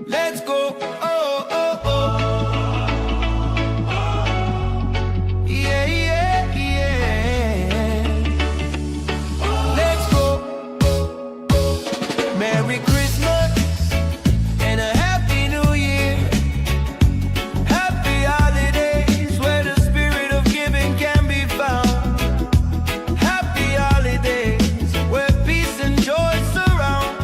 Let's go. Oh, oh, oh. Yeah, yeah, yeah. Let's go. Merry Christmas and a Happy New Year. Happy holidays where the spirit of giving can be found. Happy holidays where peace and joy surround.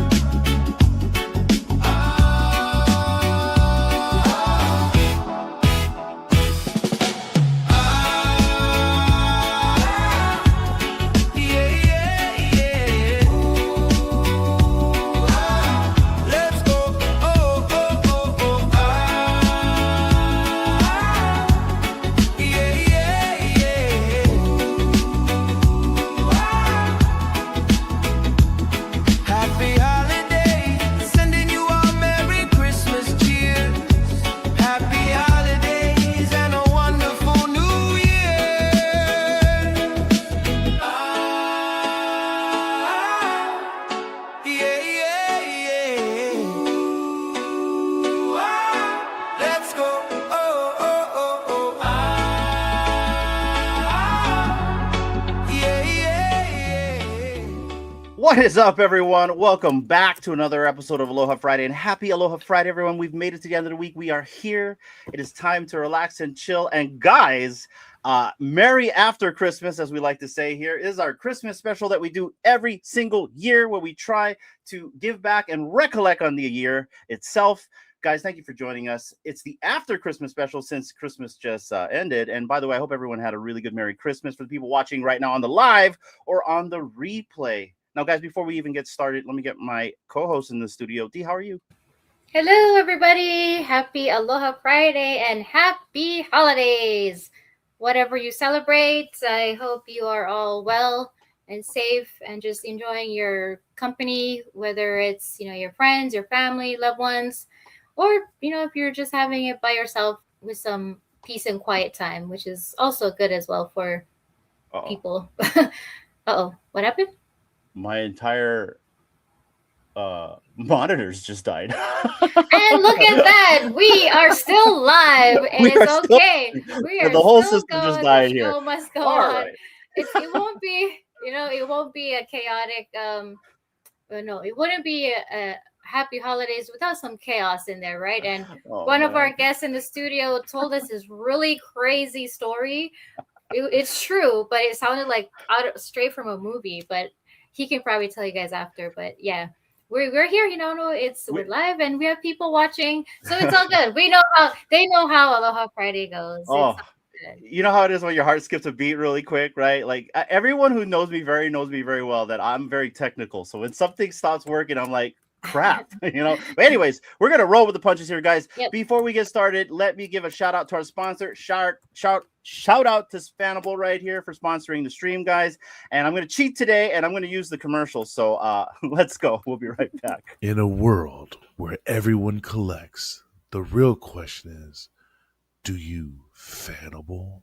Yeah, yeah, yeah. Ooh, let's go. Oh, oh, oh, oh. Yeah, yeah, yeah. Happy holidays, sending you all Merry Christmas cheers. Happy holidays and a wonderful New Year. Yeah, yeah, yeah. Ooh, let's go. Oh, oh, oh, oh. Yeah, yeah, yeah. What is up, everyone? Welcome back to another episode of Aloha Friday, and happy Aloha Friday, everyone. We've made it to the end of the week. We are here. It is time to relax and chill. And guys, Merry After Christmas, as we like to say here, is our Christmas special that we do every single year, where we try to give back and recollect on the year itself. Guys, thank you for joining us. It's the After Christmas special since Christmas just ended. And by the way, I hope everyone had a really good Merry Christmas for the people watching right now on the live or on the replay. Now, guys, before we even get started, let me get my co-host in the studio. Dee, how are you? Hello, everybody. Happy Aloha Friday and happy holidays. Whatever you celebrate, I hope you are all well and safe and just enjoying your company, whether it's, your friends, your family, loved ones, or, if you're just having it by yourself with some peace and quiet time, which is also good as well for Uh-oh. people. Uh-oh, what happened? My entire monitors just died. And look at that. We are still live, and We are it's still- okay. We are the whole still system just going. died The here. show must go All on. right. It won't be, it won't be a chaotic, no, it wouldn't be a happy holidays without some chaos in there, right? And Oh, one of man. our guests in the studio told us this really crazy story. It's true, but it sounded like straight from a movie, but he can probably tell you guys after. But yeah, we're here, we're live and we have people watching, so it's all good. They know how Aloha Friday goes. It's Oh, all good. you know how it is when your heart skips a beat really quick, right? Like everyone who knows me very well that I'm very technical. So when something stops working, I'm like, crap, But anyways, we're gonna roll with the punches here, guys. Yep. Before we get started, let me give a shout out to our sponsor. Shout out to FANABLE right here for sponsoring the stream, guys. And I'm gonna cheat today, and I'm gonna use the commercial. So let's go. We'll be right back. In a world where everyone collects, the real question is, do you fanable?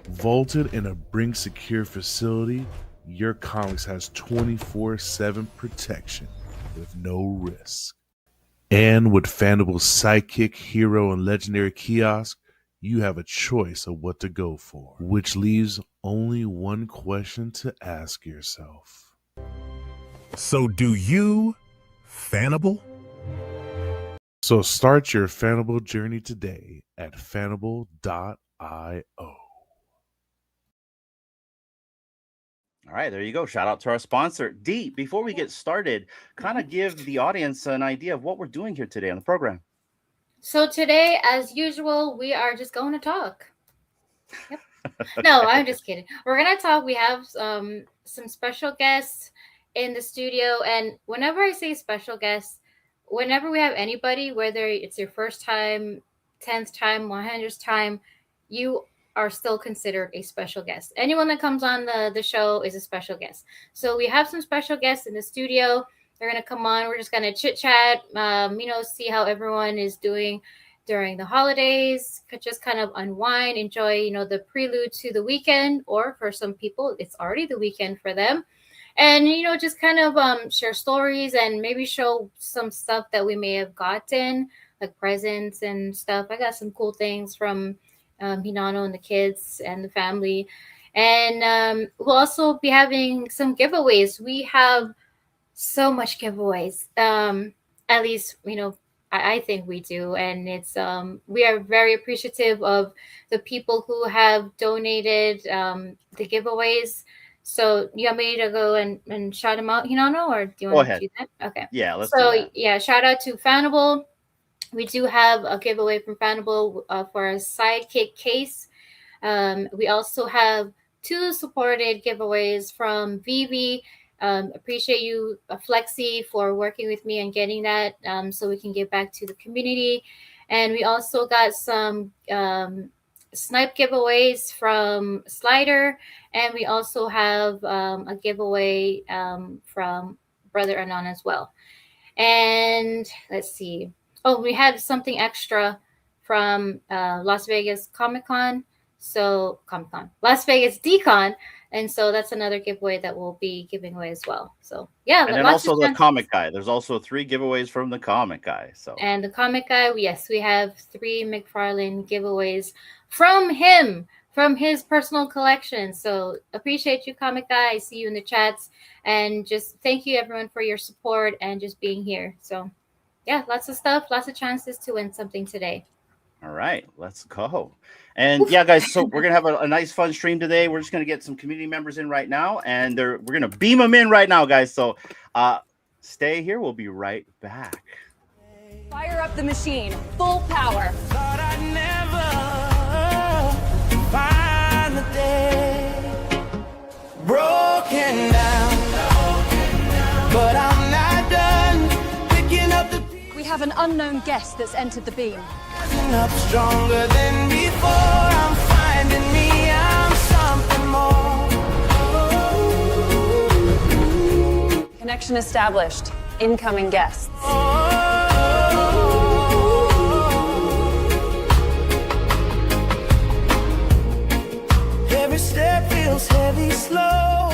Vaulted in a Brink secure facility, your comics has 24/7 protection with no risk. And with Fanable's Sidekick, Hero, and Legendary Kiosk, you have a choice of what to go for, which leaves only one question to ask yourself. So do you fanable? So start your Fanable journey today at fanable.io. All right, there you go. Shout out to our sponsor. Dee, before we get started, kind of give the audience an idea of what we're doing here today on the program. So today, as usual, we are just going to talk. Yep. No, I'm just kidding. We're going to talk. We have some special guests in the studio. And whenever I say special guests, whenever we have anybody, whether it's your first time, 10th time, 100th time, you are still considered a special guest. Anyone that comes on the show is a special guest. So we have some special guests in the studio. They're going to come on. We're just going to chit chat, see how everyone is doing. during the holidays, could just kind of unwind, enjoy, the prelude to the weekend, or for some people, it's already the weekend for them. And, just kind of share stories and maybe show some stuff that we may have gotten, like presents and stuff. I got some cool things from Hinano and the kids and the family. And we'll also be having some giveaways. We have so much giveaways. At least, I think we do. And it's we are very appreciative of the people who have donated the giveaways. So you want me to go and shout them out, Hinano, or do you want to do that? Okay. Yeah, let's so do that. Yeah, shout out to FANABLE. We do have a giveaway from FANABLE for a sidekick case. We also have 2 supported giveaways from Vivi. Appreciate you, Flexi, for working with me and getting that so we can give back to the community. And we also got some snipe giveaways from Slider. And we also have a giveaway from Brother Anon as well. And let's see. Oh, we had something extra from Las Vegas Comic-Con. So Las Vegas DCon. And so that's another giveaway that we'll be giving away as well. So yeah. And then also the comic guy. There's also 3 giveaways from the comic guy. So and the comic guy, yes, we have 3 McFarlane giveaways from him, from his personal collection. So appreciate you, comic guy. I see you in the chats. And just thank you everyone for your support and just being here. So yeah, lots of stuff, lots of chances to win something today. All right, let's go. And yeah, guys, so we're gonna have a nice fun stream today. We're just gonna get some community members in right now, and we're gonna beam them in right now, guys. So stay here. We'll be right back. Fire up the machine, full power. Thought I'd never find the day broken down, but I'm not done picking up the We have an unknown guest that's entered the beam. pieces up stronger than before. I'm finding me, I'm something more. Connection established. Incoming guests. Every step feels heavy, slow.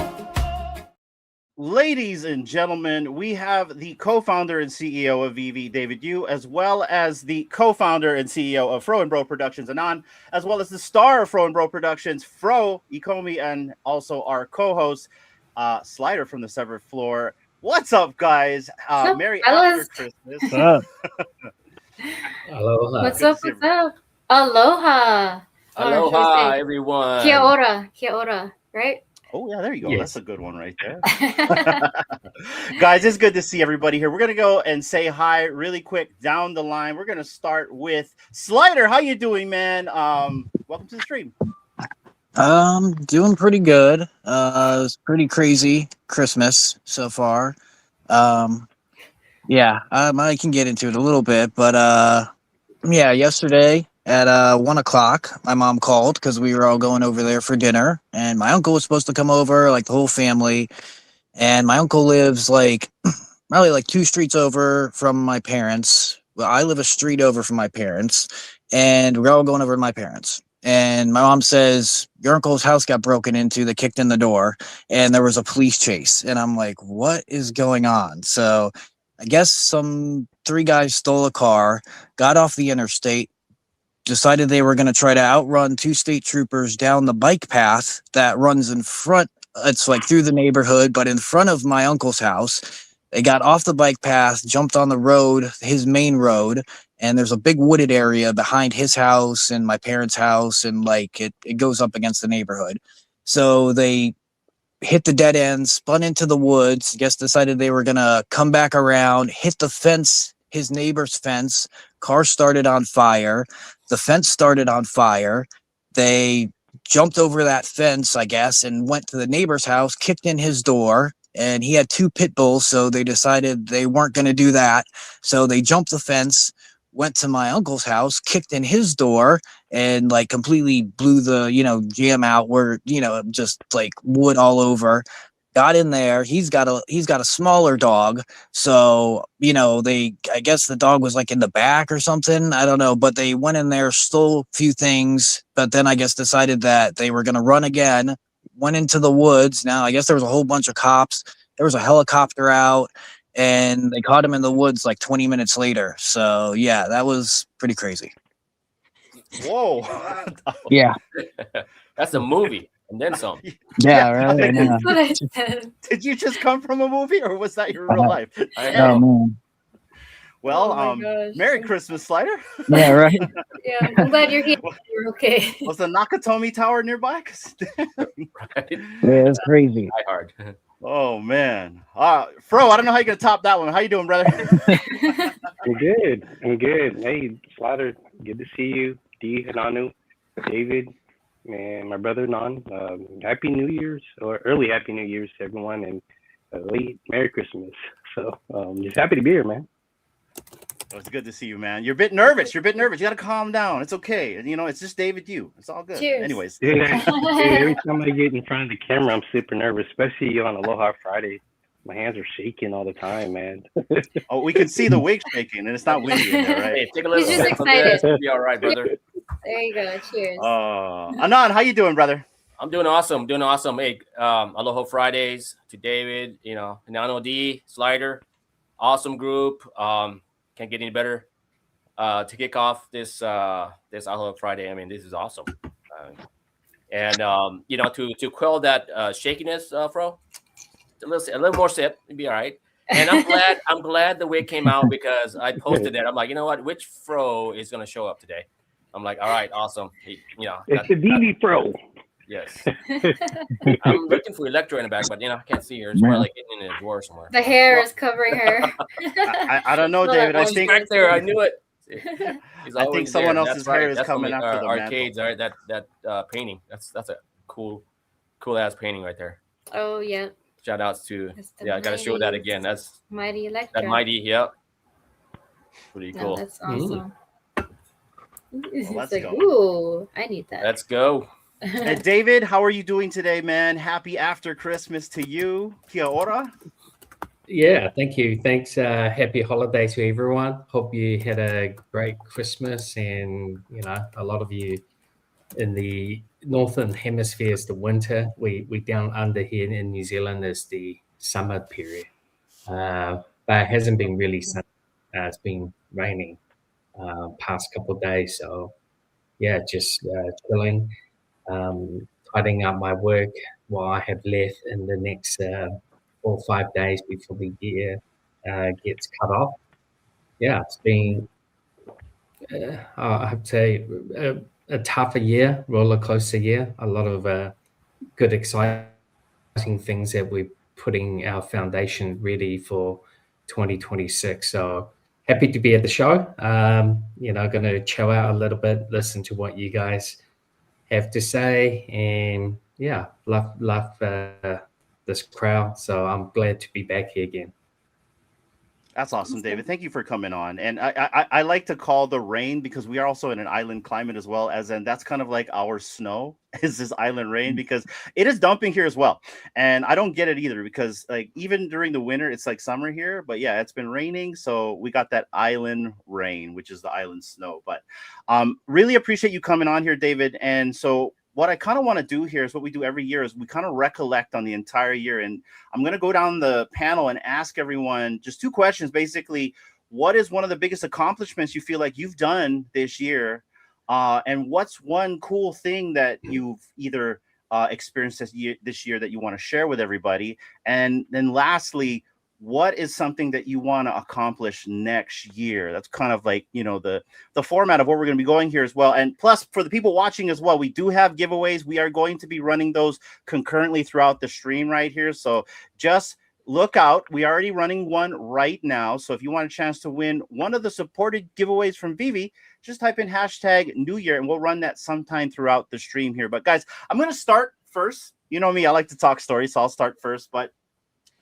Ladies and gentlemen, we have the co-founder and CEO of Vivi, David Yu, as well as the co-founder and CEO of Fro and Bro Productions, Anon, as well as the star of Fro and Bro Productions, Fro Ikomi, and also our co-host, Slider from the Severed Floor. What's up, guys? Merry after Christmas. What's up? Aloha. What's up? What's up? Aloha. Aloha, everyone. Kia ora, right? Oh, yeah, there you go. Yes. That's a good one right there. Guys, it's good to see everybody here. We're going to go and say hi really quick down the line. We're going to start with Slider. How you doing, man? Welcome to the stream. Doing pretty good. It was pretty crazy Christmas so far. Yeah, I can get into it a little bit, but yeah, yesterday at 1 o'clock, my mom called because we were all going over there for dinner, and my uncle was supposed to come over, like the whole family. And my uncle lives like probably like 2 streets over from my parents. Well, I live a street over from my parents, and we're all going over to my parents. And my mom says, your uncle's house got broken into. They kicked in the door and there was a police chase. And I'm like, what is going on? So I guess some 3 guys stole a car, got off the interstate, decided they were going to try to outrun 2 state troopers down the bike path that runs in front. It's like through the neighborhood, but in front of my uncle's house. They got off the bike path, jumped on the road, his main road, and there's a big wooded area behind his house and my parents' house, and like it goes up against the neighborhood. So they hit the dead end, spun into the woods, I guess decided they were gonna come back around, hit the fence, his neighbor's fence, car started on fire, the fence started on fire. They jumped over that fence, I guess, and went to the neighbor's house, kicked in his door. And he had 2 pit bulls, so they decided they weren't going to do that. So they jumped the fence, went to my uncle's house, kicked in his door, and like completely blew the, jam out where, just like wood all over. got in there. He's got a smaller dog, so I guess the dog was like in the back or something. I don't know, but they went in there, stole a few things, but then I guess decided that they were gonna run again. Went into the woods. Now I guess there was a whole bunch of cops. There was a helicopter out, and they caught him in the woods like 20 minutes later. So yeah, that was pretty crazy. Whoa. Yeah. That's a movie, and then some. Yeah, right. Yeah. That's what I said. Did you just come from a movie, or was that your real life? I know. Oh man. Well, Oh my gosh. Merry Christmas, Slider. Yeah, right. Yeah, I'm glad you're here. You're okay. Was the Nakatomi Tower nearby? 'Cause- Right? Yeah, it's crazy. Die Hard. Oh man, Fro, I don't know how you're gonna top that one. How you doing, brother? I'm good. I'm good. Hey, Slider, good to see you. D, Hananu, David, and my brother Non. Happy New Year's, or early Happy New Year's to everyone, and late Merry Christmas. So just happy to be here, man. Oh, it's good to see you, man. You're a bit nervous. You gotta calm down. It's okay. It's just David. It's all good. Cheers. Anyways, Dude, every time I get in front of the camera, I'm super nervous, especially on Aloha Friday. My hands are shaking all the time, man. oh, we can see the wig shaking, and it's not windy in there, right? Hey, take a little He's just sip of this. excited. It'll be all right, brother. There you go. Cheers. Anon, how you doing, brother? I'm doing awesome. Doing awesome. Hey, Aloha Fridays to David, Nano D, Slider. Awesome group. Can't get any better. To kick off this Aloha Friday. I mean, this is awesome. And to quell that shakiness, Fro, a little more sip, it'd be all right. And I'm glad the wig came out, because I posted that. I'm like, you know what? Which Fro is gonna show up today? I'm like, all right, awesome. It's the DV Pro. Yes. I'm looking for Electro in the back, but I can't see her. It's probably like getting in a drawer somewhere. The hair is covering her. I don't know, David. I think back there. I knew it. I think someone else's hair is coming from after the arcades. mantle. All right, that painting. That's a cool ass painting right there. Oh yeah. Shout outs to the I gotta show that again. That's Mighty Electro. that mighty. Yeah. Pretty No, cool. that's awesome. It's let's like, go. ooh, I need that. Let's go. Hey, David, how are you doing today, man? Happy after Christmas to you. Kia ora. Yeah, thank you. Thanks. Happy holiday to everyone. Hope you had a great Christmas, and a lot of you in the northern hemisphere is the winter. We down under here in New Zealand is the summer period, but it hasn't been really sunny. It's been raining past couple of days, so yeah, just chilling. Tidying up my work while I have left in the next 4 or 5 days before the year gets cut off. Yeah, it's been, I have to say, a tougher year, roller coaster year. A lot of good, exciting things that we're putting our foundation ready for 2026. So happy to be at the show. Going to chill out a little bit, listen to what you guys have to say, and yeah, love this crowd. So I'm glad to be back here again. That's awesome, David. Thank you for coming on. And I like to call the rain, because we are also in an island climate as well, as in that's kind of like our snow is this island rain, because it is dumping here as well. And I don't get it either, because like even during the winter, it's like summer here, but yeah, it's been raining. So we got that island rain, which is the island snow. But really appreciate you coming on here, David. And so what I kind of want to do here is what we do every year is we kind of recollect on the entire year. And I'm going to go down the panel and ask everyone just 2 questions. Basically, what is one of the biggest accomplishments you feel like you've done this year? And what's one cool thing that you've either experienced this year that you want to share with everybody? And then lastly, what is something that you want to accomplish next year? That's kind of like, the format of what we're going to be going here as well. And plus, for the people watching as well, we do have giveaways. We are going to be running those concurrently throughout the stream right here. So just look out. We are already running one right now. So if you want a chance to win one of the supported giveaways from Vivi, just type in hashtag New Year, and we'll run that sometime throughout the stream here. But guys, I'm going to start first. You know me, I like to talk stories, so I'll start first. But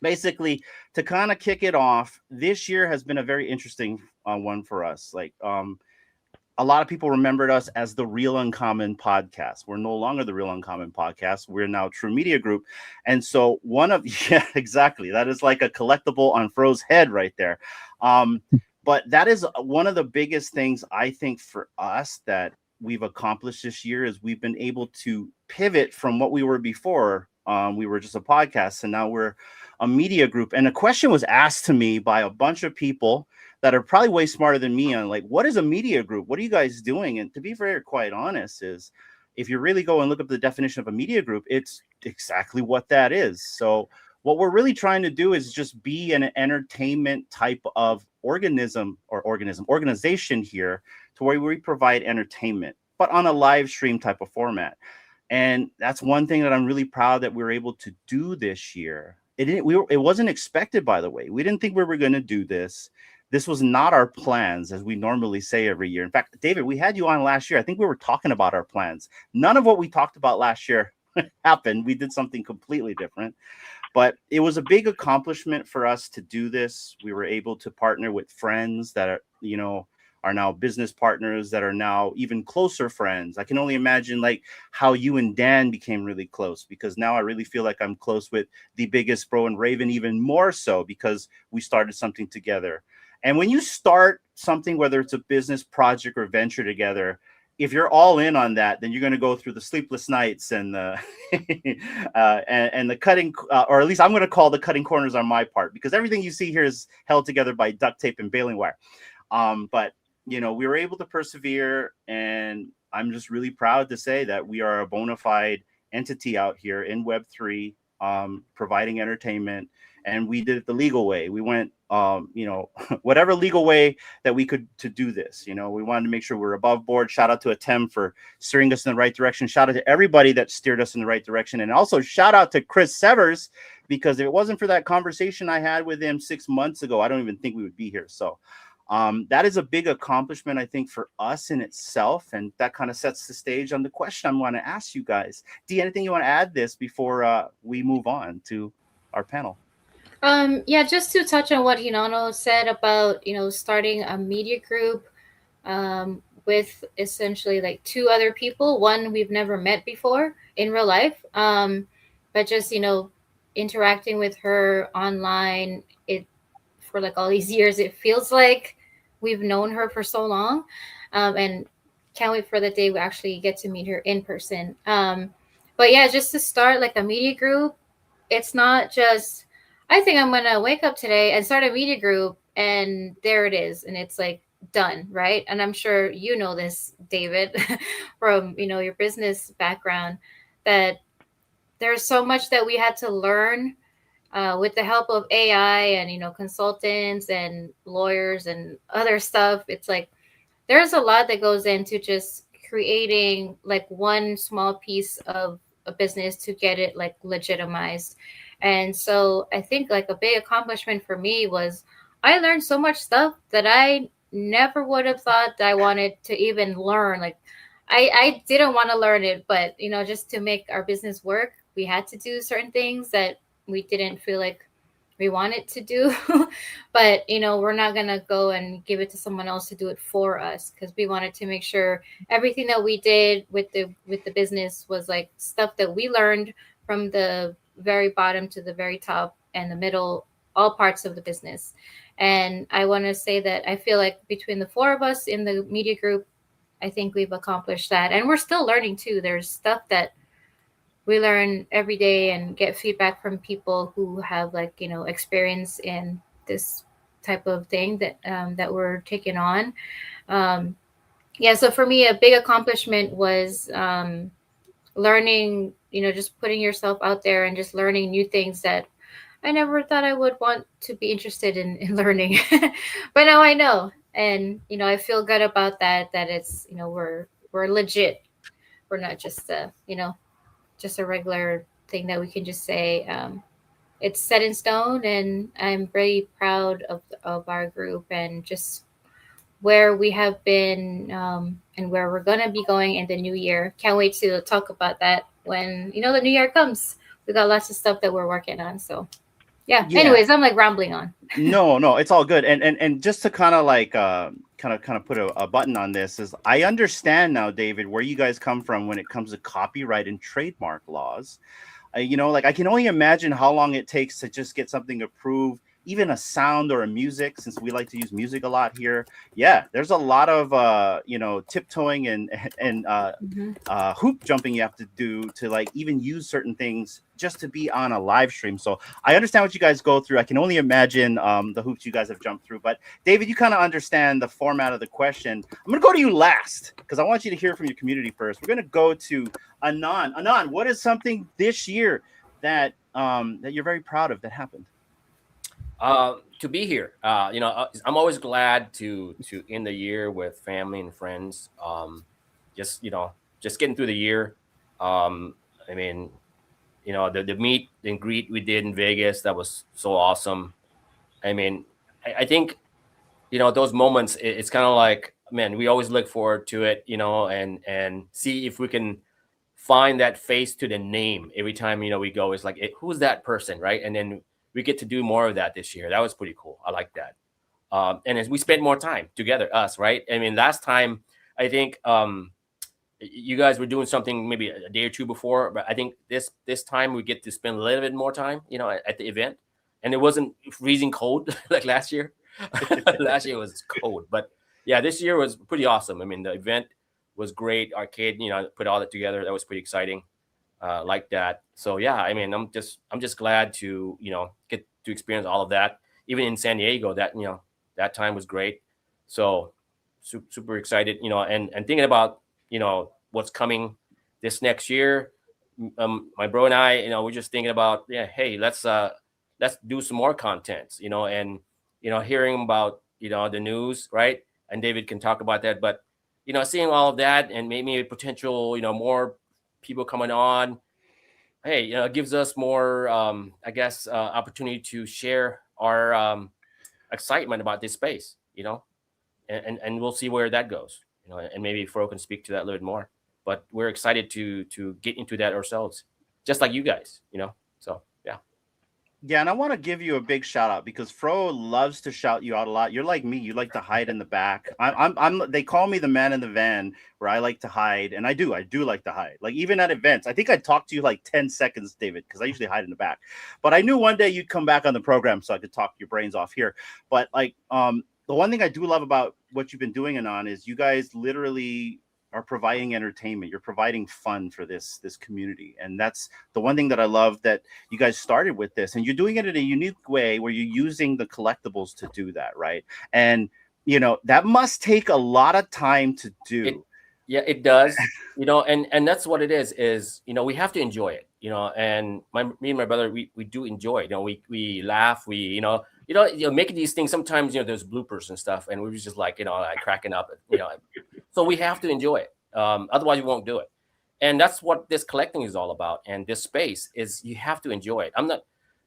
basically, to kind of kick it off, this year has been a very interesting one for us. Like, a lot of people remembered us as the Real Uncommon podcast. We're no longer the Real Uncommon podcast. We're now True Media Group. And so yeah, exactly. That is like a collectible on Fro's head right there. But that is one of the biggest things I think for us that we've accomplished this year is we've been able to pivot from what we were before. We were just a podcast, and now we're a media group. And a question was asked to me by a bunch of people that are probably way smarter than me on like, what is a media group? What are you guys doing? And to be very quite honest is, if you really go and look up the definition of a media group, it's exactly what that is. So what we're really trying to do is just be an entertainment type of organization here, to where we provide entertainment, but on a live stream type of format. And that's one thing that I'm really proud that we were able to do this year. It wasn't expected, by the way. We didn't think we were going to do this. This was not our plans, as we normally say every year. In fact, David, we had you on last year. I think we were talking about our plans. None of what we talked about last year happened. We did something completely different. But it was a big accomplishment for us to do this. We were able to partner with friends that are now business partners, that are now even closer friends. I can only imagine like how you and Dan became really close, because now I really feel like I'm close with the biggest bro and Raven, even more so because we started something together. And when you start something, whether it's a business project or venture together, if you're all in on that, then you're going to go through the sleepless nights and the and the cutting, or at least I'm going to call the cutting corners on my part, because everything you see here is held together by duct tape and baling wire. But we were able to persevere, and I'm just really proud to say that we are a bona fide entity out here in Web3, providing entertainment. And we did it the legal way. We went, whatever legal way that we could to do this. We wanted to make sure we're above board. Shout out to Atem for steering us in the right direction. Shout out to everybody that steered us in the right direction. And also shout out to Chris Severs, because if it wasn't for that conversation I had with him 6 months ago, I don't even think we would be here. So that is a big accomplishment, I think, for us in itself. And that kind of sets the stage on the question I'm going to ask you guys. D, anything you want to add this before we move on to our panel? Yeah, just to touch on what Hinano said about, starting a media group with essentially like two other people, one we've never met before in real life, but just, interacting with her online, for like all these years, it feels like we've known her for so long, and can't wait for the day we actually get to meet her in person. But yeah, just to start like a media group, it's not just, I think I'm going to wake up today and start a media group and there it is. And it's like done, right? And I'm sure you know this, David, from, your business background, that there's so much that we had to learn with the help of AI and, consultants and lawyers and other stuff. It's like, there's a lot that goes into just creating like one small piece of a business to get it like legitimized. And so I think like a big accomplishment for me was I learned so much stuff that I never would have thought that I wanted to even learn. Like I didn't want to learn it, but just to make our business work, we had to do certain things that we didn't feel like we wanted to do. But we're not gonna go and give it to someone else to do it for us, because we wanted to make sure everything that we did with the business was like stuff that we learned from the very bottom to the very top and the middle, all parts of the business. And I want to say that I feel like between the four of us in the media group, I think we've accomplished that. And we're still learning too. There's stuff that we learn every day and get feedback from people who have like, experience in this type of thing that we're taking on. Yeah. So for me, a big accomplishment was learning, just putting yourself out there and just learning new things that I never thought I would want to be interested in learning. But now I know. And, I feel good about that it's, we're legit. We're not just, just a regular thing that we can just say. It's set in stone, and I'm very proud of our group and just where we have been and where we're going to be going in the new year. Can't wait to talk about that when, the new year comes. We got lots of stuff that we're working on. So Yeah. Yeah. Anyways, I'm like rambling on. No, it's all good. And just to kind of like kind of put a button on this is I understand now, David, where you guys come from when it comes to copyright and trademark laws. You know, like I can only imagine how long it takes to just get something approved, even a sound or a music, since we like to use music a lot here. Yeah, there's a lot of you know, tiptoeing and hoop jumping you have to do to like even use certain things just to be on a live stream. So I understand what you guys go through. I can only imagine the hoops you guys have jumped through. But David, you kind of understand the format of the question. I'm gonna go to you last because I want you to hear from your community first. We're gonna go to Anon. Anon, what is something this year that that you're very proud of that happened? To be here, you know, I'm always glad to end the year with family and friends. Just, you know, just getting through the year. I mean, you know, the meet and greet we did in Vegas, that was so awesome. I mean, I think, you know, those moments, it's kind of like, man, we always look forward to it, you know, and see if we can find that face to the name every time, you know, we go. It's like, who's that person, right? And then we get to do more of that this year. That was pretty cool. I like that. And as we spent more time together, us, right? I mean, last time, I think you guys were doing something maybe a day or two before, but I think this time we get to spend a little bit more time, you know, at the event. And it wasn't freezing cold like last year. Last year was cold, but yeah, this year was pretty awesome. I mean, the event was great. Arcade, you know, put all that together. That was pretty exciting. Like that. So yeah, I mean, I'm just glad to, you know, get to experience all of that. Even in San Diego, that, you know, that time was great. So super excited, you know, and thinking about, you know, what's coming this next year. My bro and I, you know, we're just thinking about, yeah, hey, let's do some more contents, you know, and, you know, hearing about, you know, the news, right? And David can talk about that, but, you know, seeing all of that and maybe potential, you know, more people coming on, hey, you know, it gives us more, I guess, opportunity to share our excitement about this space, you know, and we'll see where that goes, you know, and maybe Fro can speak to that a little bit more. But we're excited to get into that ourselves, just like you guys, you know. So yeah. Yeah, and I want to give you a big shout out because Fro loves to shout you out a lot. You're like me; you like to hide in the back. I'm. They call me the man in the van, where I like to hide, and I do like to hide. Like even at events, I think I talked to you like 10 seconds, David, because I usually hide in the back. But I knew one day you'd come back on the program, so I could talk your brains off here. But like, the one thing I do love about what you've been doing, Anon, is you guys literally are providing entertainment. You're providing fun for this community, and that's the one thing that I love that you guys started with this, and you're doing it in a unique way where you're using the collectibles to do that, right? And you know that must take a lot of time to do. Yeah, it does. You know, and that's what it is, you know, we have to enjoy it, you know, and me and my brother, we do enjoy it. You know, we laugh, we, you know, making these things, sometimes, you know, there's bloopers and stuff, and we're just like, you know, like cracking up, you know. So we have to enjoy it. Otherwise, we won't do it. And that's what this collecting is all about. And this space is, you have to enjoy it.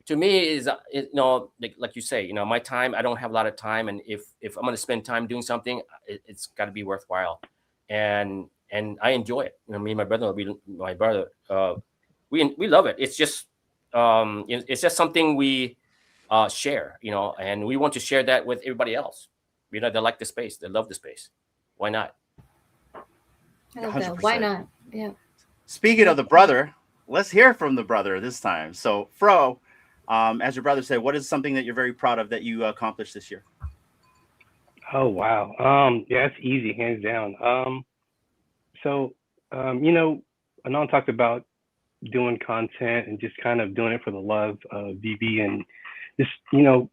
To me, is, you know, like you say, you know, my time, I don't have a lot of time. And if I'm going to spend time doing something, it's got to be worthwhile. And I enjoy it. You know, me and my brother, we love it. It's just something we share, you know, and we want to share that with everybody else. You know, they like the space, they love the space. Why not? I love that. Why not? Yeah. Speaking of the brother, let's hear from the brother this time. So, Fro, as your brother said, what is something that you're very proud of that you accomplished this year? Oh wow. Yeah, it's easy, hands down. You know, Anon talked about doing content and just kind of doing it for the love of VB and just, you know,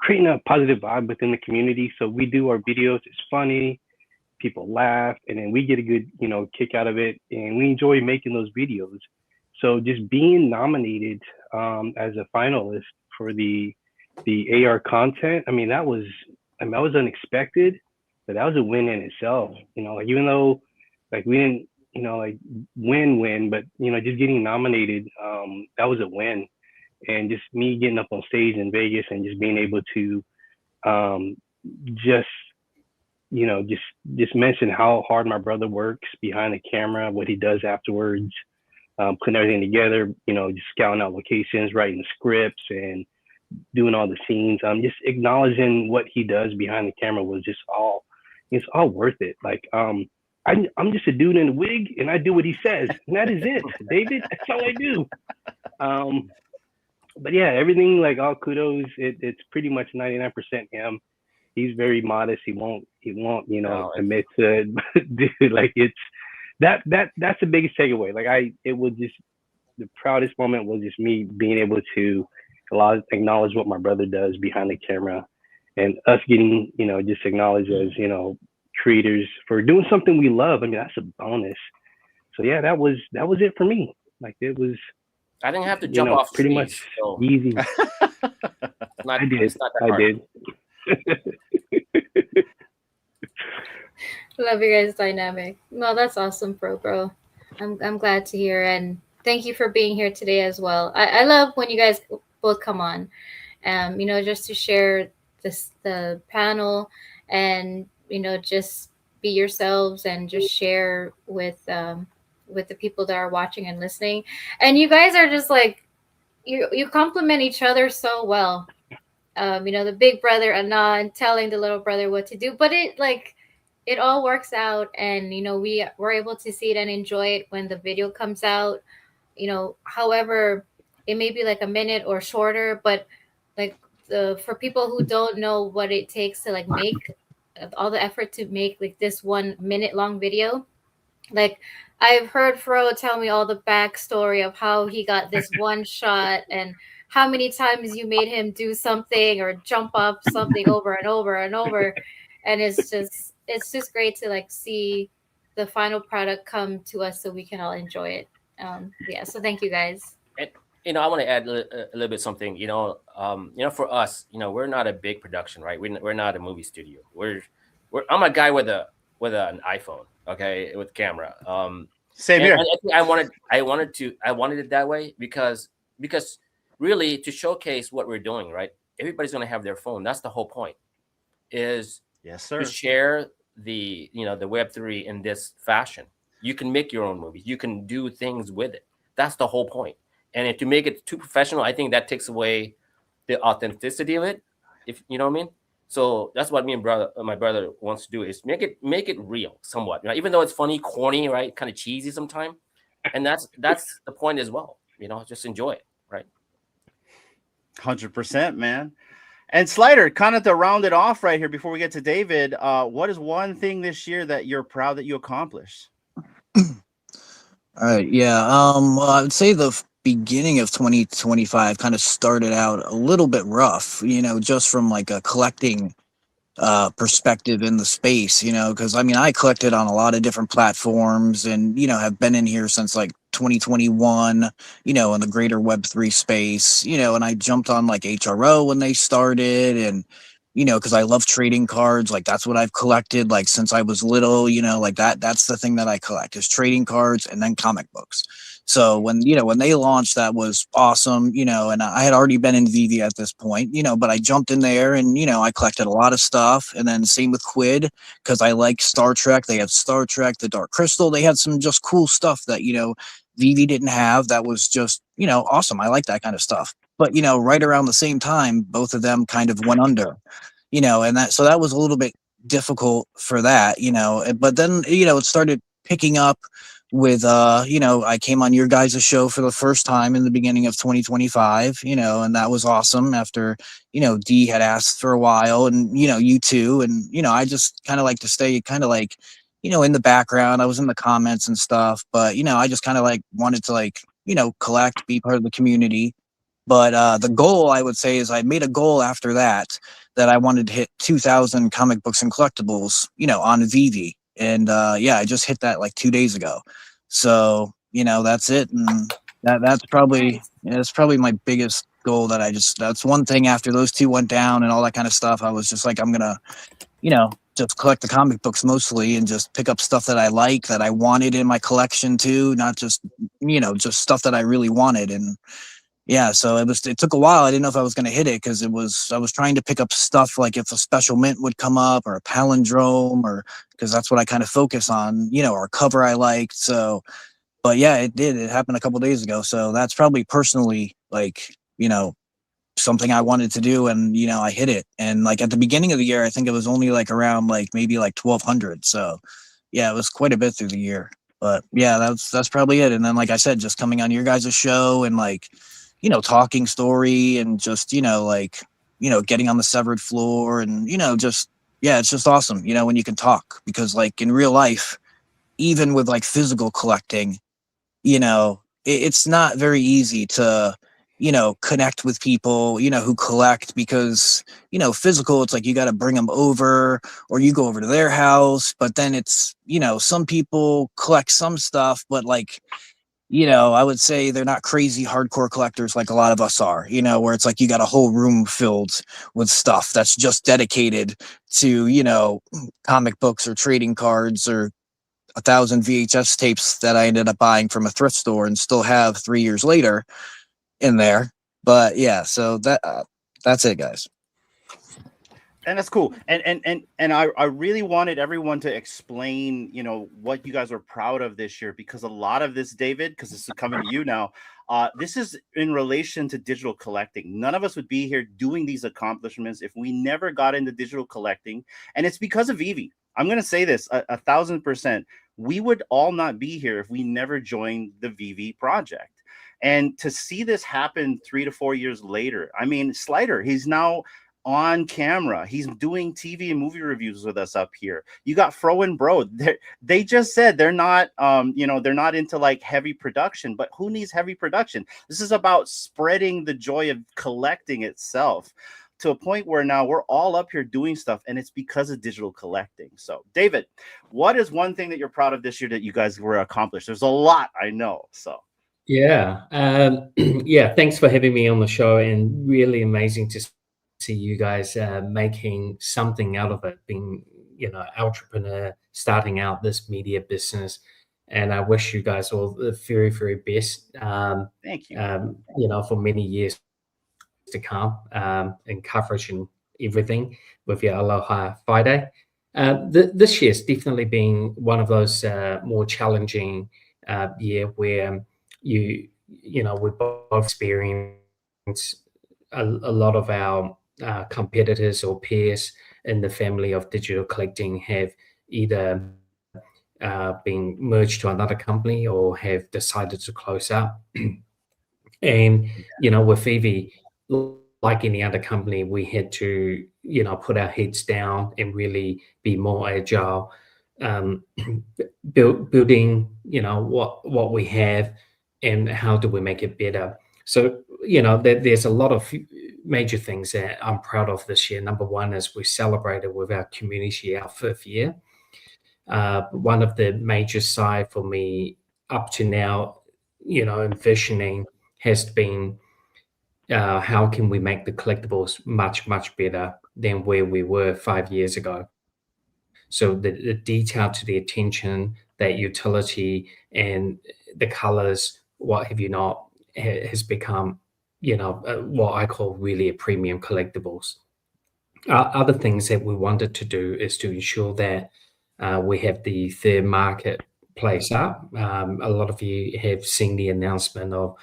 creating a positive vibe within the community. So we do our videos, it's funny, people laugh, and then we get a good, you know, kick out of it, and we enjoy making those videos. So just being nominated as a finalist for the AR content, I mean, that was unexpected, but that was a win in itself. You know, like, even though like we didn't, you know, like win, but, you know, just getting nominated, that was a win. And just me getting up on stage in Vegas and just being able to just, you know, just mention how hard my brother works behind the camera, what he does afterwards, putting everything together, you know, just scouting out locations, writing scripts, and doing all the scenes. Just acknowledging what he does behind the camera was just it's all worth it. Like, I'm just a dude in a wig, and I do what he says, and that is it, David. That's all I do. But yeah, everything, like, all kudos. It's pretty much 99% him. He's very modest. He won't, admit to it. But dude, like, it's that's the biggest takeaway. Like, it was just the proudest moment was just me being able to acknowledge what my brother does behind the camera, and us getting, just acknowledged as, creators for doing something we love. I mean, that's a bonus. So yeah, that was it for me. Like, it was. I didn't have to jump off pretty trees, much so easy. I did. It's not that hard. Love your guys' dynamic. Well, that's awesome, bro. I'm glad to hear, and thank you for being here today as well. I love when you guys both come on, just to share the panel, and just be yourselves and just share with the people that are watching and listening. And you guys are just like, you complement each other so well. The big brother Anon telling the little brother what to do, but it all works out, and we're able to see it and enjoy it when the video comes out. However, it may be like a minute or shorter, but like for people who don't know what it takes to like make all the effort to make like this 1 minute long video, like I've heard Fro tell me all the backstory of how he got this one shot and how many times you made him do something or jump up something over and over and over. And it's just great to like see the final product come to us so we can all enjoy it. So thank you guys. And I want to add a little bit something. For us, we're not a big production, right? We're not a movie studio. I'm a guy with an iPhone, okay, with camera. Same here. I wanted it that way because really to showcase what we're doing, right? Everybody's gonna have their phone. That's the whole point. Is yes, sir. To share the the Web3 in this fashion. You can make your own movies. You can do things with it. That's the whole point. And to make it too professional, I think that takes away the authenticity of it. If you know what I mean. So that's what my brother wants to do, is make it real somewhat. Even though it's funny, corny, right? Kind of cheesy sometimes. And that's the point as well. Just enjoy it, right? 100%, man. And Slider, kind of to round it off right here before we get to David, what is one thing this year that you're proud that you accomplished? All right, yeah. Well, I would say the beginning of 2025 kind of started out a little bit rough, just from like a collecting perspective in the space, because I collected on a lot of different platforms and, have been in here since like 2021, in the greater Web3 space, and I jumped on like HRO when they started, and, because I love trading cards, like that's what I've collected like since I was little, like that's the thing that I collect is trading cards and then comic books. So when they launched, that was awesome, and I had already been in VV at this point, but I jumped in there and, I collected a lot of stuff. And then same with Quid, because I like Star Trek. They had Star Trek, the Dark Crystal. They had some just cool stuff that, VV didn't have. That was just, awesome. I like that kind of stuff. But, right around the same time, both of them kind of went under, and that was a little bit difficult for that, but then, it started picking up with I came on your guys' show for the first time in the beginning of 2025, and that was awesome after D had asked for a while, and you too, and I just kind of like to stay kind of like in the background. I was in the comments and stuff, but I just kind of like wanted to like collect, be part of the community. But the goal, I would say, is I made a goal after that I wanted to hit 2,000 comic books and collectibles on VV. And I just hit that like 2 days ago. So, that's it. And that's probably my biggest goal that's one thing after those two went down and all that kind of stuff. I was just like, I'm going to, just collect the comic books mostly and just pick up stuff that I like, that I wanted in my collection too. Not just, just stuff that I really wanted. And yeah, so it took a while. I didn't know if I was going to hit it because I was trying to pick up stuff like if a special mint would come up or a palindrome, or because that's what I kind of focus on, or a cover I liked. So, but yeah, it did. It happened a couple days ago. So that's probably personally like, something I wanted to do, and I hit it. And like at the beginning of the year, I think it was only like around like maybe like 1,200. So yeah, it was quite a bit through the year. But yeah, that's probably it. And then like I said, just coming on your guys' show and like talking story and just like getting on the severed floor and just yeah, it's just awesome when you can talk, because like in real life, even with like physical collecting, it's not very easy to connect with people who collect, because physical, it's like you got to bring them over or you go over to their house. But then it's some people collect some stuff, but like I would say they're not crazy hardcore collectors like a lot of us are, where it's like you got a whole room filled with stuff that's just dedicated to comic books or trading cards or 1,000 VHS tapes that I ended up buying from a thrift store and still have 3 years later in there. But yeah, so that's it, guys. And that's cool. And I really wanted everyone to explain, what you guys are proud of this year, because a lot of this, David, because this is coming to you now, this is in relation to digital collecting. None of us would be here doing these accomplishments if we never got into digital collecting. And it's because of Evie. I'm going to say this 1,000%. We would all not be here if we never joined the VV project. And to see this happen 3 to 4 years later, I mean, Slider, he's now on camera. He's doing TV and movie reviews with us up here. You got Fro and Bro. They just said they're not, they're not into like heavy production, but who needs heavy production? This is about spreading the joy of collecting itself to a point where now we're all up here doing stuff, and it's because of digital collecting. So, David, what is one thing that you're proud of this year that you guys were accomplished? There's a lot, I know. So. Yeah. Yeah. Thanks for having me on the show, and really amazing to see you guys making something out of it, being, entrepreneur, starting out this media business. And I wish you guys all the very, very best. Thank you. For many years to come, in coverage and everything with your Aloha Friday. This year's definitely been one of those more challenging year where we both experience a lot of our competitors or peers in the family of digital collecting have either been merged to another company or have decided to close up. And with Evie, like any other company, we had to put our heads down and really be more agile, building what we have and how do we make it better. So there's a lot of major things that I'm proud of this year. Number one is we celebrated with our community our 5th year. One of the major side for me up to now, envisioning has been how can we make the collectibles much, much better than where we were 5 years ago. So the detail to the attention, that utility and the colors, what have you not, has become, what I call really a premium collectibles. Other things that we wanted to do is to ensure that we have the third marketplace up. A lot of you have seen the announcement of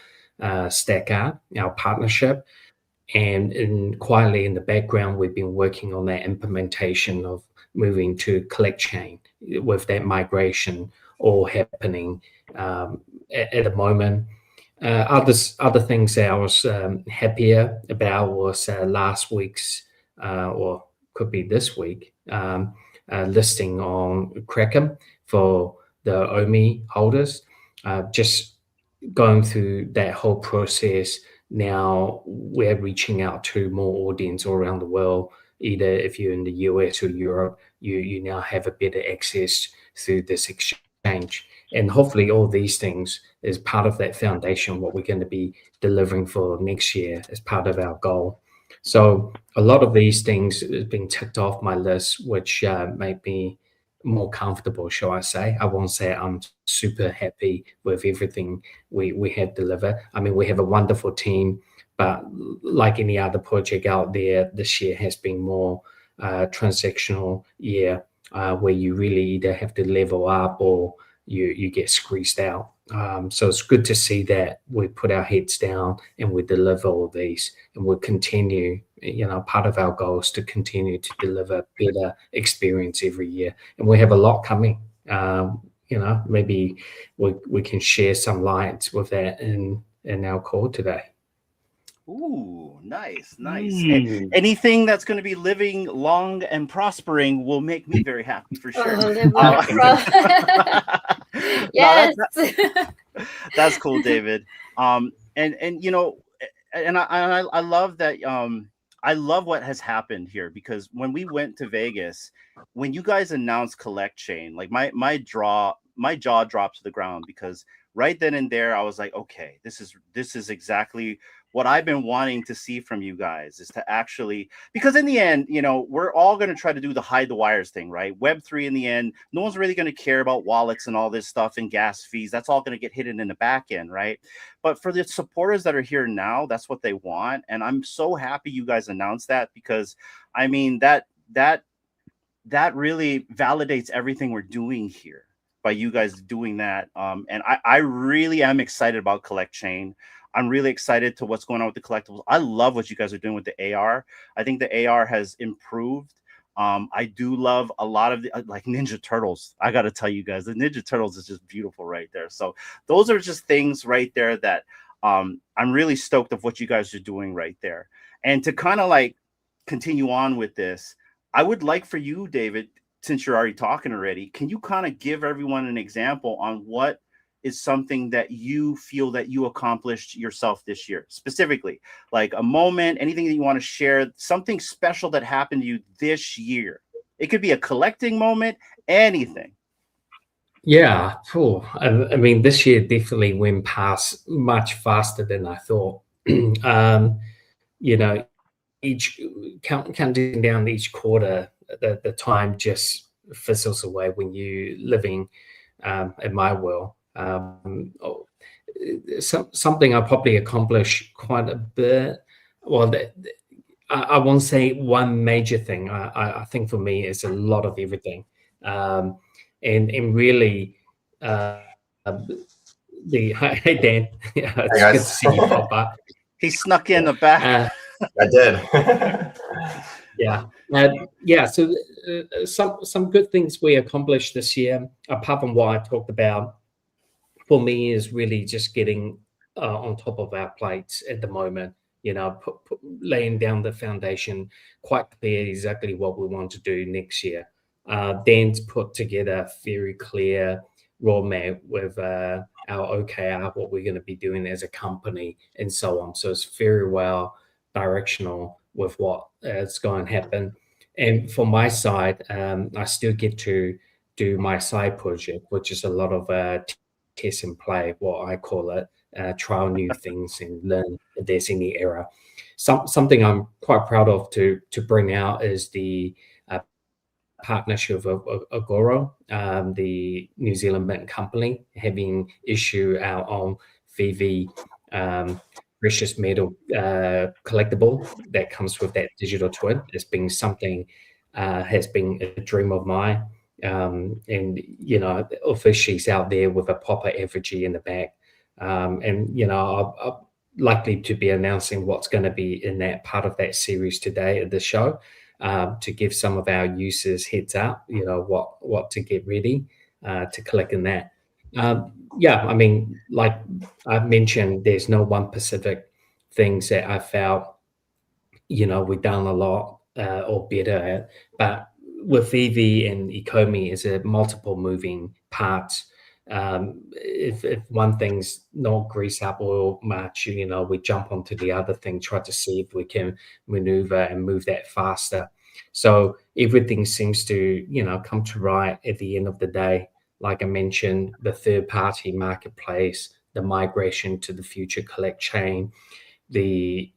Stack Art, our partnership, and quietly in the background, we've been working on that implementation of moving to collect chain, with that migration all happening at the moment. Other things that I was happier about was last week's, or could be this week, listing on Kraken for the OMI holders. Just going through that whole process, now we're reaching out to more audience all around the world. Either if you're in the US or Europe, you now have a better access through this exchange. And hopefully all these things is part of that foundation, what we're going to be delivering for next year as part of our goal. So a lot of these things has been ticked off my list, which made me more comfortable, shall I say. I won't say I'm super happy with everything we have delivered. I mean, we have a wonderful team, but like any other project out there, this year has been more transactional year, where you really either have to level up or you get squeezed out. So it's good to see that we put our heads down and we deliver all these, and we'll continue. Part of our goal is to continue to deliver better experience every year, and we have a lot coming. Maybe we can share some lights with that in our call today. Ooh, nice. Anything that's going to be living long and prospering will make me very happy for sure. Yes. That's cool, David. And I love that. I love what has happened here, because when we went to Vegas, when you guys announced Collect Chain, like my jaw dropped to the ground, because right then and there I was like, okay, this is exactly what I've been wanting to see from you guys, is to actually, because in the end, we're all going to try to do the hide the wires thing, right? Web3 in the end, no one's really going to care about wallets and all this stuff and gas fees. That's all going to get hidden in the back end, right? But for the supporters that are here now, that's what they want. And I'm so happy you guys announced that, because I mean, that really validates everything we're doing here by you guys doing that. And I really am excited about Collect Chain. I'm really excited to what's going on with the collectibles. I love what you guys are doing with the AR. I think the AR has improved. I do love a lot of the like Ninja Turtles. I got to tell you guys, the Ninja Turtles is just beautiful right there. So those are just things right there that I'm really stoked of what you guys are doing right there. And to kind of like continue on with this, I would like for you, David, since you're already talking already, can you kind of give everyone an example on what is something that you feel that you accomplished yourself this year, specifically, like a moment, anything that you want to share, something special that happened to you this year? It could be a collecting moment, anything. Yeah, cool. I mean, this year definitely went past much faster than I thought. Each counting down each quarter, the time just fizzles away when you're living in my world. Something I probably accomplished quite a bit. Well, I won't say one major thing. I think for me it's a lot of everything, and really hey Dan, it's good to see you pop up. He snuck in the back. I did. So some good things we accomplished this year, apart from what I talked about, for me is really just getting on top of our plates at the moment. Laying down the foundation, quite clear exactly what we want to do next year. Dan's put together a very clear roadmap with our OKR, what we're going to be doing as a company, and so on. So it's very well directional with what is going to happen. And for my side, I still get to do my side project, which is a lot of test and play, what I call it, trial new things and learn if there's any error. Something I'm quite proud of to bring out is the partnership of Agoro, the New Zealand mint company, having issue our own VV precious metal collectible that comes with that digital twin. It's been something has been a dream of mine. And officially out there with a proper effigy in the back. I'm likely to be announcing what's going to be in that part of that series today at the show, to give some of our users heads up, what to get ready to collect in that. I mean, like I mentioned, there's no one specific things that I felt, we've done a lot or better at, but with VV and Ecomi is a multiple moving parts. If one thing's not grease up oil much, we jump onto the other thing, try to see if we can maneuver and move that faster. So everything seems to, come to right at the end of the day. Like I mentioned, the third-party marketplace, the migration to the future collect chain, the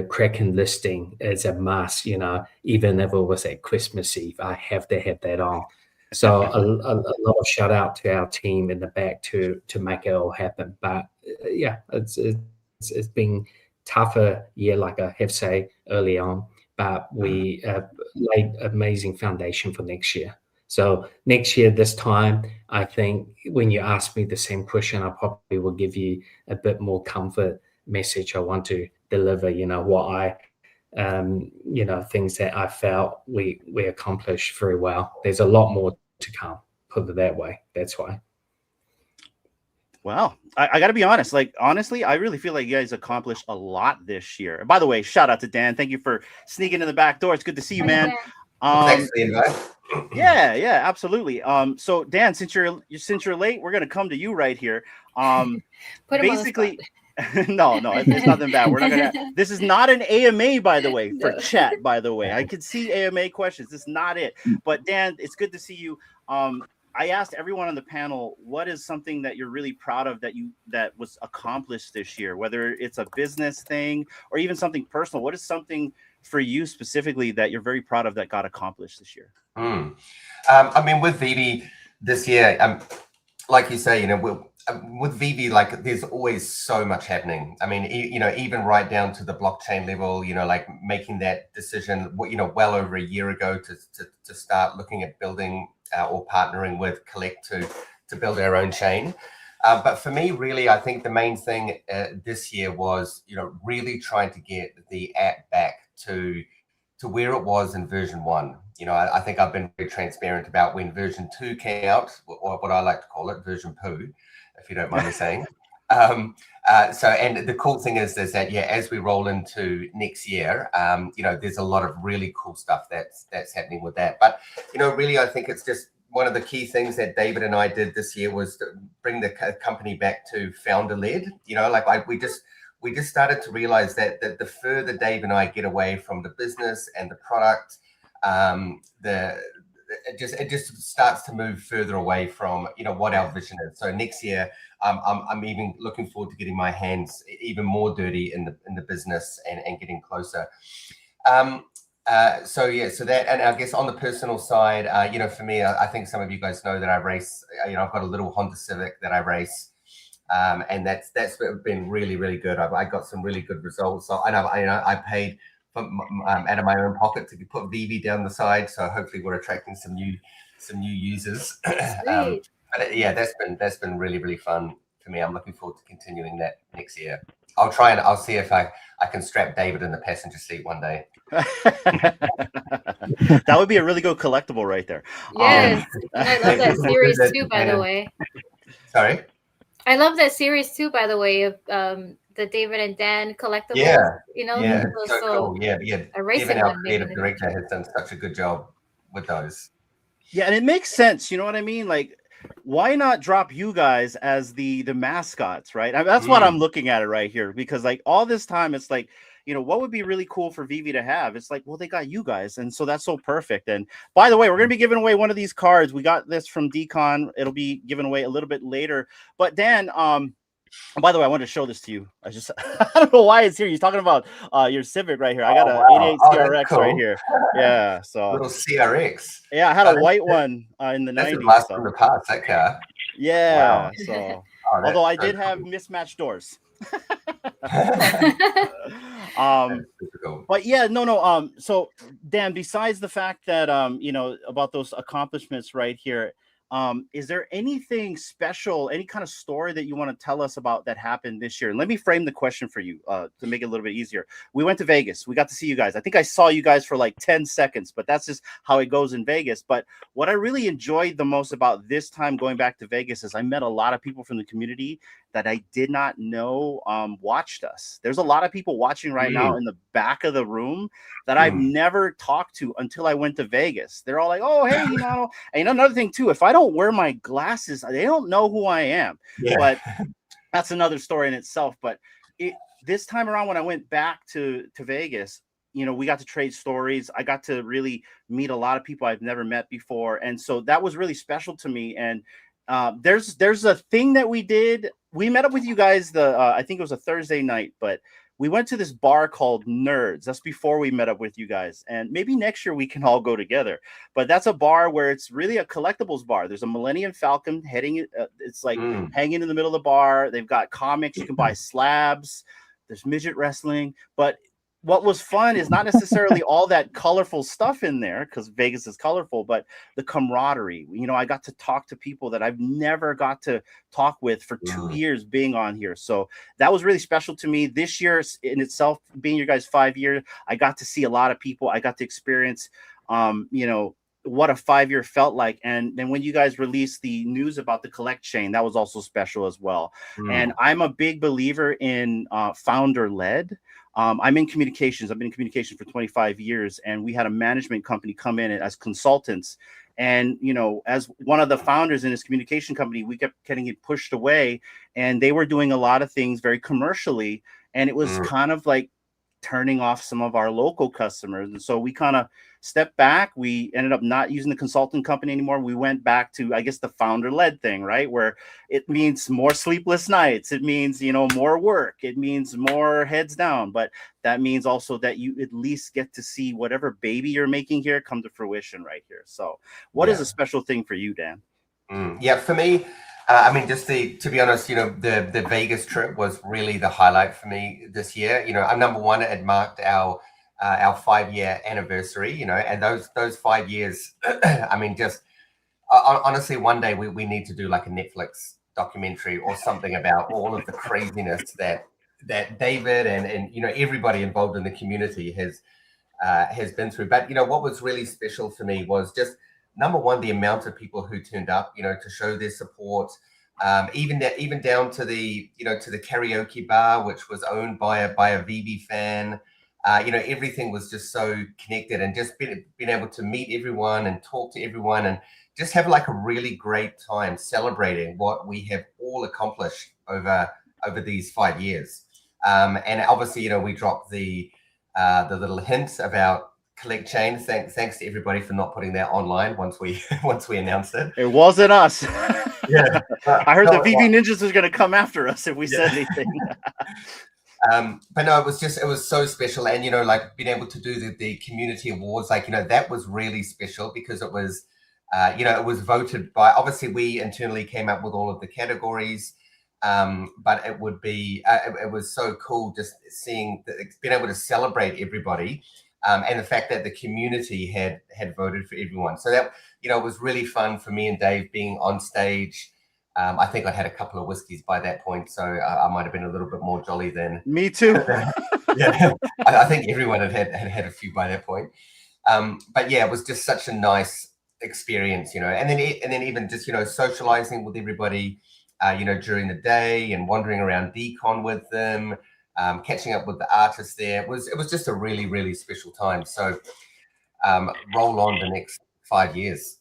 Kraken listing is a must. Even if it was at Christmas Eve, I have to have that on. So a lot of shout out to our team in the back to make it all happen. But it's been tougher year, like I have said early on. But we laid amazing foundation for next year. So next year, this time, I think when you ask me the same question, I probably will give you a bit more comfort message I want to deliver, what I, things that I felt we accomplished very well. There's a lot more to come, put it that way. That's why. Wow. I got to be honest. Like, honestly, I really feel like you guys accomplished a lot this year. By the way, shout out to Dan. Thank you for sneaking in the back door. It's good to see you, man. Thanks for the invite. Yeah, absolutely. So Dan, since you're late, we're gonna come to you right here. Basically, no, it's nothing bad. We're not gonna. This is not an AMA, by the way, for chat. By the way, I could see AMA questions. This is not it. But Dan, it's good to see you. I asked everyone on the panel, what is something that you're really proud of that was accomplished this year, whether it's a business thing or even something personal. What is something for you specifically that you're very proud of that got accomplished this year? I mean, with Vivi this year, like you say, with Vivi, like there's always so much happening. I mean, even right down to the blockchain level, like making that decision, well over a year ago to start looking at building or partnering with Collect to build our own chain. But for me, really, I think the main thing this year was, really trying to get the app back to where it was in version 1. I think I've been very transparent about when version 2 came out, or what I like to call it, version poo, if you don't mind me saying. And the cool thing is that, as we roll into next year, there's a lot of really cool stuff that's happening with that. But, really, I think it's just one of the key things that David and I did this year was to bring the company back to founder-led. We just started to realize that the further Dave and I get away from the business and the product, it just starts to move further away from what our vision is. So next year, I'm even looking forward to getting my hands even more dirty in the business and getting closer. So that, and I guess on the personal side, for me, I think some of you guys know that I race. I've got a little Honda Civic that I race. And that's been really, really good. I got some really good results. So I paid out of my own pocket to put Vivi down the side. So hopefully we're attracting some new users. But that's been really, really fun for me. I'm looking forward to continuing that next year. I'll see if I can strap David in the passenger seat one day. That would be a really good collectible right there. Yes, and I love that series too, by the way. Sorry? I love that series too, by the way, of the David and Dan collectibles. Yeah, so cool. Yeah. Even our creative director has done such a good job with those. Yeah, and it makes sense. You know what I mean? Like, why not drop you guys as the mascots, right? That's what I'm looking at it right here, because like all this time, it's like, what would be really cool for Vivi to have? It's like, well, they got you guys. And so that's so perfect. And by the way, we're going to be giving away one of these cards. We got this from Decon. It'll be given away a little bit later. But Dan, by the way, I wanted to show this to you. I don't know why it's here. You're talking about your Civic right here. I got a 88 CRX cool. Right here. Yeah. So little CRX. Yeah, I had a white one in the 90s. That's a blast from the past, that car. Yeah. Wow. So although I did have mismatched doors. But yeah, no. So Dan, besides the fact that about those accomplishments right here, is there anything special, any kind of story that you want to tell us about that happened this year? And let me frame the question for you to make it a little bit easier. We went to Vegas. We got to see you guys. I think I saw you guys for like 10 seconds, but that's just how it goes in Vegas. But what I really enjoyed the most about this time going back to Vegas is I met a lot of people from the community that I did not know watched us. There's a lot of people watching right now in the back of the room that I've never talked to until I went to Vegas. They're all like, oh, hey, and another thing too, if I don't wear my glasses, they don't know who I am. Yeah. But that's another story in itself. But this time around, when I went back to Vegas, we got to trade stories. I got to really meet a lot of people I've never met before. And so that was really special to me. And there's a thing that we did. We met up with you guys I think it was a Thursday night, but we went to this bar called Nerds. That's before we met up with you guys. And maybe next year we can all go together. But that's a bar where it's really a collectibles bar. There's a Millennium Falcon it's like hanging in the middle of the bar. They've got comics. You can buy slabs. There's midget wrestling. But what was fun is not necessarily all that colorful stuff in there, because Vegas is colorful, but the camaraderie. You know, I got to talk to people that I've never got to talk with for 2 years being on here. So that was really special to me. This year in itself, being your guys' 5 years, I got to see a lot of people. I got to experience, you know, what a 5 year felt like. And then when you guys released the news about the collect chain, that was also special as well. And I'm a big believer in founder led. I'm in communications. I've been in communications for 25 years, and we had a management company come in as consultants. And, you know, as one of the founders in this communication company, we kept getting it pushed away, and they were doing a lot of things very commercially. And it was kind of like turning off some of our local customers. And so we kind of stepped back. We ended up not using the consulting company anymore. We went back to, I guess, the founder led thing, right? Where it means more sleepless nights. It means, you know, more work. It means more heads down. But that means also that you at least get to see whatever baby you're making here come to fruition right here. So what is a special thing for you, Dan? Yeah, for me, I mean, just to be honest, you know, the Vegas trip was really the highlight for me this year. You know, I'm number one, it marked our 5 year anniversary, you know, and those 5 years, I mean, just honestly, one day we need to do like a Netflix documentary or something about all of the craziness that David and you know, everybody involved in the community has been through. But, you know, what was really special for me was just, number one, the amount of people who turned up, you know, to show their support, even down to the, you know, to the karaoke bar, which was owned by a VB fan. You know, everything was just so connected, and just being able to meet everyone and talk to everyone and just have like a really great time celebrating what we have all accomplished over these 5 years. And obviously, you know, we dropped the little hint about collect chain. Thanks to everybody for not putting that online once we announced it. It wasn't us. Yeah, I heard the VB Ninjas was going to come after us if we said anything. But no, it was so special. And, you know, like being able to do the community awards, like, you know, that was really special because it was, you know, it was voted by, obviously we internally came up with all of the categories. But it would be, it was so cool just seeing, being able to celebrate everybody. And the fact that the community had voted for everyone. So that, you know, was really fun for me and Dave being on stage. I think I had a couple of whiskeys by that point, so I might have been a little bit more jolly than me too. Yeah, I think everyone had a few by that point. But yeah, it was just such a nice experience, you know. And then even just, you know, socializing with everybody, you know, during the day and wandering around DCon with them, catching up with the artists there. It was just a really, really special time. So roll on the next 5 years.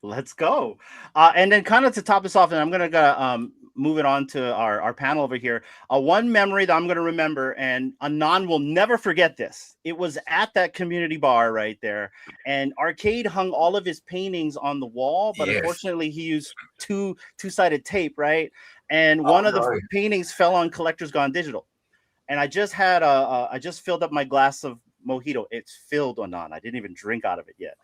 Let's go. And then kind of to top this off, and I'm going to move it on to our panel over here. One memory that I'm going to remember, and Anon will never forget this. It was at that community bar right there. And Arcade hung all of his paintings on the wall, but unfortunately he used two-sided tape, right? And one of the paintings fell on Collectors Gone Digital. And I just had I just filled up my glass of mojito. It's filled, Anon. I didn't even drink out of it yet.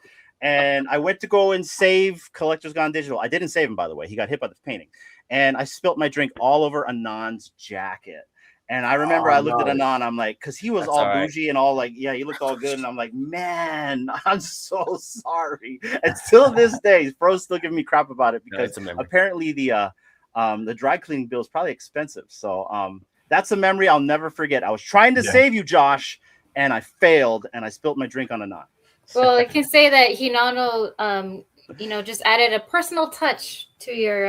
And I went to go and save Collectors Gone Digital. I didn't save him, by the way. He got hit by the painting. And I spilt my drink all over Anon's jacket. And I remember I looked at Anon. I'm like, because he was all bougie and all like, yeah, he looked all good. And I'm like, man, I'm so sorry. And till this day, Bro's still giving me crap about it because apparently the dry cleaning bill is probably expensive. So that's a memory I'll never forget. I was trying to save you, Josh, and I failed. And I spilt my drink on Anon. Well, I can say that Hinano, you know, just added a personal touch to your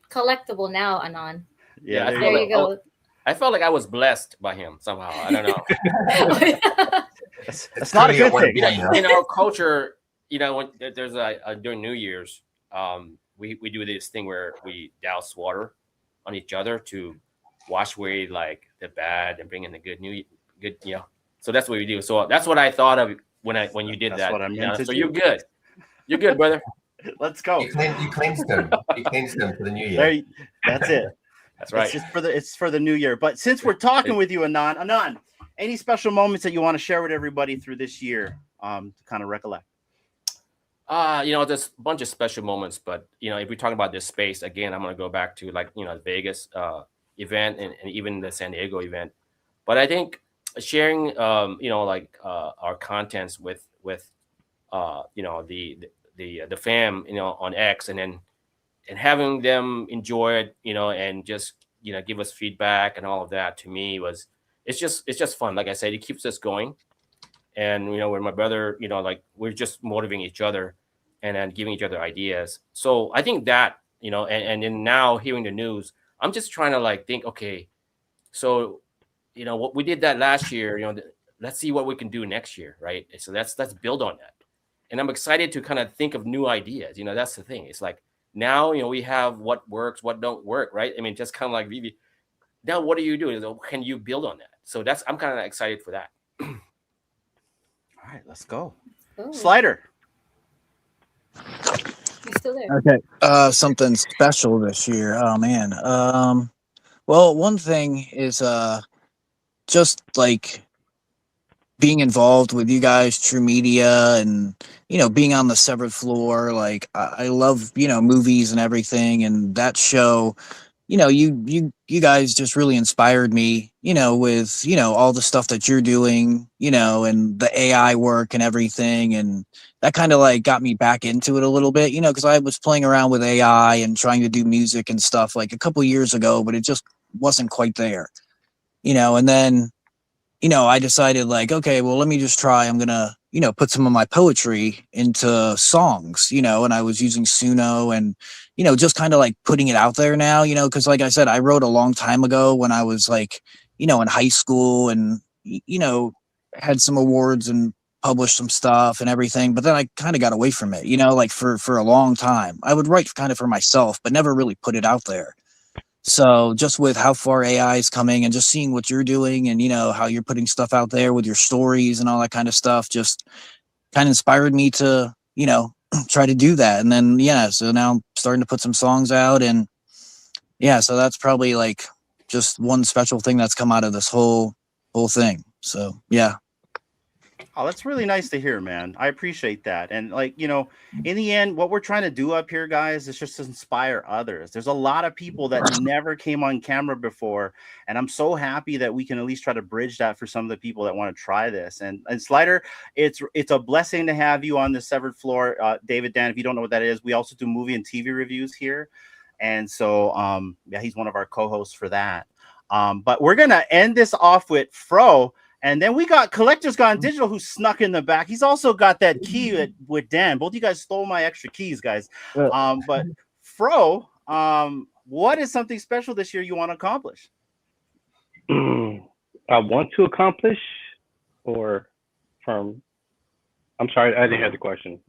collectible now, Anon. Yeah, there you go. I felt like I was blessed by him somehow. I don't know. It's not a good thing. You know, culture. You know, when there's during New Year's, we do this thing where we douse water on each other to wash away like the bad and bring in the good. You know. So that's what we do. So that's what I thought of when you did that. What I meant to do. You're good. You're good, brother. Let's go. You cleansed them. You cleansed them for the new year. That's it. That's right. It's for the new year. But since we're talking with you, Anon, any special moments that you want to share with everybody through this year to kind of recollect? You know, there's a bunch of special moments, but you know, if we talk about this space again, I'm going to go back to like, you know, the Vegas event and even the San Diego event. But I think sharing like our contents with the fam on X, and having them enjoy it, and just give us feedback and all of that, to me was it's just fun. Like I said, it keeps us going. And with my brother, like we're just motivating each other and then giving each other ideas. So I think that, and then now hearing the news, I'm just trying to like think, okay, so what we did that last year, let's see what we can do next year, right? So let's build on that. And I'm excited to kind of think of new ideas. That's the thing. It's like now we have what works, what don't work, right? I mean, just kind of like Vivi. Now what do you do? Can you build on that? So I'm kind of excited for that. All right, let's go. Oh, Slider. you're still there. Okay. Something special this year. Oh man. Well, one thing is just like being involved with you guys, True Media, and being on the Severed Floor. Like I love movies and everything, and that show. You guys just really inspired me, with, all the stuff that you're doing, and the AI work and everything. And that kind of like got me back into it a little bit, because I was playing around with AI and trying to do music and stuff like a couple years ago, but it just wasn't quite there, and then, I decided like, okay, well, let me just try. I'm going to, put some of my poetry into songs, and I was using Suno and, just kind of like putting it out there now, because like I said, I wrote a long time ago when I was like, in high school and, had some awards and published some stuff and everything. But then I kind of got away from it, like for a long time. I would write kind of for myself, but never really put it out there. So just with how far AI is coming and just seeing what you're doing and, how you're putting stuff out there with your stories and all that kind of stuff, just kind of inspired me to, try to do that. And then, so now I'm starting to put some songs out, and so that's probably like just one special thing that's come out of this whole thing. So, yeah. Oh, that's really nice to hear, man. I appreciate that. And like, in the end, what we're trying to do up here, guys, is just to inspire others. There's a lot of people that never came on camera before. And I'm so happy that we can at least try to bridge that for some of the people that want to try this. And Slider, it's a blessing to have you on the Severed Floor. David, Dan, if you don't know what that is, we also do movie and TV reviews here. And so, he's one of our co-hosts for that. But we're going to end this off with Fro. And then we got Collector's Gone Digital, who snuck in the back. He's also got that key with Dan. Both of you guys stole my extra keys, guys. But Fro, what is something special this year you want to accomplish? I want to accomplish, or from? I'm sorry, I didn't hear the question.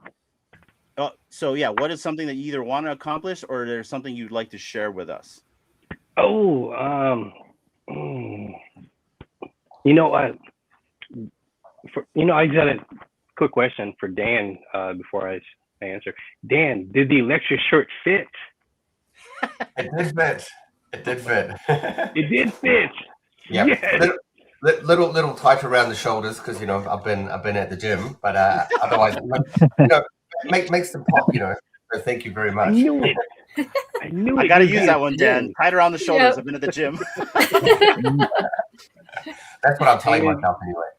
So yeah, what is something that you either want to accomplish, or there's something you'd like to share with us? I just had a quick question for Dan before I answer. Dan, did the electric shirt fit? It did fit. It did fit. It did fit. Yeah. Yes. Little tight around the shoulders because I've been at the gym, but otherwise makes them pop. So thank you very much. I knew it. I got to use that one, Dan. Tight around the shoulders. Yep. I've been at the gym. That's what I'm telling myself anyway.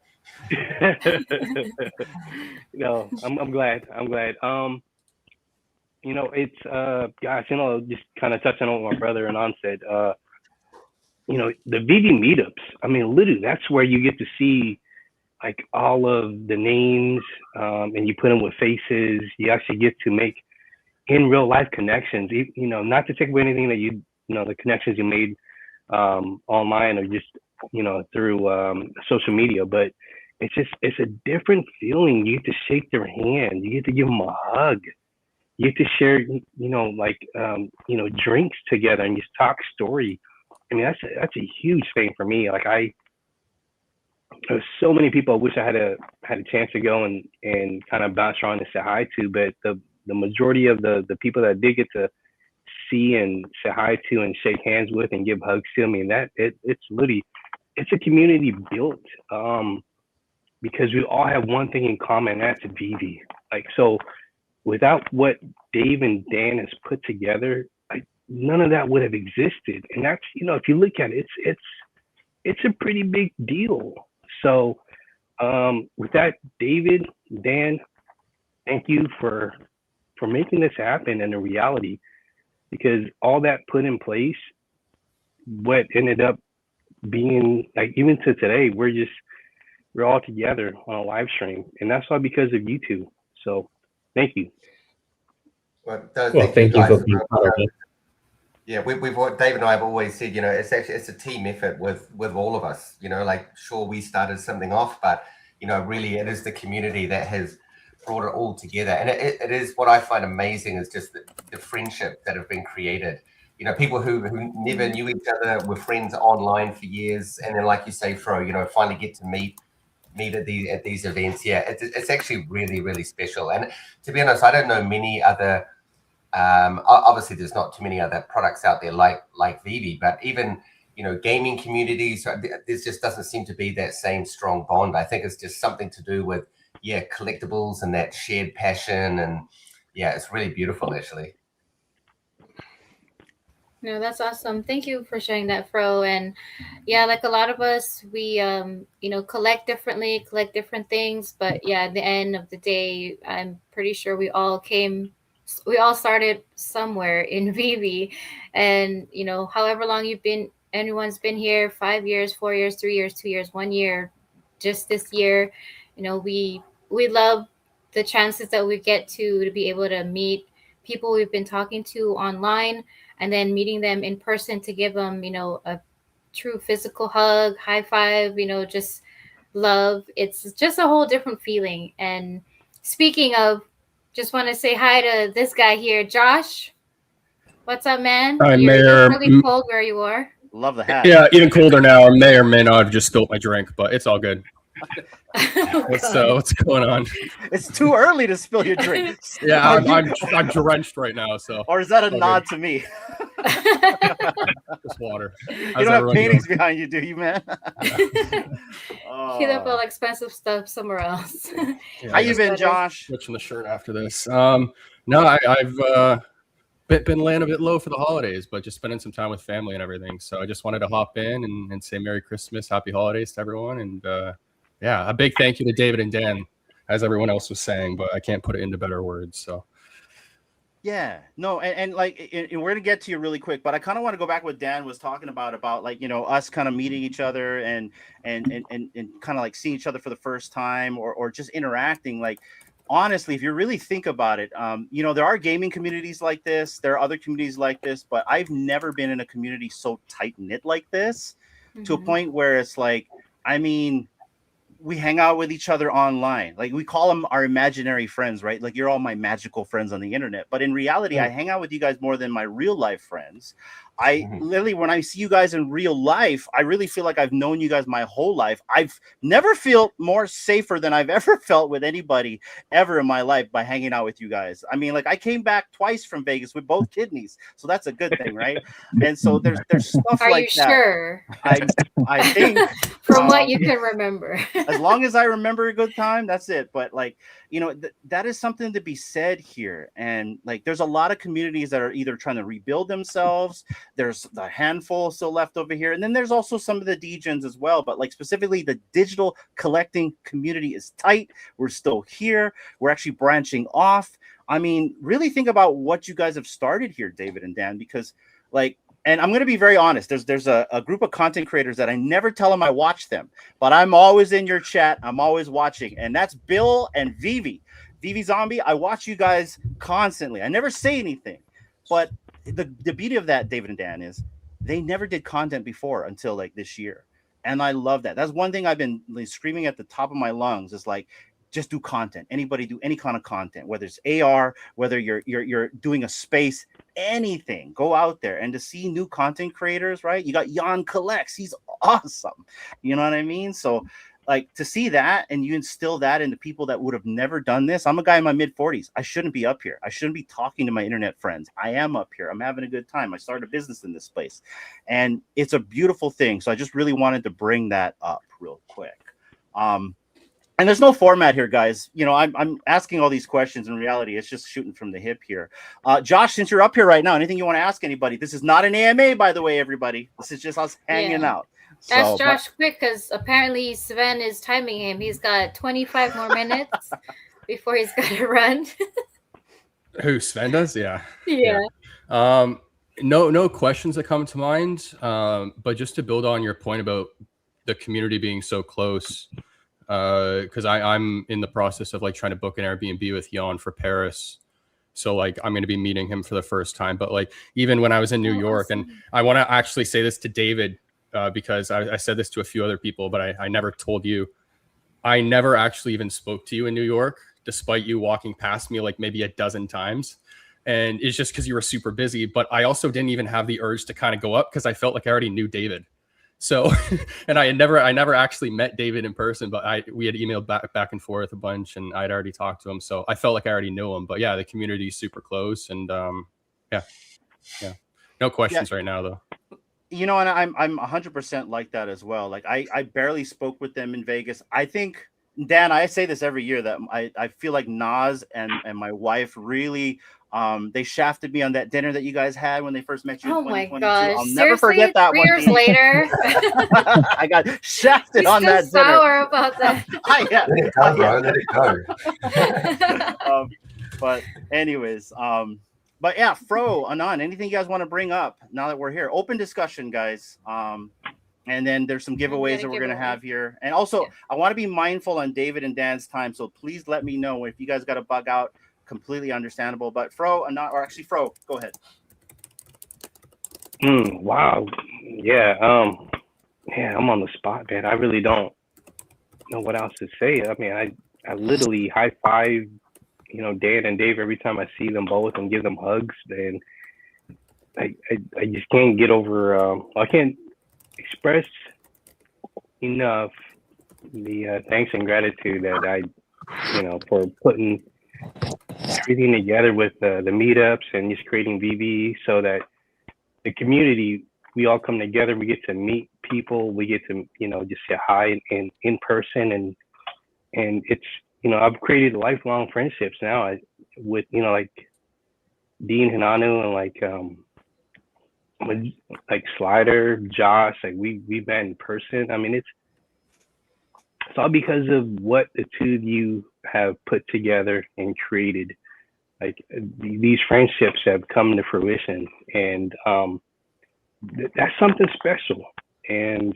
No, I'm glad. It's gosh, just kind of touching on what my brother and on said. The VV meetups. I mean, literally, that's where you get to see like all of the names, and you put them with faces. You actually get to make in real life connections. Not to take away anything that the connections you made online or just through social media, but it's a different feeling. You get to shake their hand, you get to give them a hug, you get to share drinks together and just talk story. I mean, that's a huge thing for me. Like there's so many people I wish I had a chance to go and kind of bounce around and say hi to, but the majority of the people that did get to see and say hi to and shake hands with and give hugs to, I mean, it's literally, it's a community built because we all have one thing in common, and that's VV. Like, so without what Dave and Dan has put together, none of that would have existed. And that's, if you look at it, it's a pretty big deal. So with that, David, Dan, thank you for making this happen and a reality, because all that put in place, what ended up being like, even to today, we're all together on a live stream, and that's all because of you two. So thank you. Well, Well, thank you for being part of it. Yeah, David and I have always said, it's a team effort with all of us. Like, sure, we started something off, but really it is the community that has brought it all together. And it is what I find amazing is just the friendship that have been created. People who never knew each other were friends online for years, and then, like you say, Fro, finally get to meet at these events. Yeah, it's actually really, really special. And to be honest, I don't know many other. Obviously, there's not too many other products out there like Vivi, but even gaming communities, there just doesn't seem to be that same strong bond. I think it's just something to do with collectibles and that shared passion, and it's really beautiful actually. No, that's awesome. Thank you for sharing that, Fro. And yeah, like a lot of us, we collect differently, collect different things, but yeah, at the end of the day, I'm pretty sure we all started somewhere in Vivi. And however long anyone's been here, 5 years, 4 years, 3 years, 2 years, 1 year, just this year, we love the chances that we get to be able to meet people we've been talking to online, and then meeting them in person to give them, a true physical hug, high five, just love. It's just a whole different feeling. And speaking of, just want to say hi to this guy here, Josh. What's up, man? Hi, You're Mayor. really cold where you are. Love the hat. Yeah, even colder now. I may or may not have just spilt my drink, but it's all good. What's going on? It's too early to spill your drink. Yeah, I'm drenched right now. So, or is that a nod to me? Just water. You don't have paintings behind you, do you, man? He'd have all expensive stuff somewhere else. Yeah, how you been, Josh? Switching the shirt after this. No, I've been laying a bit low for the holidays, but just spending some time with family and everything. So I just wanted to hop in and say Merry Christmas, Happy Holidays to everyone, and a big thank you to David and Dan, as everyone else was saying, but I can't put it into better words. So. Yeah, no, and we're gonna get to you really quick, but I kind of want to go back what Dan was talking about like us kind of meeting each other and kind of like seeing each other for the first time or just interacting. Like, honestly, if you really think about it, there are gaming communities like this, there are other communities like this, but I've never been in a community so tight knit like this, to a point where it's like, we hang out with each other online. Like, we call them our imaginary friends, right? Like, you're all my magical friends on the internet. But in reality, I hang out with you guys more than my real life friends. Literally, when I see you guys in real life, I really feel like I've known you guys my whole life. I've never felt more safer than I've ever felt with anybody ever in my life by hanging out with you guys. I came back twice from Vegas with both kidneys, so that's a good thing, right? And so there's stuff Are like that. Are you sure? I think from what you can remember. As long as I remember a good time, that's it. But that is something to be said here. And there's a lot of communities that are either trying to rebuild themselves. There's a handful still left over here, and then there's also some of the degens as well. But specifically, the digital collecting community is tight. We're still here. We're actually branching off. Really think about what you guys have started here, David and Dan, because and I'm going to be very honest. There's a group of content creators that I never tell them I watch them, but I'm always in your chat. I'm always watching, and that's Bill and Vivi. Vivi Zombie, I watch you guys constantly. I never say anything, but the beauty of that, David and Dan, is they never did content before until this year, and I love that. That's one thing I've been screaming at the top of my lungs is just do content. Anybody do any kind of content, whether it's AR, whether you're doing a space, anything. Go out there, and to see new content creators, right? You got Jan Collects, he's awesome. You know what I mean? So to see that and you instill that into people that would have never done this. I'm a guy in my mid-40s. I shouldn't be up here. I shouldn't be talking to my internet friends. I am up here. I'm having a good time. I started a business in this place, and it's a beautiful thing. So I just really wanted to bring that up real quick. And there's no format here, guys. You know, I'm asking all these questions. In reality, it's just shooting from the hip here. Josh, since you're up here right now, anything you want to ask anybody? This is not an AMA, by the way, everybody. This is just us hanging out. Ask So, Josh quick, because apparently Sven is timing him. He's got 25 more minutes before he's got to run. Who, Sven does? Yeah. Yeah. No questions that come to mind. But just to build on your point about the community being so close, because I'm in the process of like trying to book an Airbnb with Jan for Paris. So like I'm going to be meeting him for the first time. But like even when I was in New York, and I want to actually say this to David, because I said this to a few other people, but I never told you. I never actually even spoke to you in New York, despite you walking past me like maybe a dozen times. And it's just because you were super busy. But I also didn't even have the urge to kind of go up because I felt like I already knew David. So, and I never actually met David in person, but we had emailed back and forth a bunch, and I'd already talked to him. So I felt like I already knew him. But yeah, the community is super close, and yeah, no questions right now though. You know, and I'm 100% like that as well. Like I barely spoke with them in Vegas. I think, Dan, I say this every year that I feel like Nas and my wife really they shafted me on that dinner that you guys had when they first met you. Oh in my 2022. gosh! I'll never forget that 3 one. years later, I got shafted He's on still that sour about that. Let it go, bro. Let it go. But anyways, but yeah, Fro, Anon, anything you guys want to bring up now that we're here? Open discussion, guys. And then there's some giveaways that we're going to have here. And also, I want to be mindful on David and Dan's time. So please let me know if you guys got to bug out. Completely understandable. But Fro, Anon, or actually Fro, go ahead. Wow. Yeah. I'm on the spot, man. I really don't know what else to say. I mean, I literally high five, Dan and Dave every time I see them both and give them hugs. And I just can't get over. I can't express enough the thanks and gratitude that for putting everything together with the meetups and just creating VV so that the community, we all come together, we get to meet people, we get to just say hi in person, and it's I've created lifelong friendships now with like Dean Hinanu and with like Slider, Josh, like we met in person. I mean, it's all because of what the two of you have put together and created. Like these friendships have come to fruition, and that's something special. And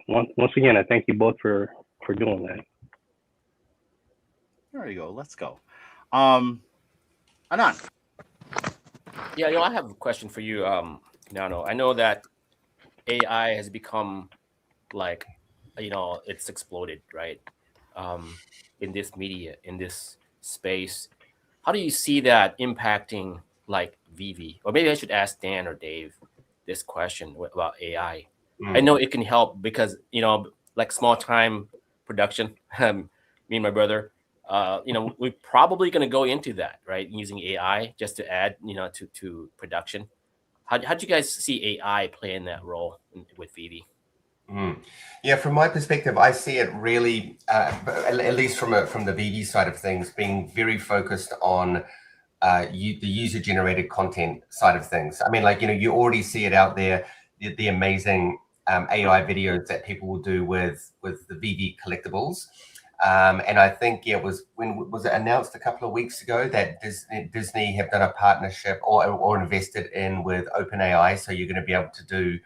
once again, I thank you both for doing that. There you go. Let's go. Anon. Yeah, I have a question for you, Nano. I know that AI has become like, it's exploded, right? In this media, in this space. How do you see that impacting like VV? Or maybe I should ask Dan or Dave this question about AI. I know it can help because, like small time production, me and my brother, we're probably going to go into that, right? Using AI just to add, to production. How do you guys see AI playing that role with VV? Yeah, from my perspective, I see it really, at least from the VV side of things, being very focused on the user-generated content side of things. I mean, you already see it out there, the amazing AI videos that people will do with the VV collectibles. And I think was it announced a couple of weeks ago that Disney have done a partnership or invested in with OpenAI, so you're going to be able to do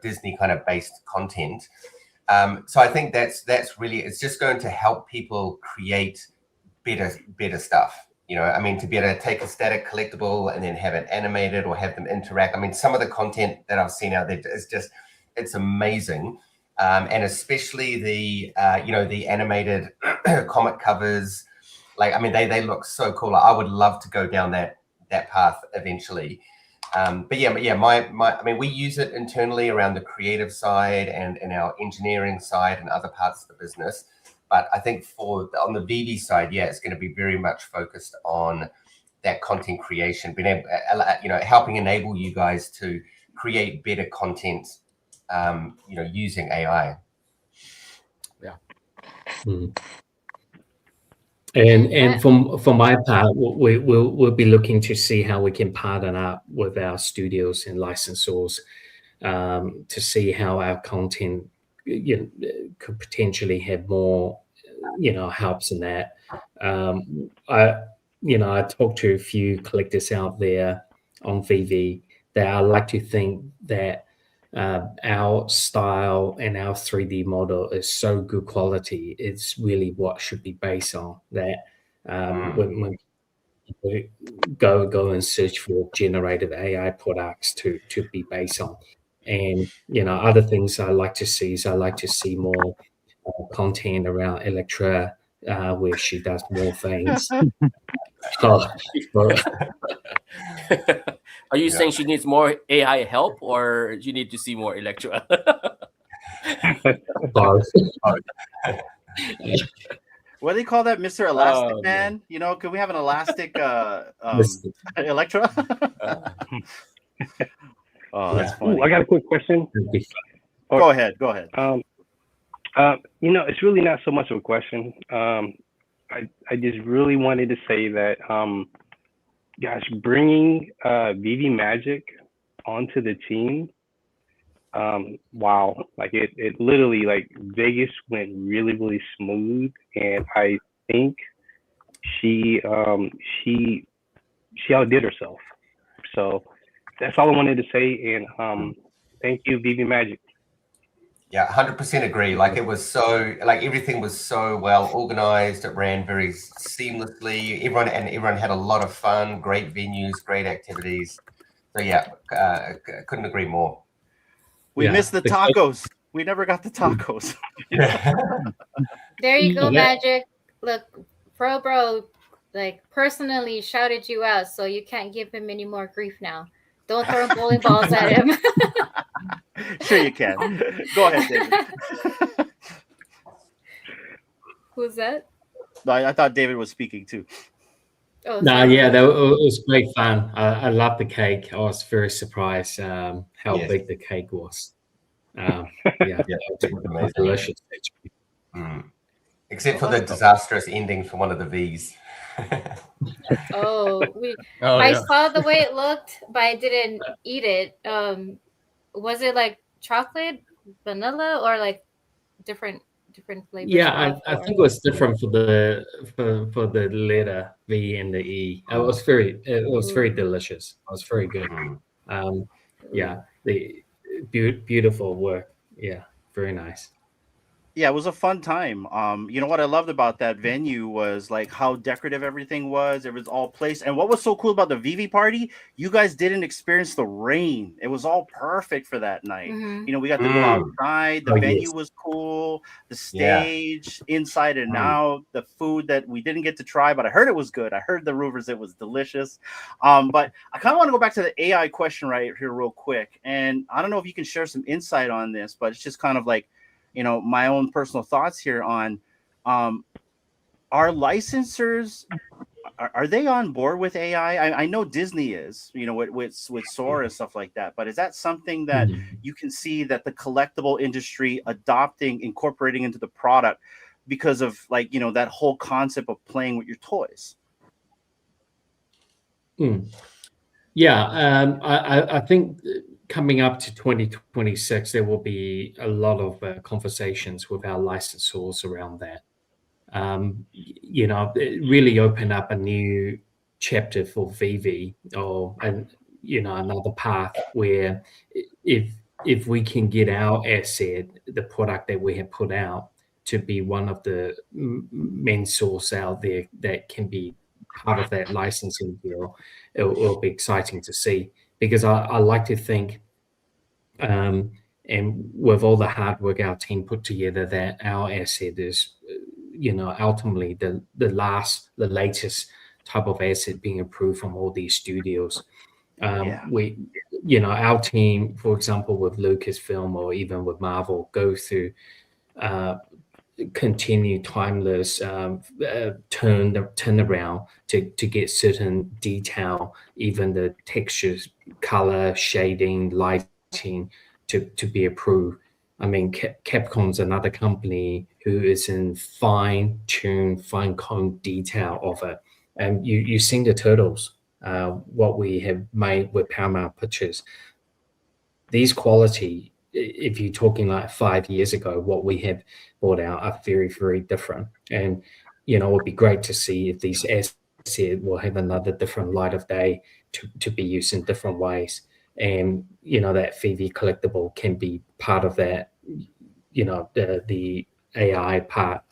Disney kind of based content. So I think that's really, it's just going to help people create better stuff. I mean, to be able to take a static collectible and then have it animated or have them interact. I mean, some of the content that I've seen out there is just, it's amazing. And especially the animated comic covers, they look so cool. I would love to go down that path eventually. But I mean, we use it internally around the creative side and our engineering side and other parts of the business. But I think on the VV side, it's going to be very much focused on that content creation, being able, helping enable you guys to create better content, using AI. Yeah. Mm. And for my part, we'll be looking to see how we can partner up with our studios and licensors to see how our content could potentially have more helps in that. I talked to a few collectors out there on VV that I like to think that our style and our 3D model is so good quality. It's really what should be based on that. When people go and search for generative AI products to be based on, and other things I like to see is I like to see more content around Electra, where she does more things. Are you saying she needs more AI help, or you need to see more Electra? Both. What do they call that, Mr. Elastic Man? Can we have an elastic Electra? Oh, that's funny. Ooh, I got a quick question. Go ahead. It's really not so much of a question. I just really wanted to say that, gosh, bringing VV Magic onto the team, wow, like it literally, like, Vegas went really, really smooth, and I think she outdid herself. So that's all I wanted to say, and thank you, VV Magic. Yeah, 100% agree. Like, it was so, like, everything was so well organized. It ran very seamlessly. Everyone had a lot of fun, great venues, great activities. So yeah, couldn't agree more. We missed the tacos. We never got the tacos. There you go, Magic. Look, bro, like, personally shouted you out, so you can't give him any more grief now. Don't throw bowling balls at him. Sure you can. Go ahead, David. Who's that? I thought David was speaking too. Oh, no, yeah, it was great fun. I loved the cake. I was very surprised how big the cake was. Amazing. Delicious. Except for the disastrous ending for one of the V's. I saw the way it looked, but I didn't eat it. Was it like chocolate, vanilla, or like different flavors? Yeah, I think it was different for the letter V and the E. It was very delicious. It was very good. The beautiful work. Yeah, very nice. Yeah, it was a fun time. What I loved about that venue was like how decorative everything was. It was all placed. And what was so cool about the VV party, you guys didn't experience the rain. It was all perfect for that night. Mm-hmm. We got to go outside. The venue was cool. The stage, inside and out. The food that we didn't get to try, but I heard it was good. I heard the rumors it was delicious. But I kind of want to go back to the AI question right here real quick. And I don't know if you can share some insight on this, but it's just kind of like, my own personal thoughts here on our licensors. Are they on board with AI? I know Disney is, with Sora and stuff like that. But is that something that you can see that the collectible industry adopting, incorporating into the product because of that whole concept of playing with your toys? Yeah, I think coming up to 2026, there will be a lot of conversations with our licensors around that. It really open up a new chapter for VV, another path where if we can get our asset, the product that we have put out, to be one of the main source out there that can be part of that licensing deal, it'll be exciting to see. Because I like to think, and with all the hard work our team put together, that our asset is, ultimately the latest type of asset being approved from all these studios. Our team, for example, with Lucasfilm or even with Marvel, go through continue timeless turnaround to get certain detail, even the textures, color, shading, lighting to be approved. I mean, Capcom's another company who is in fine-tune, fine-comb detail of it. And you've seen the turtles, what we have made with Paramount Pictures. These quality, if you're talking like 5 years ago, what we have brought out are very, very different. And, it would be great to see if these assets will have another different light of day to be used in different ways. And, that FANABLE collectible can be part of that, the AI part.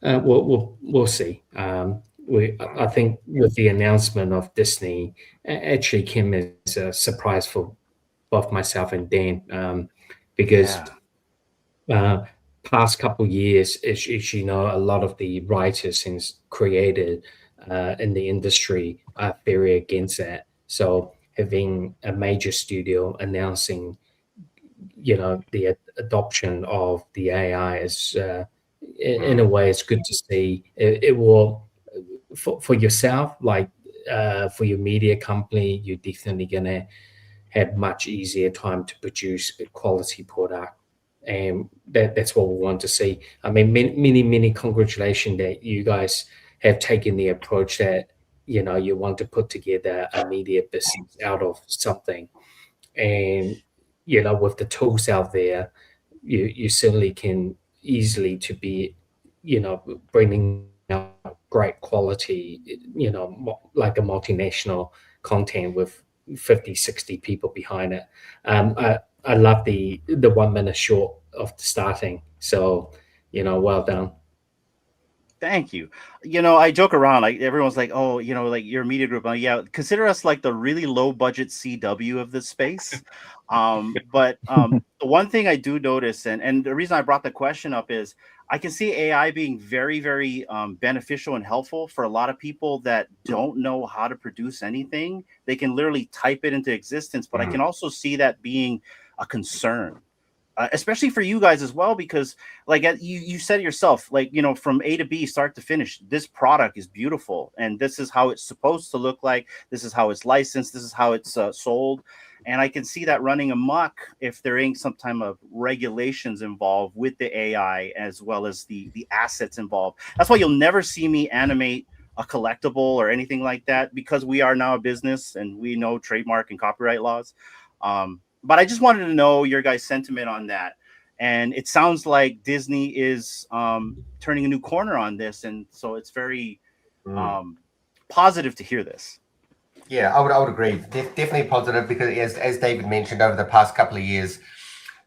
We'll see. I think with the announcement of Disney, actually came as a surprise for both myself and Dan, because past couple years, as you know, a lot of the writers and creators in the industry are very against that. So having a major studio announcing, the adoption of the AI is, in a way, it's good to see. It will, for yourself, like for your media company, you're definitely gonna have much easier time to produce a quality product. And that's what we want to see. I mean, many congratulations that you guys have taken the approach that, you want to put together a media business out of something. And, with the tools out there, you certainly can easily to be, bringing out great quality, like a multinational content with 50, 60 people behind it. I love the 1 minute short of the starting. So, well done. Thank you. I joke around, like everyone's like, oh, like your media group. Yeah, consider us like the really low budget CW of this space. But the one thing I do notice, and the reason I brought the question up is I can see AI being very, very beneficial and helpful for a lot of people that don't know how to produce anything. They can literally type it into existence, but I can also see that being a concern. Especially for you guys as well, because like you said yourself, like, from A to B, start to finish, this product is beautiful. And this is how it's supposed to look like. This is how it's licensed. This is how it's sold. And I can see that running amok if there ain't some type of regulations involved with the AI as well as the assets involved. That's why you'll never see me animate a collectible or anything like that, because we are now a business and we know trademark and copyright laws. But I just wanted to know your guys' sentiment on that. And it sounds like Disney is turning a new corner on this. And so it's very positive to hear this. Yeah, I would agree. Definitely positive, because as David mentioned, over the past couple of years,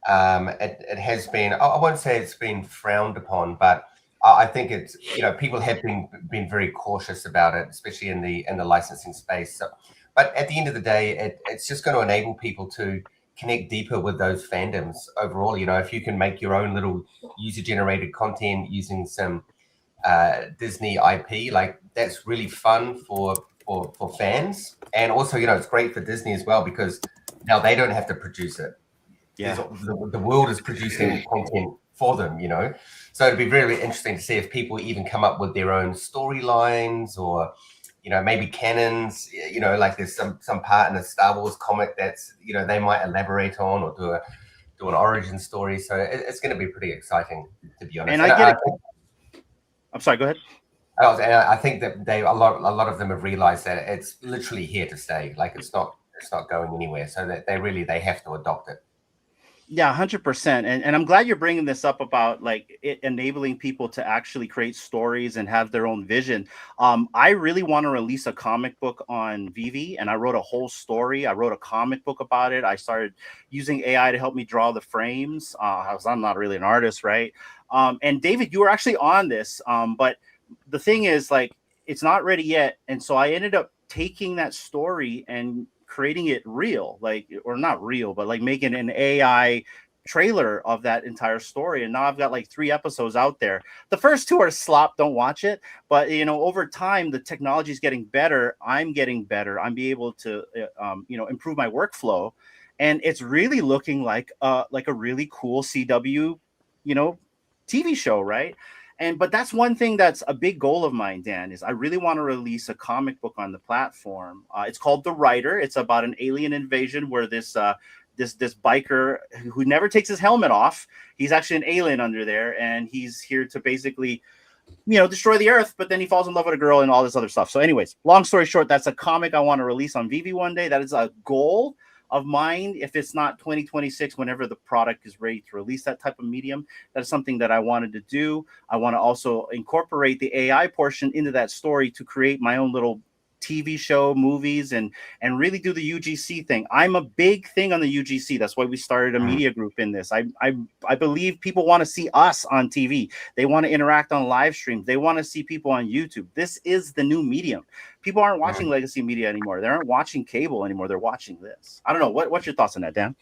it has been, I won't say it's been frowned upon, but I think it's, people have been very cautious about it, especially in the licensing space. So, but at the end of the day, it's just going to enable people to connect deeper with those fandoms overall. If you can make your own little user-generated content using some Disney IP, like that's really fun for fans. And also, it's great for Disney as well, because now they don't have to produce it. Yeah, the world is producing content for them, So it'd be really interesting to see if people even come up with their own storylines, or maybe canons, like there's some part in a Star Wars comic that's, they might elaborate on, or do an origin story. So it's going to be pretty exciting, to be honest. And I'm sorry, go ahead. I think that a lot of them have realized that it's literally here to stay. Like it's not going anywhere. So that they have to adopt it. Yeah, 100%. And I'm glad you're bringing this up about like it enabling people to actually create stories and have their own vision. I really want to release a comic book on Vivi, and I wrote a whole story. I wrote a comic book about it. I started using AI to help me draw the frames. I'm not really an artist, right? And David, you were actually on this, but the thing is, like, it's not ready yet. And so I ended up taking that story and creating it real, like, or not real, but like making an AI trailer of that entire story. And now I've got like 3 episodes out there. The first 2 are slop, don't watch it. But over time, the technology is getting better. I'm getting better. I'm be able to improve my workflow, and it's really looking like a really cool CW TV show, right? But that's one thing that's a big goal of mine, Dan, is I really want to release a comic book on the platform. It's called The Writer. It's about an alien invasion where this this biker who never takes his helmet off. He's actually an alien under there, and he's here to basically, destroy the earth, but then he falls in love with a girl and all this other stuff. So anyways, long story short, that's a comic I want to release on VV one day. That is a goal of mine. If it's not 2026, whenever the product is ready to release that type of medium, that is something that I wanted to do. I want to also incorporate the AI portion into that story to create my own little TV show, movies, and really do the UGC thing. I'm a big thing on the UGC. That's why we started a media group in this. I believe people want to see us on TV. They want to interact on live streams. They want to see people on YouTube. This is the new medium. People aren't watching legacy media anymore. They aren't watching cable anymore. They're watching this. I don't know. What's your thoughts on that, Dan?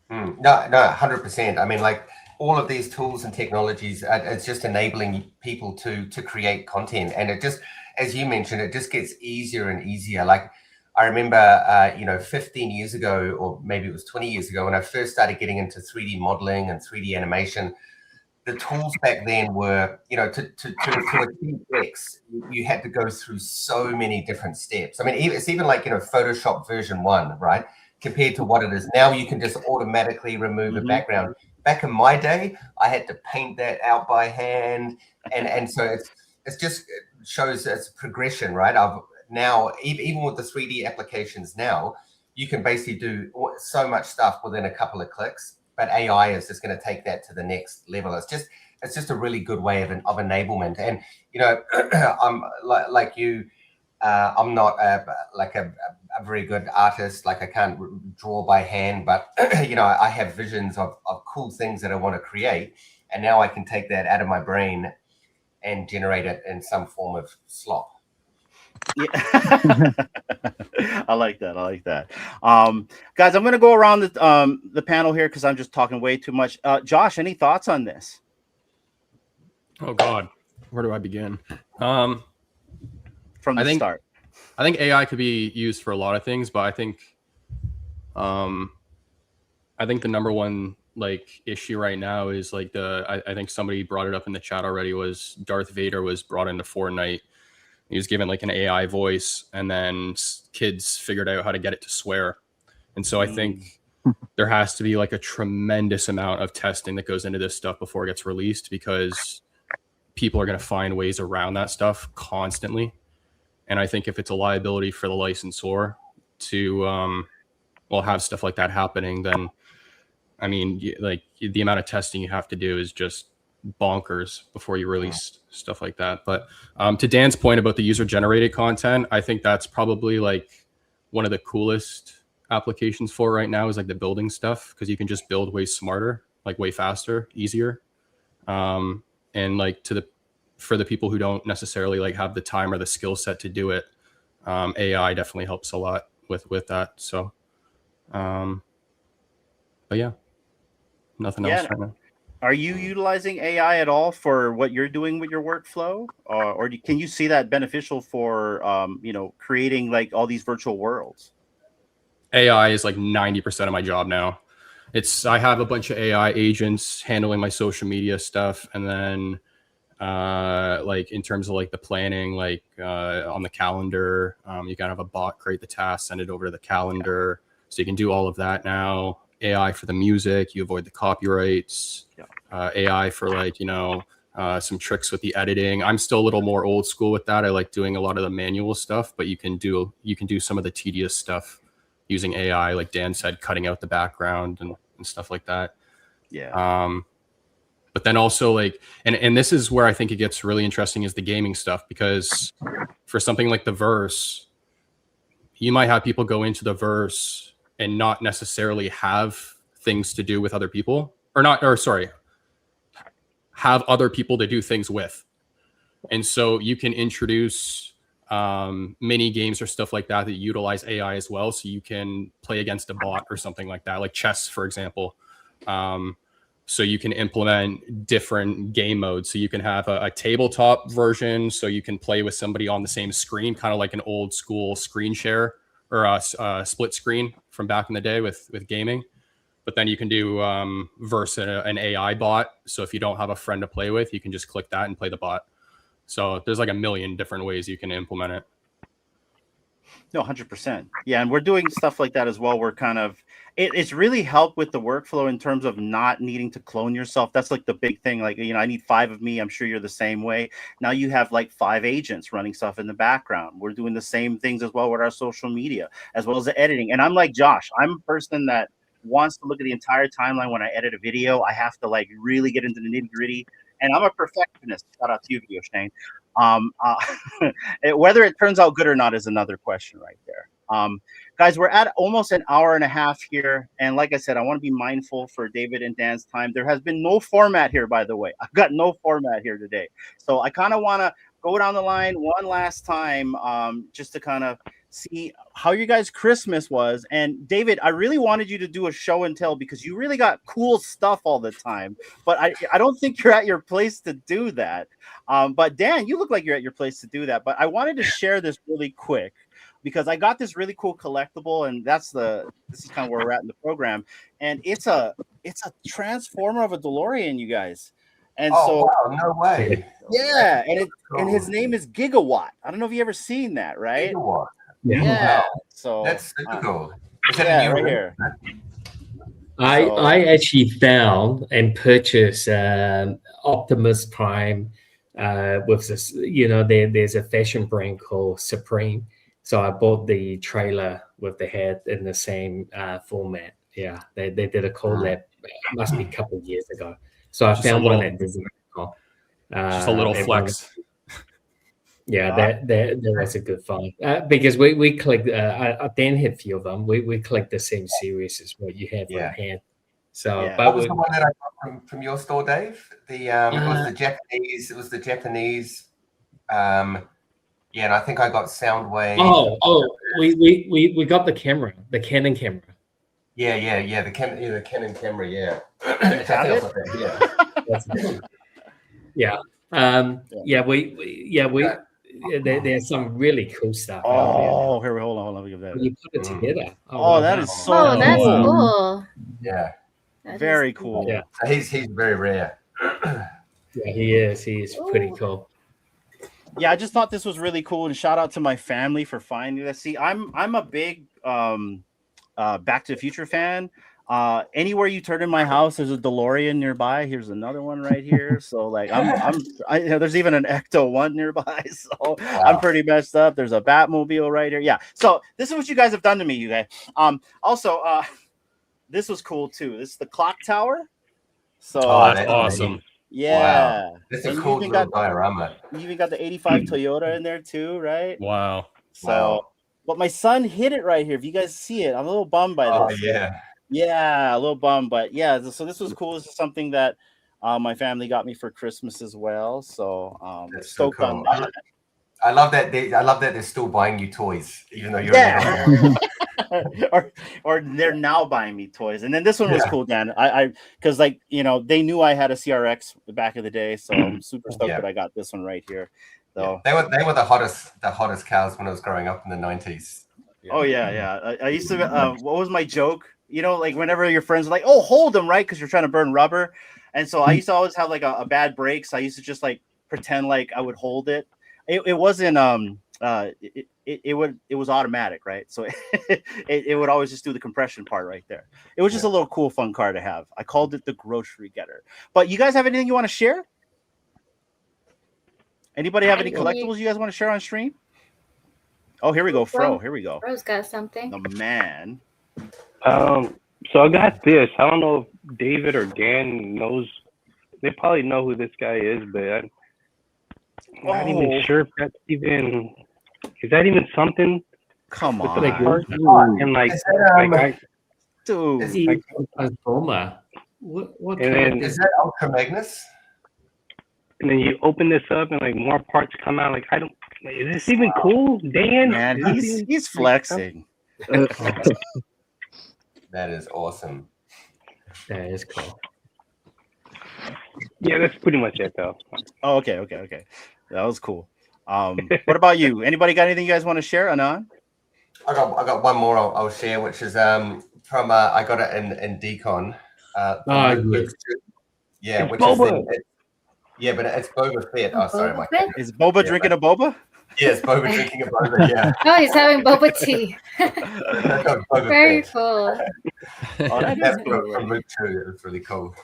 No, 100%. I mean, like all of these tools and technologies, it's just enabling people to create content, and it just, as you mentioned, it just gets easier and easier. Like I remember, 15 years ago, or maybe it was 20 years ago, when I first started getting into 3D modeling and 3D animation, the tools back then were, to achieve X, you had to go through so many different steps. I mean, it's even like, Photoshop version 1, right? Compared to what it is now, you can just automatically remove a background. Back in my day, I had to paint that out by hand, and so it's just shows it's progression, right? Now, even with the 3D applications now, you can basically do so much stuff within a couple of clicks, but AI is just going to take that to the next level. It's just a really good way of enablement. And, I'm like you, I'm not a very good artist. Like I can't draw by hand, but, I have visions of cool things that I want to create. And now I can take that out of my brain and generate it in some form of slop. Yeah. I like that. Guys, I'm going to go around the panel here because I'm just talking way too much. Josh, any thoughts on this? Oh God, where do I begin? From the start. I think AI could be used for a lot of things, but I think the number one issue right now is I think somebody brought it up in the chat already, was Darth Vader was brought into Fortnite. He was given an AI voice, and then kids figured out how to get it to swear. And so I think there has to be a tremendous amount of testing that goes into this stuff before it gets released, because people are going to find ways around that stuff constantly. And I think if it's a liability for the licensor to have stuff like that happening, then I mean, the amount of testing you have to do is just bonkers before you release stuff like that. But to Dan's point about the user-generated content, I think that's probably one of the coolest applications for right now is the building stuff, because you can just build way smarter, way faster, easier. And for the people who don't necessarily have the time or the skill set to do it, AI definitely helps a lot with that. So, but yeah. Nothing else right now. Are you utilizing AI at all for what you're doing with your workflow, or can you see that beneficial for creating all these virtual worlds? AI is 90% of my job now. I have a bunch of AI agents handling my social media stuff, and then in terms of the planning, on the calendar, you can have a bot create the task, send it over to the calendar, so you can do all of that now. AI for the music, you avoid the copyrights. AI for some tricks with the editing. I'm still a little more old school with that. I like doing a lot of the manual stuff, but you can do some of the tedious stuff using AI, like Dan said, cutting out the background and stuff like that. Yeah. But then also and this is where I think it gets really interesting, is the gaming stuff, because for something like the verse, you might have people go into the verse and not necessarily have things to do with other people, have other people to do things with. And so you can introduce mini games or stuff like that utilize AI as well. So you can play against a bot or something like that, like chess, for example. So you can implement different game modes. So you can have a tabletop version, so you can play with somebody on the same screen, kind of like an old school screen share or a split screen from back in the day with gaming. But then you can do versus an AI bot. So if you don't have a friend to play with, you can just click that and play the bot. So there's a million different ways you can implement it. No, 100%. Yeah, and we're doing stuff like that as well. We're kind of it's really helped with the workflow in terms of not needing to clone yourself. That's like the big thing. Like, I need 5 of me. I'm sure you're the same way. Now you have like 5 agents running stuff in the background. We're doing the same things as well with our social media, as well as the editing. And I'm like Josh. I'm a person that wants to look at the entire timeline when I edit a video. I have to like really get into the nitty gritty. And I'm a perfectionist. Shout out to you, Video Shane. Whether it turns out good or not is another question right there. Guys, we're at almost an hour and a half here. And like I said, I want to be mindful for David and Dan's time. There has been no format here, by the way. I've got no format here today. So I kind of want to go down the line one last time just to kind of see how you guys' Christmas was. And David, I really wanted you to do a show and tell because you really got cool stuff all the time. But I don't think you're at your place to do that. But Dan, you look like you're at your place to do that. But I wanted to share this really quick because I got this really cool collectible, and this is kind of where we're at in the program. And it's a transformer of a DeLorean, you guys. And wow, no way. Yeah, and his name is Gigawatt. I don't know if you ever seen that, right? Gigawatt. Yeah. Wow. So that's super cool. Right here. I actually found and purchased Optimus Prime with this. There's a fashion brand called Supreme. So I bought the trailer with the head in the same format. Yeah, they did a collab. Must be a couple of years ago. So I found one at Disney. Just a little flex. Yeah, that was a good find because we collect. Dan had a few of them. We collect the same series as what you have on hand. So, but what was the one that I got from your store, Dave? It was the Japanese. It was the Japanese. Yeah, and I think I got Soundwave. We got the camera, the Canon camera. Yeah, the Canon camera. Yeah. There's some really cool stuff. Oh, here we hold on. Let me give that. You put it together. That is so. Oh, that's cool. Yeah. Very cool. Yeah. He's very rare. Yeah, he is. He is pretty cool. Yeah, I just thought this was really cool, and shout out to my family for finding this. See, I'm a big Back to the Future fan. Anywhere you turn in my house, there's a DeLorean nearby. Here's another one right here. So like, there's even an Ecto 1 nearby. So I'm pretty messed up. There's a Batmobile right here. Yeah. So this is what you guys have done to me, you guys. Also, this was cool too. This is the clock tower. So that's awesome. Yeah, wow. This is a cool diorama. You even got the 85 Toyota in there too, right? Wow. So, but my son hit it right here. If you guys see it, I'm a little bummed by this. Oh yeah, a little bummed, but yeah. So this was cool. This is something that my family got me for Christmas as well. So stoked on that. I love that. They're still buying you toys, even though you're or they're now buying me toys. And then this one was cool, Dan. I because they knew I had a CRX back in the day, so I'm super stoked that I got this one right here. So they were the hottest cars when I was growing up in the 90s. Oh yeah. I used to. What was my joke? Like whenever your friends are like, "Oh, hold them," right? Because you're trying to burn rubber. And so I used to always have like a bad brake. So I used to just like pretend like I would hold it. It wasn't it was automatic, right? So it would always just do the compression part right there. It was just a little cool fun car to have. I called it the grocery getter. But you guys have anything you want to share? Anybody have any collectibles you guys want to share on stream? Oh, here we go, Fro. Here we go. Fro's got something. The man. So I got this. I don't know if David or Dan knows. They probably know who this guy is, but I'm not even sure if that's even. Is that even something? Come on. And like, dude. What? And then, is that Ultra Magnus? And then you open this up and like more parts come out. Like, is this even cool, Dan? Man, he's flexing. That is awesome. That is cool. Yeah, that's pretty much it, though. Oh, okay. That was cool. What about you? Anybody got anything you guys want to share, Anon? I got one more I'll share, which is from I got it in Decon. Yeah, which Boba. is but it's Boba Fett. Oh, sorry, Mike. Is Boba drinking a boba? Yes, Boba drinking a boba. Yeah. Oh, he's having boba tea. Boba Very Fett. cool. Oh, that is That's cool. from Luke too. It was really cool.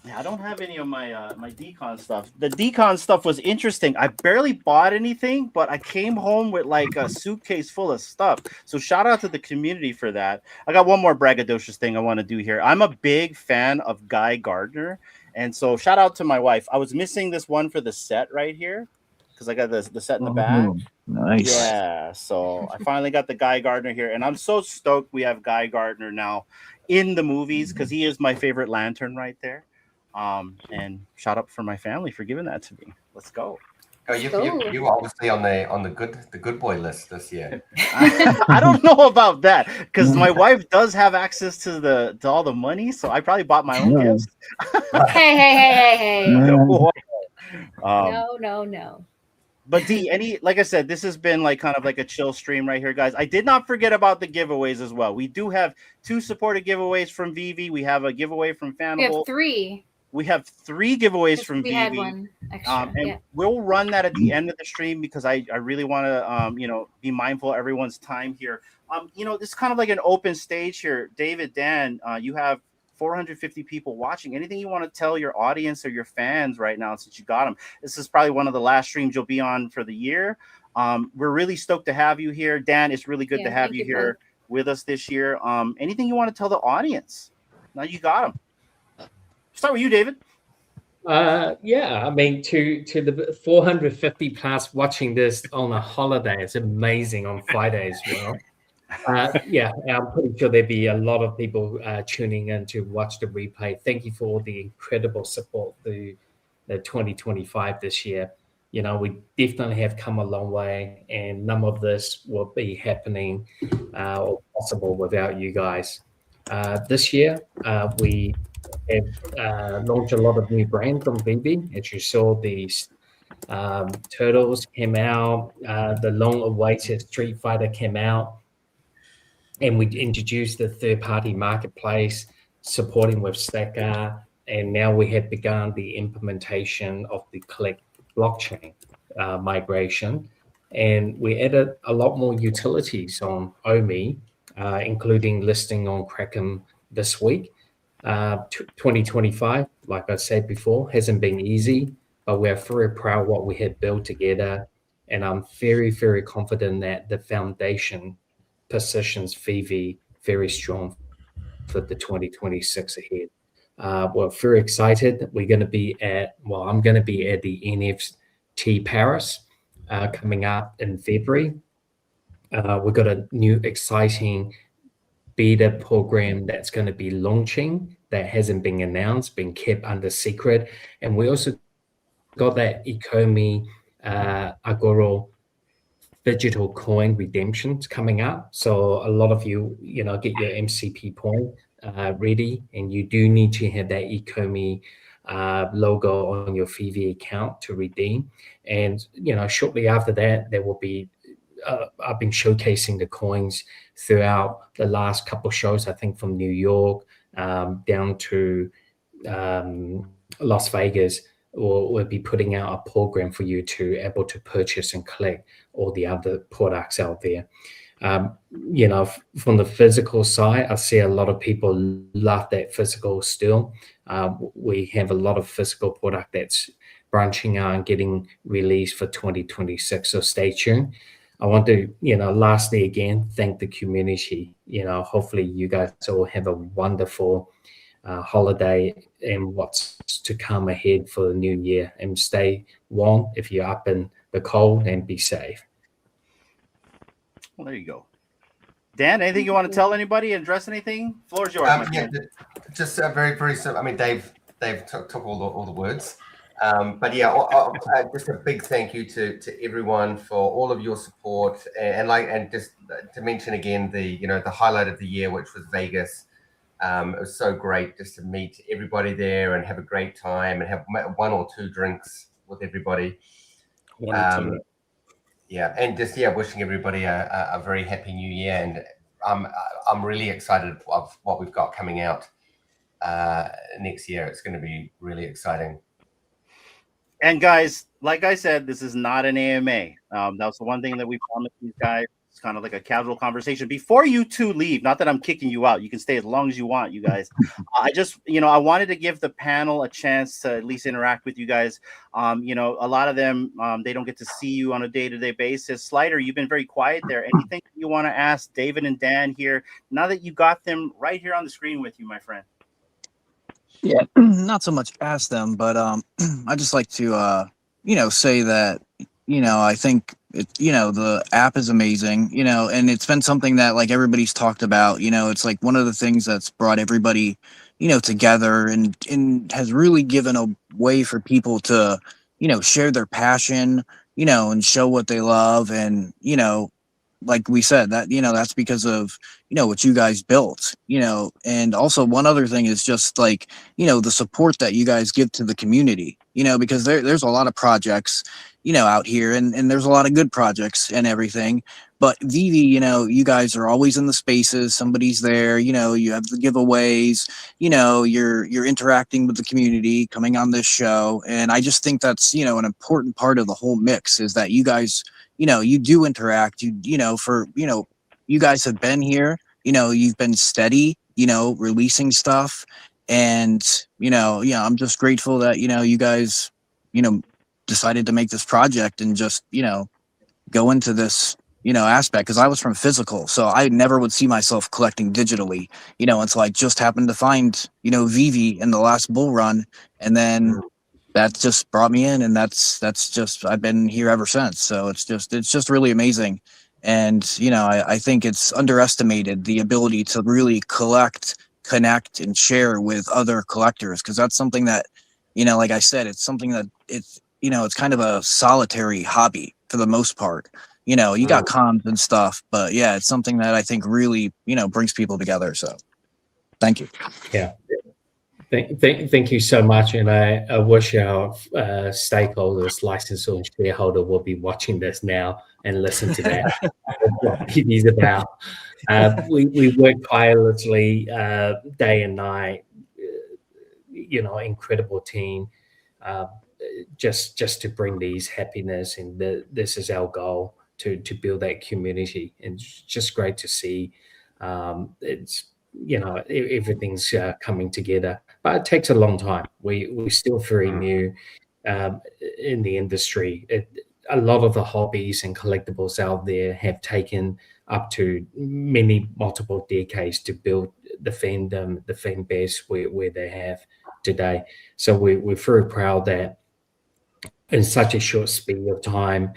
Yeah, I don't have any of my my decon stuff. The decon stuff was interesting. I barely bought anything, but I came home with like a suitcase full of stuff. So shout out to the community for that. I got one more braggadocious thing I want to do here. I'm a big fan of Guy Gardner, and so shout out to my wife. I was missing this one for the set right here because I got the set in the back. Nice. Yeah, so I finally got the Guy Gardner here, and I'm so stoked we have Guy Gardner now in the movies because he is my favorite Lantern right there. And shout out for my family for giving that to me. Let's go. Oh, you were obviously on the good boy list this year. I don't know about that because my wife does have access to all the money, so I probably bought my own gifts. Hey. No. No. But D, like I said, this has been like kind of like a chill stream right here, guys. I did not forget about the giveaways as well. We do have 2 supported giveaways from Vivi. We have a giveaway from FANABLE. We have 3. We have 3 giveaways from we Vivi. had one extra. And we'll run that at the end of the stream because I really want to be mindful of everyone's time here. This is kind of like an open stage here. David, Dan, you have 450 people watching. Anything you want to tell your audience or your fans right now since you got them? This is probably one of the last streams you'll be on for the year. We're really stoked to have you here. Dan, it's really good to have you here with us this year. Anything you want to tell the audience? Now you got them. Start with you, David. Yeah, I mean, to the 450 plus watching this on a holiday, it's amazing on Friday as well. Yeah, I'm pretty sure there'd be a lot of people tuning in to watch the replay. Thank you for all the incredible support through the 2025 this year. We definitely have come a long way, and none of this will be happening or possible without you guys. This year, we have launched a lot of new brands from Vivi. As you saw, these Turtles came out, the long-awaited Street Fighter came out, and we introduced the third-party marketplace supporting with Stacker, and now we have begun the implementation of the Click blockchain migration, and we added a lot more utilities on OMI, including listing on Kraken this week. 2025, like I said before, hasn't been easy, but we're very proud of what we have built together, and I'm very, very confident that the foundation positions Vivi very strong for the 2026 ahead. We're very excited. I'm going to be at the NFT Paris coming up in February. We've got a new exciting beta program that's going to be launching that hasn't been announced, been kept under secret. And we also got that Ecomi Agoro digital coin redemptions coming up. So a lot of you, get your MCP point ready, and you do need to have that Ecomi logo on your Vivi account to redeem. And, shortly after that, there will be I've been showcasing the coins throughout the last couple of shows, I think from New York down to Las Vegas. We'll be putting out a program for you to able to purchase and collect all the other products out there. From the physical side, I see a lot of people love that physical still. We have a lot of physical product that's branching out and getting released for 2026, so stay tuned. I want to, lastly, again, thank the community. Hopefully you guys all have a wonderful holiday and what's to come ahead for the new year, and stay warm if you're up in the cold, and be safe. Well, there you go. Dan, anything you want to tell anybody, address anything? Floor's yours. Just very, very simple. I mean, Dave took all the words. But yeah, just a big thank you to everyone for all of your support, and just to mention again the highlight of the year, which was Vegas. It was so great just to meet everybody there and have a great time and have 1 or 2 drinks with everybody. Yeah, and just wishing everybody a very happy new year, and I'm really excited of what we've got coming out next year. It's going to be really exciting. And guys, like I said, this is not an AMA. That's the one thing that we promised these guys. It's kind of like a casual conversation. Before you two leave, not that I'm kicking you out. You can stay as long as you want, you guys. I just, I wanted to give the panel a chance to at least interact with you guys. A lot of them, they don't get to see you on a day-to-day basis. Slider, you've been very quiet there. Anything you want to ask David and Dan here, now that you got them right here on the screen with you, my friend? Yeah, not so much ask them, but I just like to say that I think the app is amazing, and it's been something that like everybody's talked about. It's like one of the things that's brought everybody together and has really given a way for people to share their passion, and show what they love. And like we said, that that's because of what you guys built. And also one other thing is just like the support that you guys give to the community, because there's a lot of projects out here, and there's a lot of good projects and everything, but Vivi, you guys are always in the spaces. Somebody's there, you have the giveaways, you're interacting with the community, coming on this show. And I just think that's an important part of the whole mix, is that you guys you do interact. You guys have been here, you've been steady, releasing stuff. And, I'm just grateful that, you guys, decided to make this project and just, go into this, aspect. Cause I was from physical, so I never would see myself collecting digitally, until I just happened to find, Vivi in the last bull run. And then that just brought me in, and that's just, I've been here ever since. So it's just really amazing. And, I think it's underestimated, the ability to really collect, connect, and share with other collectors. Cause that's something that, like I said, it's something that it's kind of a solitary hobby for the most part. You got cons and stuff, but yeah, it's something that I think really, brings people together. So thank you. Yeah. Thank you so much, and I wish our stakeholders, licensor and shareholder, will be watching this now and listen to that. What it is about. We work tirelessly day and night. Incredible team, just to bring these happiness, and this is our goal, to build that community. And it's just great to see. It's everything's coming together, but it takes a long time. We're still very new in the industry. A lot of the hobbies and collectibles out there have taken up to multiple decades to build the fandom, the fan base where they have today. So we're very proud that in such a short speed of time,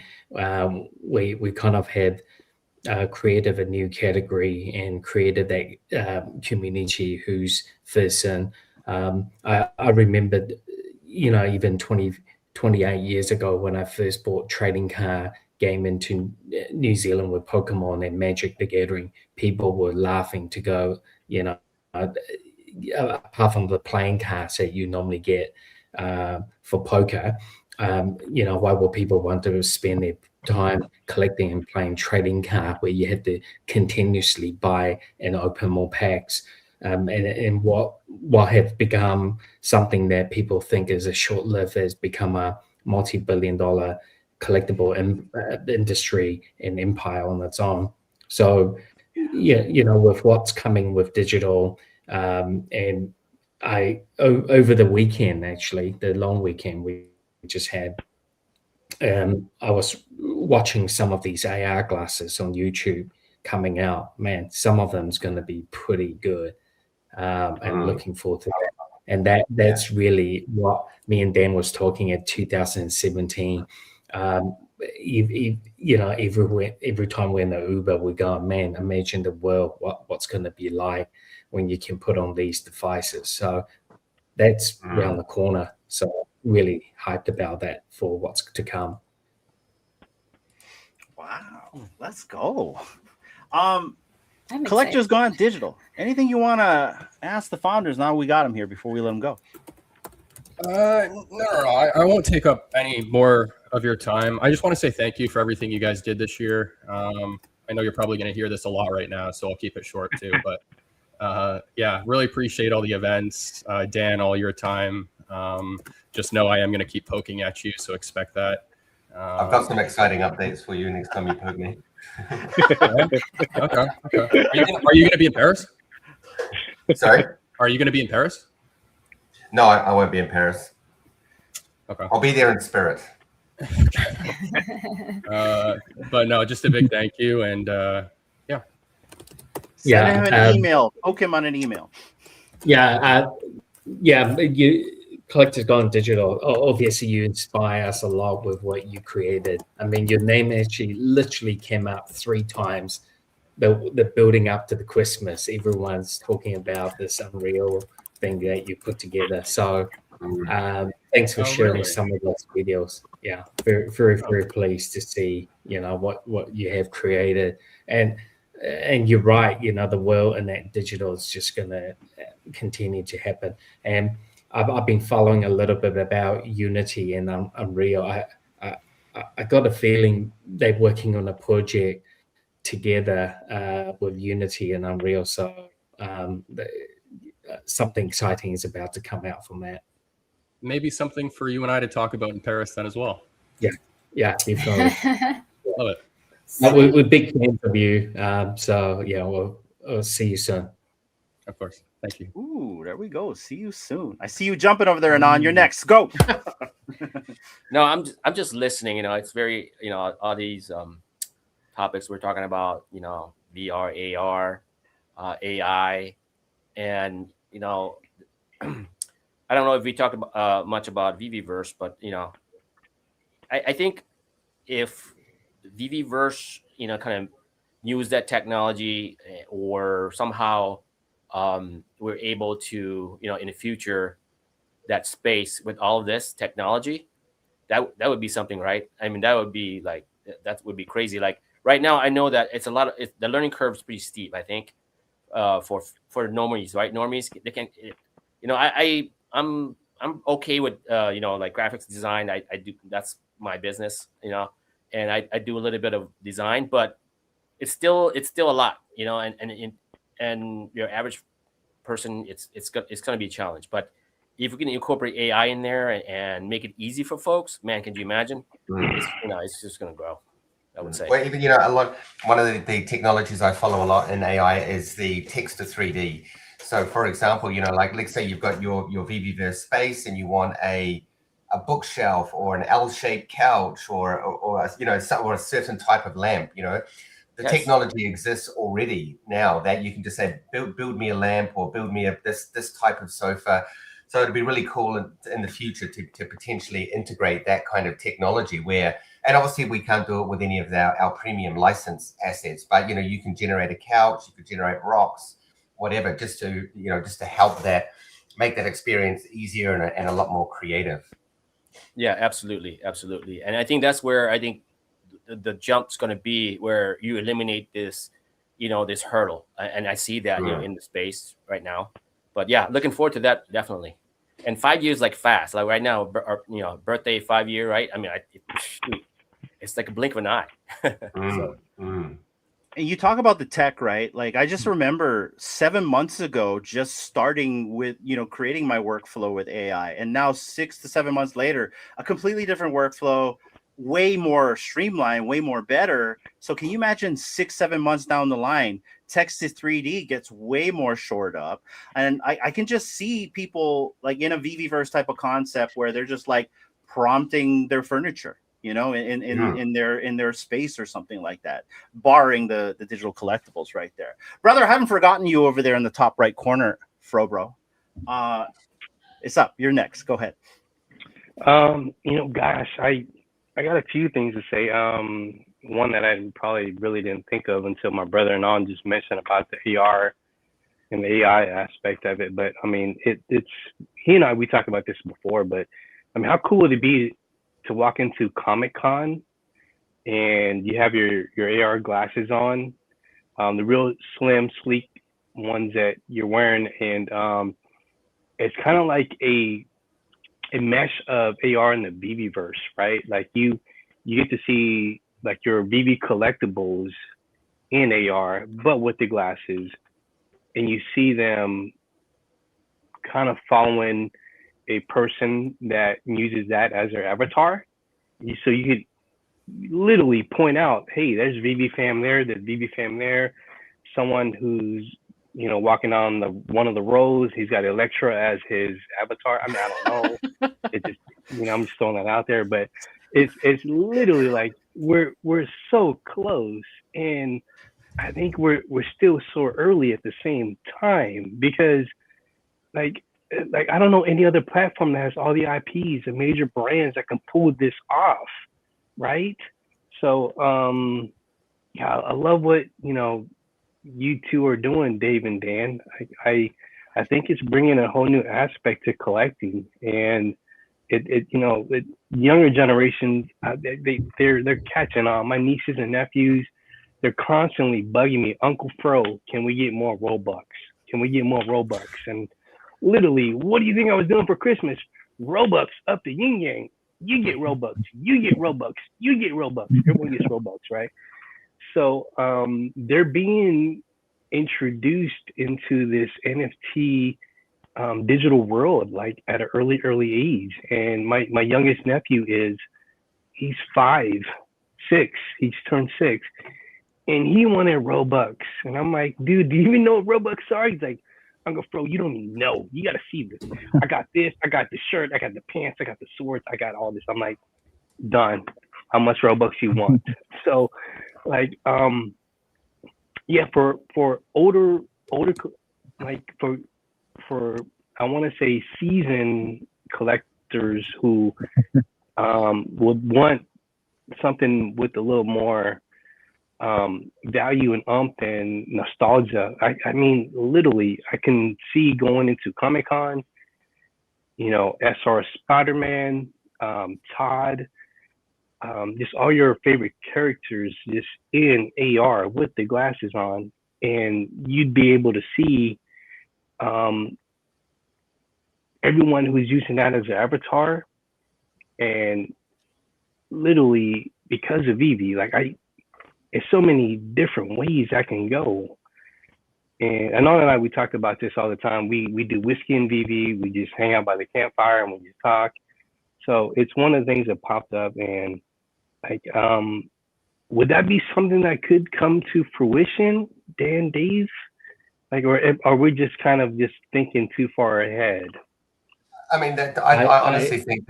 we kind of had created a new category and created that community who's first in. I remembered, even 28 years ago when I first bought trading card game into New Zealand with Pokemon and Magic the Gathering, people were laughing to go, apart from the playing cards that you normally get for poker, why would people want to spend their time collecting and playing trading card where you had to continuously buy and open more packs, and what have become something that people think is a short-lived has become a multi-billion-dollar collectible industry and empire on its own. So with what's coming with digital, and over the weekend, actually the long weekend we just had, I was watching some of these AR glasses on YouTube coming out. Man, some of them's going to be pretty good, and looking forward to that. And that's really what me and Dan was talking at 2017. Every time we're in the Uber, we go, man, imagine the world, what's going to be like when you can put on these devices. So that's around the corner. So really hyped about that for what's to come. Wow, let's go. I'm Collector's excited. gone digital. Anything you want to ask the founders now we got them here before we let them go? No, I won't take up any more of your time. I just want to say thank you for everything you guys did this year. I know you're probably going to hear this a lot right now, so I'll keep it short too. But yeah, really appreciate all the events. Dan, all your time. Just know I am going to keep poking at you, so expect that. I've got some exciting updates for you next time you poke me. Okay. Are you going to be in Paris? Sorry? Are you going to be in Paris? No, I won't be in Paris. Okay. I'll be there in spirit. But no, just a big thank you, and yeah. Send him an email. Poke him on an email. Collectors Gone Digital. Obviously, you inspire us a lot with what you created. I mean, your name actually literally came out 3 times. The building up to the Christmas, everyone's talking about this unreal thing that you put together. So thanks for sharing some of those videos. Yeah, very, very, very pleased to see, what you have created. And you're right, the world and that digital is just going to continue to happen. And I've been following a little bit about Unity and Unreal. I got a feeling they're working on a project together with Unity and Unreal. So something exciting is about to come out from that. Maybe something for you and I to talk about in Paris then as well. Yeah, definitely. Love it. We're big fans of you. So yeah, we'll see you soon. Of course. Thank you. Ooh, there we go. See you soon. I see you jumping over there, Anon. You're next. Go. No, I'm just listening. It's very, all these topics we're talking about, VR, AR, AI, and I don't know if we talk about much about VVverse, but I think if VVverse kind of use that technology or somehow we're able to in the future that space with all of this technology, that would be something, right? I mean, that would be crazy. Like right now, I know that it's the learning curve is pretty steep, I think, for normies, right? Normies, they can, I'm okay with like graphics design. I do, that's my business, and I do a little bit of design, but it's still a lot, and your average person, it's going to be a challenge. But if we can incorporate AI in there and make it easy for folks, man, can you imagine? It's just going to grow, I would say. Well, even one of the technologies I follow a lot in AI is the text to 3D. So, for example, like let's say you've got your VVverse space and you want a bookshelf or an L-shaped couch or a certain type of lamp. The technology exists already now that you can just say build me a lamp or build me this type of sofa. So it'd be really cool in the future to potentially integrate that kind of technology and obviously we can't do it with any of our premium license assets, but you can generate a couch, you could generate rocks, whatever, just to help make that experience easier and a lot more creative. Yeah, absolutely. And I think that's where I think the jump's going to be, where you eliminate this this hurdle, and I see that in the space right now. But yeah, looking forward to that, definitely. And 5 years like fast, like right now, birthday 5 year, right? I mean, it's like a blink of an eye. And you talk about the tech, right? Like I just remember 7 months ago, just starting with, creating my workflow with AI, and now 6 to 7 months later, a completely different workflow, way more streamlined, way more better. So can you imagine 6-7 months down the line, text to 3D gets way more shored up, and I can just see people like in a VVverse type of concept where they're just like prompting their furniture, in their space or something like that, barring the digital collectibles right there. Brother, I haven't forgotten you over there in the top right corner, Frobro. It's up. You're next. Go ahead. Gosh, I got a few things to say. One that I probably really didn't think of until my brother and I just mentioned about the AR and the AI aspect of it. But I mean, it's he and I, we talked about this before, but I mean, how cool would it be to walk into Comic-Con and you have your AR glasses on, the real slim, sleek ones that you're wearing, and it's kind of like a mesh of AR and the VVverse, right? Like you get to see like your VV collectibles in AR, but with the glasses, and you see them kind of following a person that uses that as their avatar. So you could literally point out, hey, there's VV fam there, there's VV fam there. Someone who's, you know, walking on one of the rows, he's got Electra as his avatar. I mean, I don't know. It just, you know, I'm just throwing that out there, but it's literally like we're so close, and I think we're still so early at the same time, because like I don't know any other platform that has all the IPs and major brands that can pull this off, right? So yeah, I love what, you know, you two are doing, Dave and Dan. I think it's bringing a whole new aspect to collecting, and it you know, younger generations, they're catching on. My nieces and nephews, they're constantly bugging me, Uncle Fro, can we get more Robux? Can we get more Robux? And literally, what do you think I was doing for Christmas? Robux up the yin yang. You get Robux. You get Robux. You get Robux. Everyone gets Robux, right? So they're being introduced into this NFT digital world like at an early age. And my youngest nephew he's 5, 6. He's turned 6, and he wanted Robux. And I'm like, dude, do you even know what Robux are? He's like, Uncle Fro, you don't even know. You got to see this. I got this. I got the shirt. I got the pants. I got the swords. I got all this. I'm like, done. How much Robux you want? So, like, yeah, for older, like for I want to say seasoned collectors who would want something with a little more value and and nostalgia. I mean, literally, I can see going into Comic-Con, you know, SR Spider-Man, Todd, just all your favorite characters just in AR with the glasses on, and you'd be able to see everyone who's using that as their avatar. And literally, because of Vivi, like there's so many different ways I can go. And Anon and I, we talk about this all the time. We do whiskey and Vivi. We just hang out by the campfire and we just talk. So it's one of the things that popped up. And like, would that be something that could come to fruition, Dan, Dave? Like, or are we just kind of just thinking too far ahead? I mean, I honestly think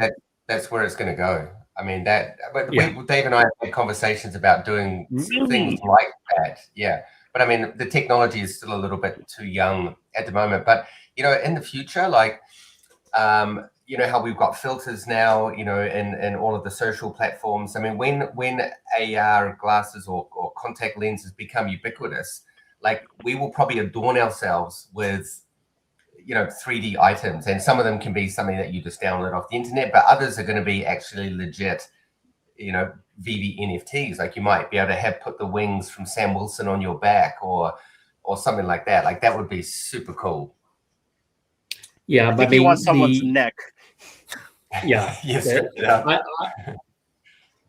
that's where it's going to go. I mean, but yeah. Dave and I have had conversations about doing things like that. Yeah. But I mean, the technology is still a little bit too young at the moment. But, you know, in the future, like, you know, how we've got filters now, you know, in all of the social platforms. I mean, when AR glasses or contact lenses become ubiquitous, like, we will probably adorn ourselves with, you know, 3D items, and some of them can be something that you just download off the internet, but others are going to be actually legit, you know, VV NFTs. Like, you might be able to put the wings from Sam Wilson on your back or something like that. Like, that would be super cool. Yeah, but you want someone's neck. Yeah. Yes.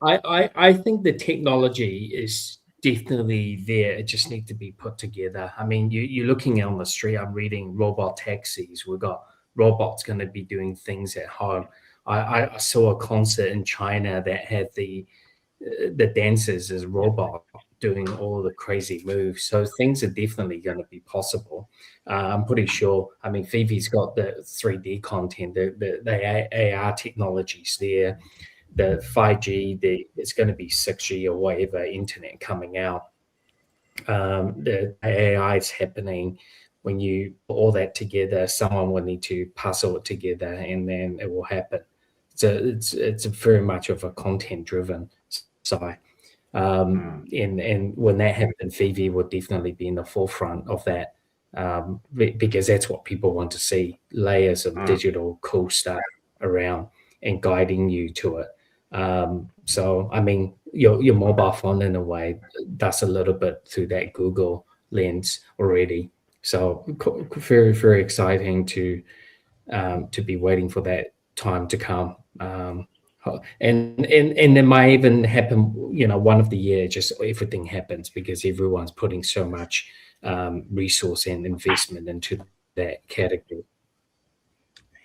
I think the technology is definitely there. It just needs to be put together. I mean, you're looking on the street. I'm reading robot taxis. We've got robots going to be doing things at home. I saw a concert in China that had the dancers as robots doing all the crazy moves. So things are definitely going to be possible. I'm pretty sure. I mean, Fifi's got the 3D content, the AR technologies there. The 5G, it's going to be 6G or whatever internet coming out. The AI is happening. When you put all that together, someone will need to puzzle it together, and then it will happen. So it's very much of a content-driven side. And when that happens, Vivi will definitely be in the forefront of that, because that's what people want to see: layers of digital cool stuff around and guiding you to it. So I mean, your mobile phone in a way does a little bit through that Google lens already. So very, very exciting to be waiting for that time to come. And it might even happen, you know, one of the year, just everything happens because everyone's putting so much resource and investment into that category.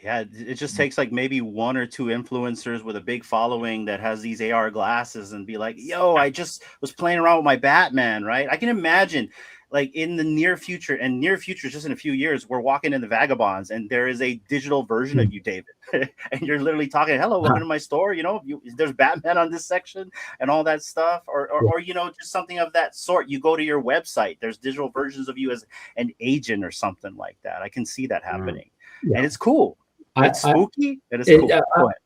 Yeah, it just takes like maybe one or two influencers with a big following that has these AR glasses and be like, yo, I just was playing around with my Batman, right? I can imagine like in the near future, and near future is just in a few years, we're walking in the Vagabonds and there is a digital version of you, David. And you're literally talking, hello, welcome to my store. You know, there's Batman on this section and all that stuff. Or, you know, just something of that sort. You go to your website, there's digital versions of you as an agent or something like that. I can see that happening. And it's cool. It's spooky and it's cool. Go ahead.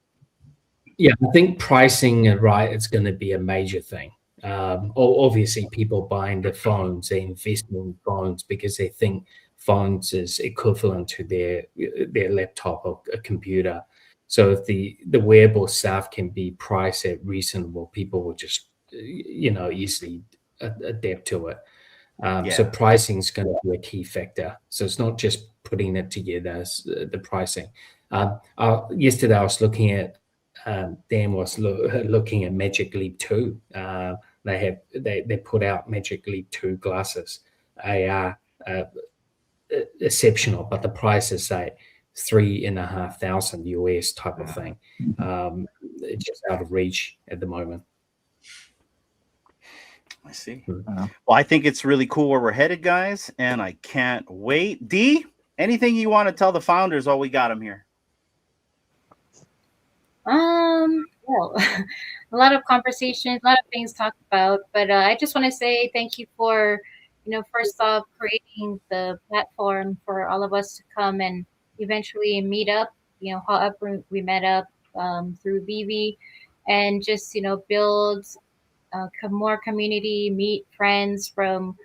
Yeah, I think pricing, right, it's going to be a major thing. Obviously, people buying the phones, they invest in phones because they think phones is equivalent to their laptop or a computer. So if the wearable stuff can be priced at reasonable, people will just, you know, easily adapt to it. So pricing is going to be a key factor. So it's not just putting it together, the pricing. Yesterday I was looking at, Dan was looking at Magic Leap 2. They put out Magic Leap 2 glasses. They are exceptional, but the price is like $3,500 US type of thing. It's just out of reach at the moment. I see. Well, I think it's really cool where we're headed, guys, and I can't wait. D, anything you want to tell the founders while we got them here? Well, a lot of conversations, a lot of things talked about, but I just want to say thank you for, you know, first off, creating the platform for all of us to come and eventually meet up, you know, however we met up through Vivi, and just, you know, build more community, meet friends from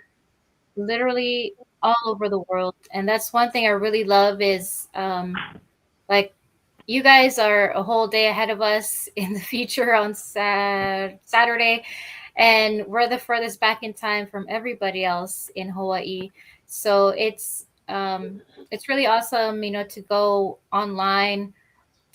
literally all over the world. And that's one thing I really love is like, you guys are a whole day ahead of us in the future on Saturday, and we're the furthest back in time from everybody else in Hawaii. So it's really awesome, you know, to go online,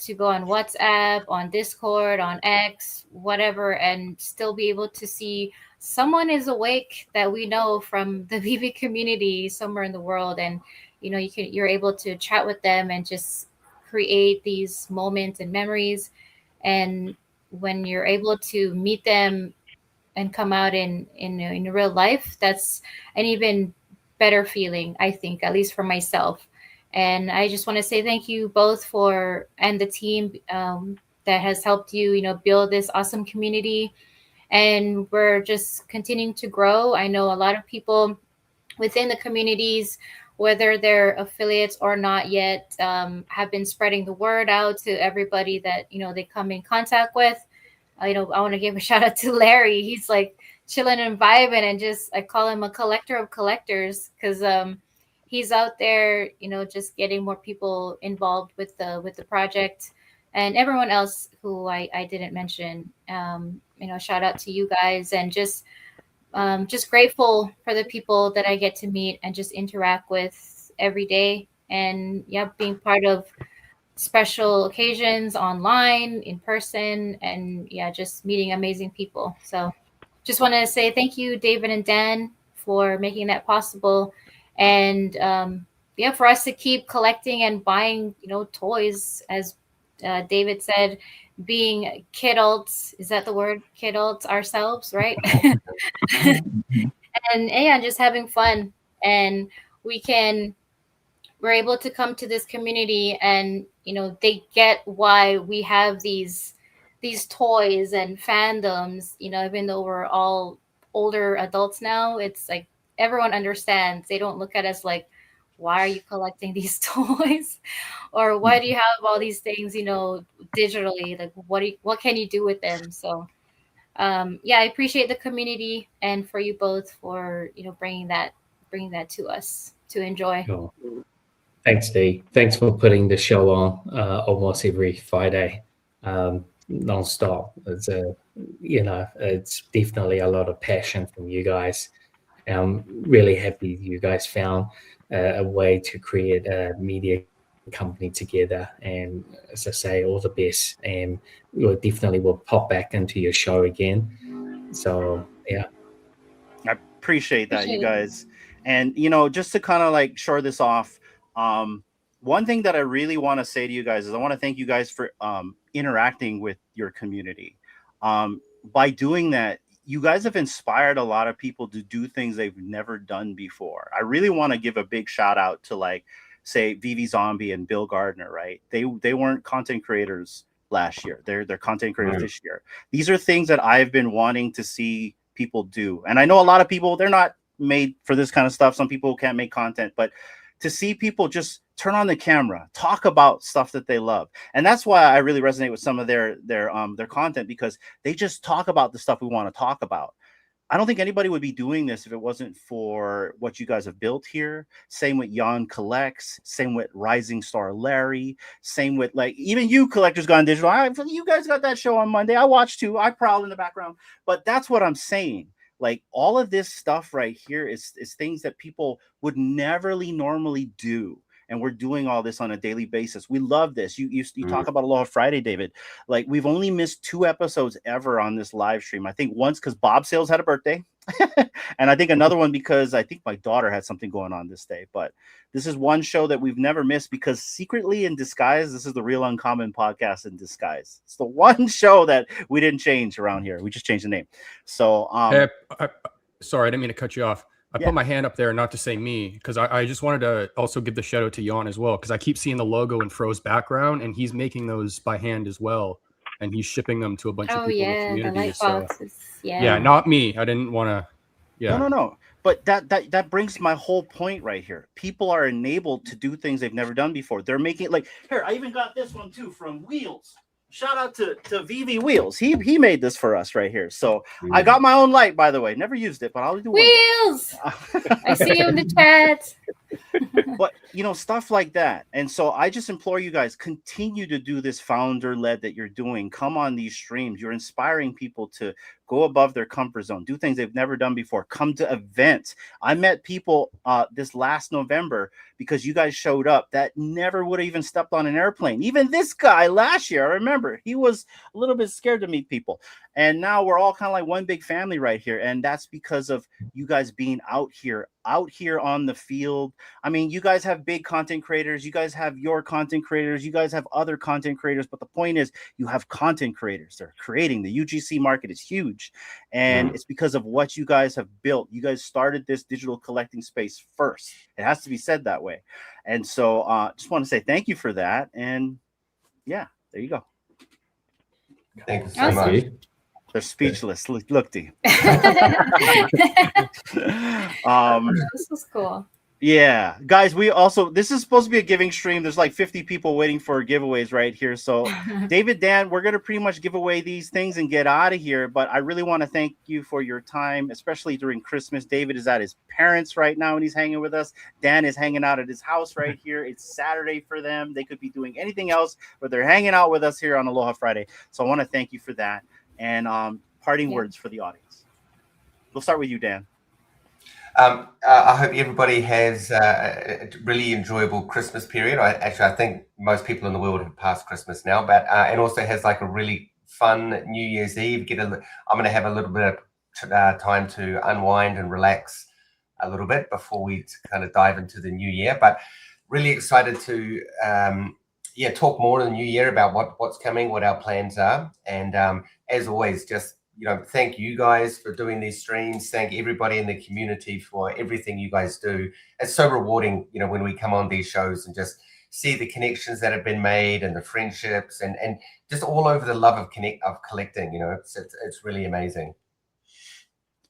to go on WhatsApp, on Discord, on X, whatever, and still be able to see someone is awake that we know from the Vivi community somewhere in the world, and you know, you're able to chat with them and just create these moments and memories. And when you're able to meet them and come out in real life, that's an even better feeling, I think, at least for myself. And I just want to say thank you both and the team that has helped you, you know, build this awesome community. And we're just continuing to grow. I know a lot of people within the communities, whether they're affiliates or not yet, have been spreading the word out to everybody that, you know, they come in contact with. You know, I want to give a shout out to Larry. He's like chilling and vibing, and just, I call him a collector of collectors, because he's out there, you know, just getting more people involved with the project, and everyone else who I didn't mention. You know, shout out to you guys, and just grateful for the people that I get to meet and just interact with every day. And yeah, being part of special occasions online, in person, and yeah, just meeting amazing people. So just want to say thank you, David and Dan, for making that possible. And yeah, for us to keep collecting and buying, you know, toys, as David said, being kidults, is that the word? Kidults ourselves, right? And yeah, just having fun. And we're able to come to this community, and you know, they get why we have these toys and fandoms. You know, even though we're all older adults now, it's like everyone understands. They don't look at us like, why are you collecting these toys? Or why do you have all these things, you know, digitally? Like, what can you do with them? So yeah, I appreciate the community, and for you both for, you know, bringing that to us to enjoy. Cool. Thanks, Dee. Thanks for putting the show on almost every Friday, nonstop. It's you know, it's definitely a lot of passion from you guys. I'm really happy you guys found a way to create a media company together. And as I say, all the best, and we definitely will pop back into your show again. So yeah, I appreciate that, you guys. And you know, just to kind of like shore this off, one thing that I really want to say to you guys is I want to thank you guys for interacting with your community. By doing that, you guys have inspired a lot of people to do things they've never done before. I really want to give a big shout out to, like, say, Vivi Zombie and Bill Gardner, right? They weren't content creators last year. They're content creators this year. These are things that I've been wanting to see people do. And I know a lot of people, they're not made for this kind of stuff. Some people can't make content, but to see people just turn on the camera, talk about stuff that they love. And that's why I really resonate with some of their content, because they just talk about the stuff we want to talk about. I don't think anybody would be doing this if it wasn't for what you guys have built here. Same with Jan Collects, same with Rising Star Larry, same with, like, even you Collectors Gone Digital. You guys got that show on Monday. I watched too. I prowl in the background. But that's what I'm saying. Like, all of this stuff right here is things that people would never normally do. And we're doing all this on a daily basis. We love this. You talk about Aloha Friday, David. Like, we've only missed 2 episodes ever on this live stream. I think once because Bob Sales had a birthday. And I think another one because I think my daughter had something going on this day. But this is one show that we've never missed because secretly in disguise, this is the Real Uncommon podcast in disguise. It's the one show that we didn't change around here. We just changed the name. So, sorry, I didn't mean to cut you off. I put my hand up there not to say me, because I just wanted to also give the shout out to Jan as well, because I keep seeing the logo in Fro's background, and he's making those by hand as well, and he's shipping them to a bunch of people in the community. The light boxes. Yeah, not me. I didn't want to. Yeah. No. But that brings my whole point right here. People are enabled to do things they've never done before. They're making, like, here, I even got this one too from Wheels. Shout out to VV Wheels. He made this for us right here. So I got my own light, by the way. Never used it, but I'll do Wheels. I see you in the chat. But, you know, stuff like that. And so I just implore you guys, continue to do this founder-led that you're doing. Come on these streams. You're inspiring people to go above their comfort zone, do things they've never done before, come to events. I met people this last November because you guys showed up that never would have even stepped on an airplane. Even this guy last year, I remember, he was a little bit scared to meet people. And now we're all kind of like one big family right here. And that's because of you guys being out here on the field. I mean, you guys have big content creators. You guys have your content creators. You guys have other content creators. But the point is, you have content creators. They're creating. The UGC market is huge. And it's because of what you guys have built. You guys started this digital collecting space first. It has to be said that way. And so just want to say thank you for that. And yeah, there you go. Thank you so much. They're speechless. Look to you. This was cool. Yeah, guys, this is supposed to be a giving stream. There's like 50 people waiting for giveaways right here. So David, Dan, we're going to pretty much give away these things and get out of here. But I really want to thank you for your time, especially during Christmas. David is at his parents right now and he's hanging with us. Dan is hanging out at his house right here. It's Saturday for them. They could be doing anything else, but they're hanging out with us here on Aloha Friday. So I want to thank you for that. And parting words for the audience. We'll start with you, Dan. I hope everybody has a really enjoyable Christmas period. I think most people in the world have passed Christmas now, but and also has like a really fun New Year's Eve. I'm going to have a little bit of time to unwind and relax a little bit before we kind of dive into the new year. But really excited to talk more in the new year about what's coming, what our plans are, and as always, just thank you guys for doing these streams. Thank everybody in the community for everything you guys do. It's so rewarding, when we come on these shows and just see the connections that have been made and the friendships and just all over the love of collecting. It's really amazing.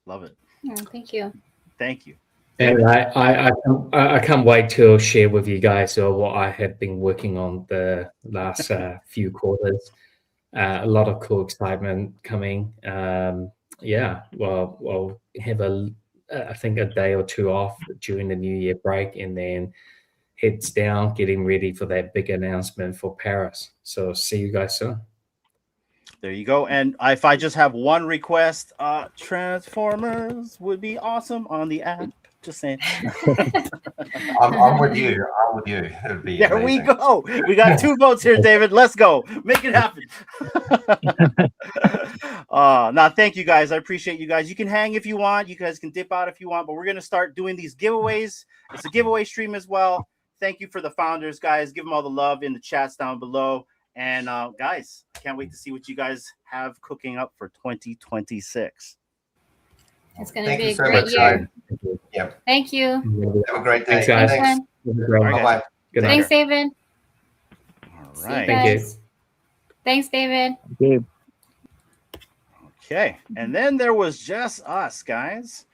Love it. Yeah, thank you. Thank you. And I can't wait to share with you guys what I have been working on the last few quarters. A lot of cool excitement coming. We'll have I think a day or two off during the New Year break, and then heads down, getting ready for that big announcement for Paris. So see you guys soon. There you go. And if I just have one request, Transformers would be awesome on the app. Just saying. I'm with you. It would be there amazing. we go. We got 2 votes here, David. Let's go. Make it happen. Thank you guys. I appreciate you guys. You can hang if you want. You guys can dip out if you want, but we're going to start doing these giveaways. It's a giveaway stream as well. Thank you for the founders, guys. Give them all the love in the chats down below. And guys, I can't wait to see what you guys have cooking up for 2026. It's going to Thank be you a so great much, year. guys. Yep. Thank you. Have a great day. Thanks, guys. Thanks, Bye-bye. Good night. Thanks, David. All See you right. Thank you. guys. Thanks, David. Okay. And then there was just us, guys.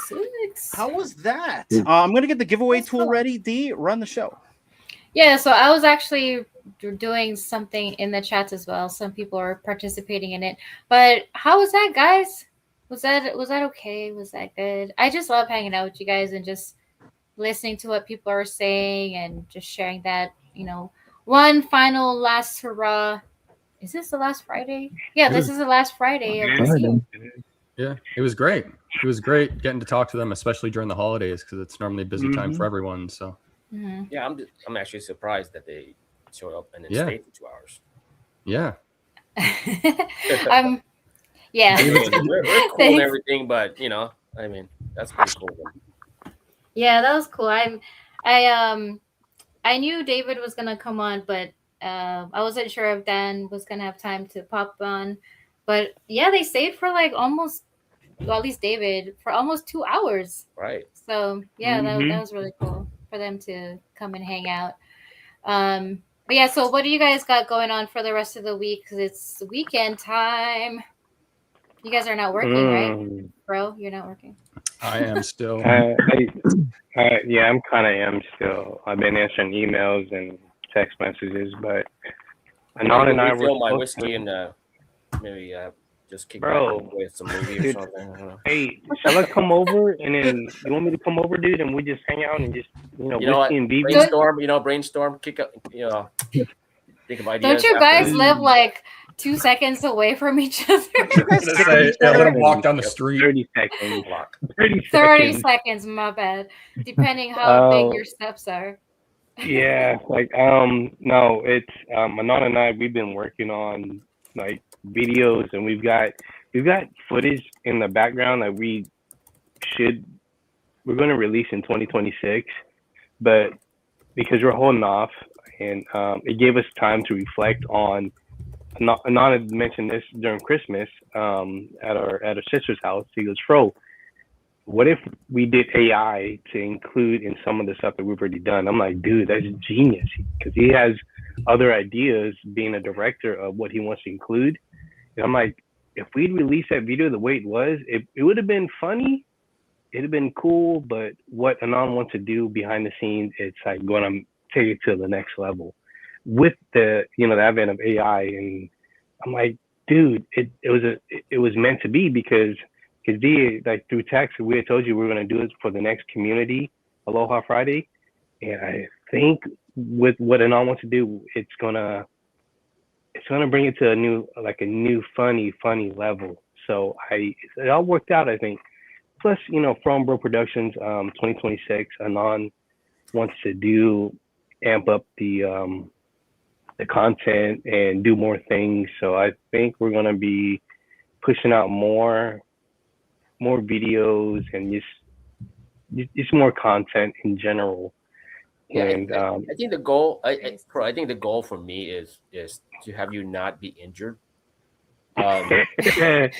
6. How was that? I'm going to get the giveaway tool ready. D, run the show. Yeah, so I was actually doing something in the chats as well. Some people are participating in it. But how was that, guys? Was that okay? Was that good? I just love hanging out with you guys and just listening to what people are saying and just sharing that, one final last hurrah. Is this the last Friday? Yeah, this is the last Friday of this year. Yeah, it was great. It was great getting to talk to them, especially during the holidays, because it's normally a busy time for everyone. So Yeah, I'm actually surprised that they showed up and then Yeah. stayed for 2 hours. yeah, Yeah. We're cool and Thanks. everything, but I mean, that's pretty cool. Yeah, that was cool. I knew David was gonna come on, but I wasn't sure if Dan was gonna have time to pop on. But yeah, they stayed for like almost, well, at least David, for almost 2 hours. Right. So yeah, that was really cool for them to come and hang out. But yeah, so what do you guys got going on for the rest of the week? Because it's weekend time. You guys are not working, right? Bro, you're not working. I am still. Yeah, I'm kind of am still. I've been answering emails and text messages, but Anon and I were refill my supposed whiskey to- and maybe just kick Bro. back with some movie or Dude. something. I don't know. Hey, shall I come over and then you want me to come over, dude, and we just hang out and just You know whiskey what? and BB? Brainstorm, kick up, think of ideas. Don't you after guys this. live like 2 seconds away from each other? Let him walk down the street. 30 seconds. 30 seconds, my bad. Depending how big your steps are. Yeah, no, it's Anon and I, we've been working on like videos, and we've got footage in the background that we're going to release in 2026, but because we're holding off, and it gave us time to reflect on. Anon had mentioned this during Christmas at our sister's house. He goes, "Fro, what if we did AI to include in some of the stuff that we've already done?" I'm like, dude, that's genius, because he has other ideas being a director of what he wants to include. And I'm like, if we'd released that video the way it was, it would have been funny. It'd have been cool. But what Anon wants to do behind the scenes, it's like going to take it to the next level with the advent of AI. And I'm like, dude, it was meant to be, because like through text, we had told you we were going to do it for the next community Aloha Friday, and I think with what Anon wants to do, it's gonna bring it to a new funny level. So it all worked out, I think. Plus, From Bro Productions, 2026, Anon wants to amp up the content and do more things. So I think we're gonna be pushing out more videos and just more content in general. Yeah, And I think the goal, I think the goal for me is to have you not be injured. Wait,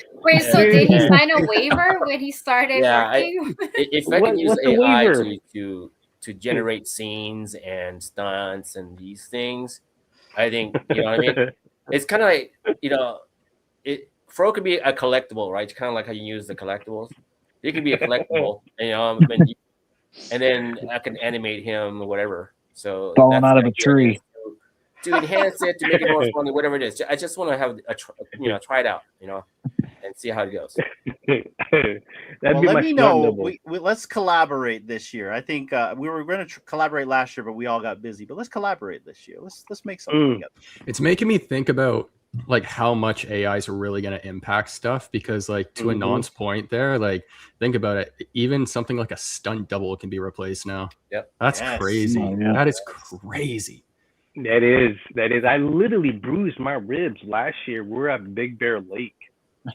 so did he sign a waiver when he started working? If I can use what's the AI waiver? to generate scenes and stunts and these things, I think what I mean. It's kind of like Fro could be a collectible, right? It's kind of like how you use the collectibles. It could be a collectible, and then I can animate him or whatever. So Falling that's out the of a idea, tree. to enhance it, to make it more funny, whatever it is. I just want to have try it out, and see how it goes. That'd be Let my me stunt know. double. Let's collaborate this year. I think we were going to collaborate last year, but we all got busy. But let's collaborate this year. Let's make something together. It's making me think about like how much AIs are really going to impact stuff, because like to Anon's point there, like think about it, even something like a stunt double can be replaced now. Yep. That's Yes. crazy. Oh, yeah. That is crazy. That is. I literally bruised my ribs last year. We were at Big Bear Lake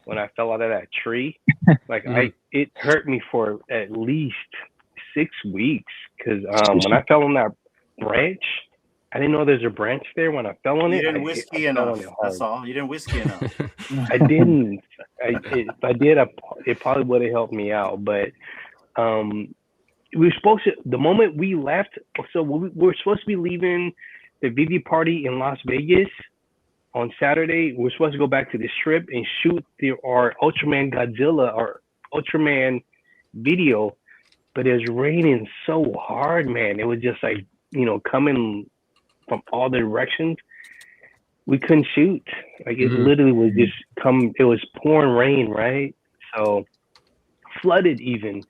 when I fell out of that tree. Like it hurt me for at least 6 weeks, because when I fell on that branch. I didn't know there's a branch there. When I fell on You it, didn't I whiskey fell enough. on it hard. That's all. You didn't whiskey enough. I didn't. If I did, it probably would have helped me out. But we were supposed to. The moment we left, so we were supposed to be leaving the VV party in Las Vegas on Saturday. We're supposed to go back to the Strip and shoot our Ultraman Godzilla or Ultraman video, but it was raining so hard, man. It was just like, coming from all the directions. We couldn't shoot. Like it literally was just it was pouring rain, right? So flooded even.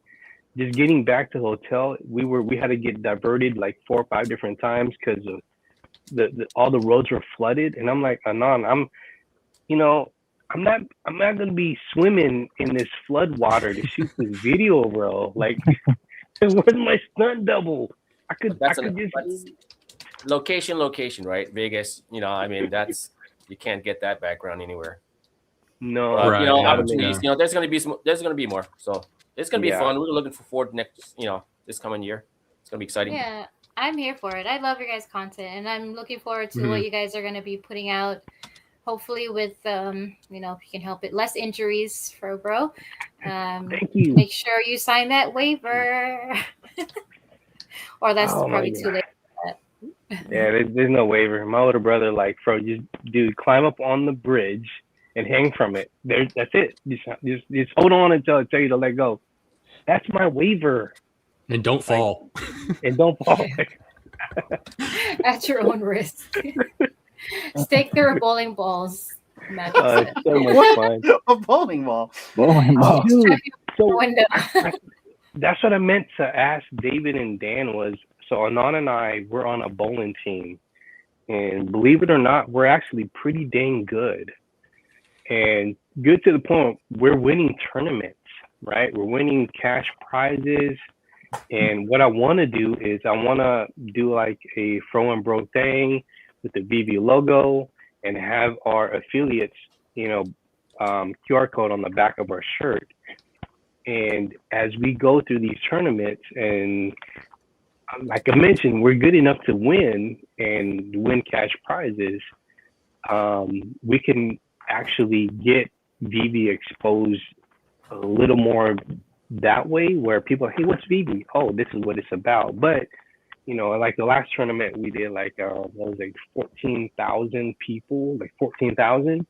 Just getting back to the hotel, we had to get diverted like 4 or 5 different times because of all the roads were flooded. And I'm like, Anon, I'm not gonna be swimming in this flood water to shoot this video, bro. Like, where's my stunt double? I could just location, right? Vegas, I mean, you can't get that background anywhere. No, opportunities. There's gonna be more. So it's gonna be fun. We're looking forward next, this coming year. It's gonna be exciting. Yeah, I'm here for it. I love your guys' content, and I'm looking forward to what you guys are gonna be putting out. Hopefully, with if you can help it, less injuries for bro. Thank you. Make sure you sign that waiver, or that's probably too late. Yeah, there's no waiver. My older brother, like, bro, dude, climb up on the bridge and hang from it. That's it. Just hold on until I tell you to let go. That's my waiver. And don't fall. And don't fall. At your own risk. Stake through bowling balls. It's so much fun. A bowling ball. Dude, so that's what I meant to ask David and Dan was, so Anon and I, we're on a bowling team. And believe it or not, we're actually pretty dang good. And good to the point, we're winning tournaments, right? We're winning cash prizes. And what I want to do is I want to do like a Fro and Bro thing with the VV logo and have our affiliates, QR code on the back of our shirt. And as we go through these tournaments, and like I mentioned, we're good enough to win and win cash prizes. We can actually get VV exposed a little more that way, where people, hey, what's VV? Oh, this is what it's about. But like the last tournament we did, like what was it, 14,000 people, like 14,000,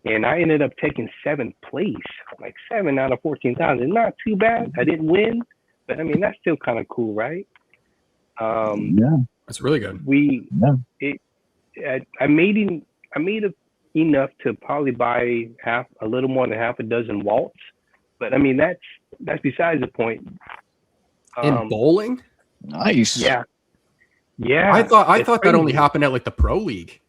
and I ended up taking 7th place, like 7 out of 14,000. Not too bad. I didn't win, but I mean that's still kind of cool, right? That's really good. I made enough to probably buy a little more than half a dozen waltz, but I mean that's besides the point. In bowling? Nice. Yeah. I thought that only happened at like the pro league.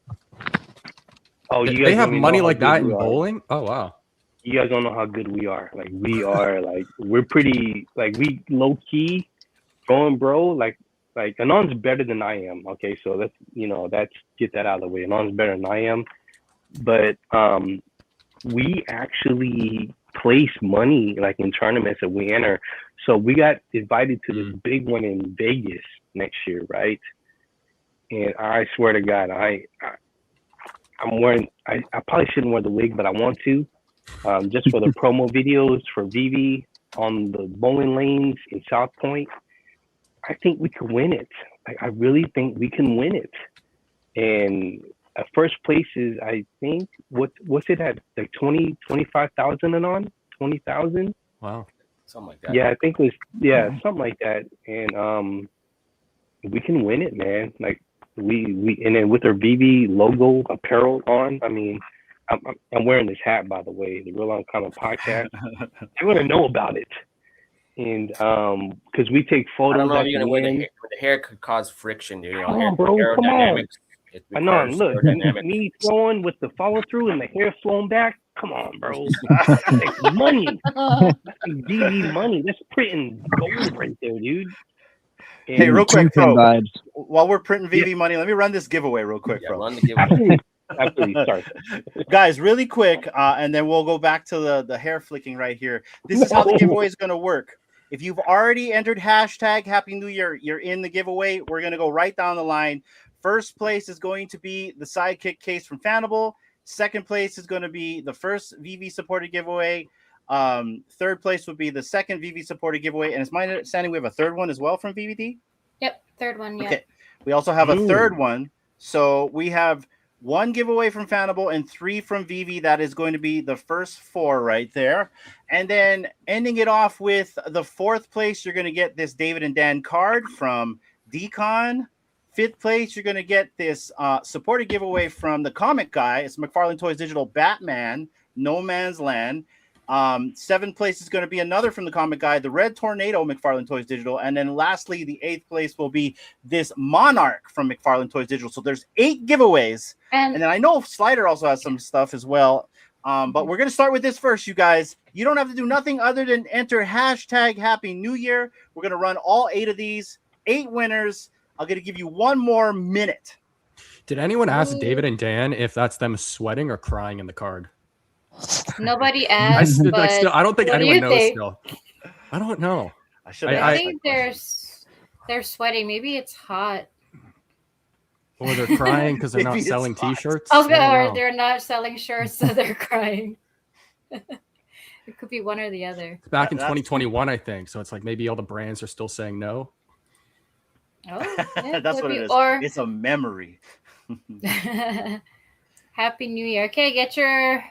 Oh, they have money like that in bowling? Oh wow. You guys don't know how good we are. Like we are like we're pretty like we low key going bro, like Anon's better than I am. Okay, so that's get that out of the way. Anon's better than I am. But we actually place money like in tournaments that we enter. So we got invited to this big one in Vegas next year, right? And I swear to God, I'm wearing. I probably shouldn't wear the wig, but I want to, just for the promo videos for VV on the bowling lanes in South Point. I think we can win it. Like, I really think we can win it. And first place is, I think, what's it at, like 25,000 and on 20,000. Wow, something like that. Yeah, I think it was something like that. And we can win it, man. Like we and then with our VV logo apparel on. I mean, I'm wearing this hat, by the way, the Real Uncommon Podcast. They're gonna know about it. And because we take photos. I don't know if you're gonna wear the hair could cause friction, dude. Come on, bro. Come on. I know. Look, me throwing with the follow through and the hair flowing back. Come on, bro. That's money. That's DV money. That's printing gold right there, dude. And hey, real quick, bro. While we're printing VV money, let me run this giveaway real quick, bro. Run the giveaway. Absolutely. Sorry. Guys, really quick, and then we'll go back to the hair flicking right here. This is how the giveaway is going to work. If you've already entered hashtag Happy New Year, you're in the giveaway. We're going to go right down the line. First place is going to be the Sidekick case from FANABLE. Second place is going to be the first VV supported giveaway. Third place would be the second VV supported giveaway. And it's my understanding we have a third one as well from VVD. Yep, third one. Yeah. Okay. We also have a third one. So we have one giveaway from FANABLE and 3 from VV. That is going to be the first 4 right there. And then ending it off with the fourth place, you're going to get this David and Dan card from DCon. Fifth place, you're going to get this supported giveaway from the comic guy. It's McFarlane Toys Digital Batman, No Man's Land. Seventh place is going to be another from the comic guy, the Red Tornado, McFarlane Toys Digital. And then lastly, the 8th place will be this Monarch from McFarlane Toys Digital. So there's 8 giveaways. And then I know Slider also has some stuff as well. But we're going to start with this first, you guys. You don't have to do nothing other than enter hashtag Happy New Year. We're going to run all 8 of these, 8 winners. I'm going to give you 1 more minute. Did anyone ask David and Dan if that's them sweating or crying in the card? Nobody asked. I don't think anyone knows still. I don't know. I think they're sweating. Maybe it's hot. Or they're crying because they're not selling T-shirts. Oh, or they're not selling shirts, so they're crying. It could be one or the other. It's back in 2021, I think. So it's like maybe all the brands are still saying no. Oh, yeah, that's what it is. Or it's a memory. Happy New Year. Okay, get your.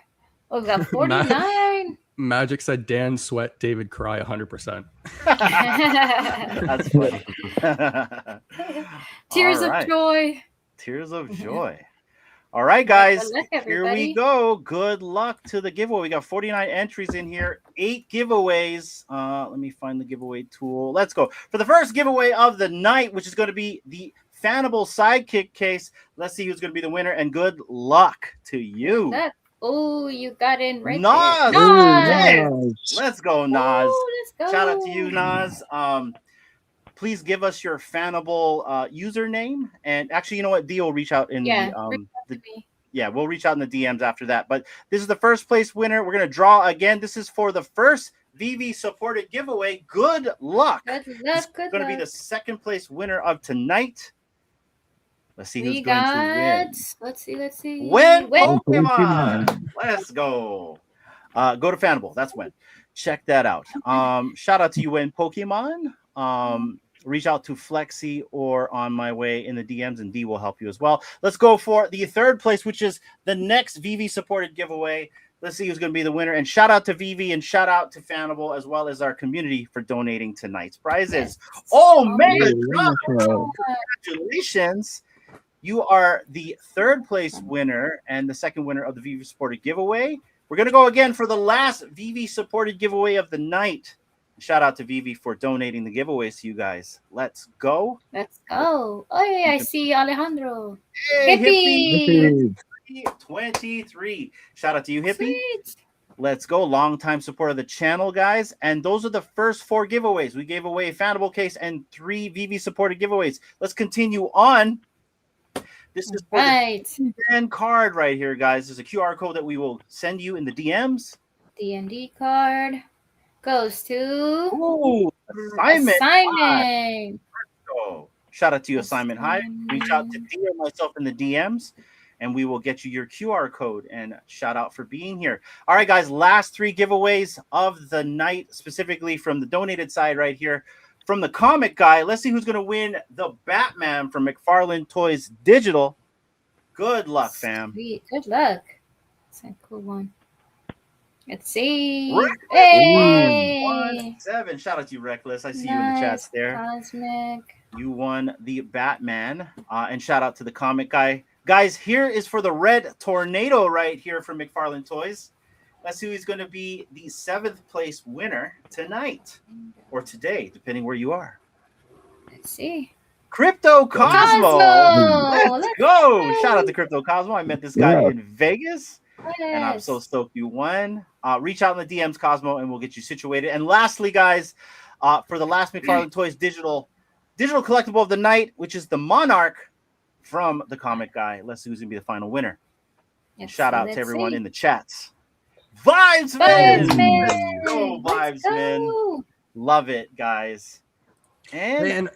Oh, we got 49. Magic said Dan sweat, David cry 100%. That's funny. Tears of joy. Tears of joy. All right, guys. Good luck, here we go. Good luck to the giveaway. We got 49 entries in here, 8 giveaways. Let me find the giveaway tool. Let's go. For the first giveaway of the night, which is going to be the FANABLE Sidekick case. Let's see who's going to be the winner, and good luck to you. Oh, you got in right Nas. there. Nas. Let's go, Nas. Let's go. Shout out to you, Nas. Please give us your FANABLE username. And actually, you know what? Dio will reach out in we'll reach out in the DMs after that. But this is the first place winner. We're going to draw again. This is for the first VV supported giveaway. Good luck. This is going to be the second place winner of tonight. Let's see who's going to win. Let's see. Win Pokemon. Let's go. Go to FANABLE. That's when. Check that out. Shout out to you, Win Pokemon. Reach out to Flexi or on my way in the DMs, and D will help you as well. Let's go for the third place, which is the next VV supported giveaway. Let's see who's going to be the winner. And shout out to VV and shout out to FANABLE as well as our community for donating tonight's prizes. Yes. Oh, man. Congratulations. You are the third place winner and the second winner of the VV supported giveaway. We're going to go again for the last VV supported giveaway of the night. Shout out to Vivi for donating the giveaways to you guys. Let's go. Let's go. Oh, yeah, I see Alejandro. Hey, Hippie. 23. Shout out to you, Hippie. Sweet. Let's go. Long time support of the channel, guys. And those are the first 4 giveaways. We gave away a FANABLE case and 3 VV supported giveaways. Let's continue on. This is for the DN card right here, guys. There's a QR code that we will send you in the DMs. D&D card goes to Assignment. Assignment. Shout out to you, Assignment High. Reach out to D or myself in the DMs, and we will get you your QR code. And shout out for being here. All right, guys. Last 3 giveaways of the night, specifically from the donated side right here. From the comic guy, let's see who's going to win the Batman from McFarlane Toys Digital. Good luck, fam. Sweet. Good luck. It's a cool one. Let's see. Hey! 1-7. Shout out to you, Reckless. I see you in the chats there. Cosmic. You won the Batman. And shout out to the comic guy. Guys, here is for the Red Tornado right here from McFarlane Toys. Let's see who's going to be the 7th place winner tonight or today, depending where you are. Let's see. Crypto Cosmo. Let's go. Shout out to Crypto Cosmo. I met this guy in Vegas, and I'm so stoked you won. Reach out in the DMs, Cosmo, and we'll get you situated. And lastly, guys, for the last McFarlane Toys digital collectible of the night, which is the Monarch from the comic guy. Let's see who's going to be the final winner. And shout out to everyone in the chats. Vibes, man! Let's go, Vibes, man. Love it, guys. And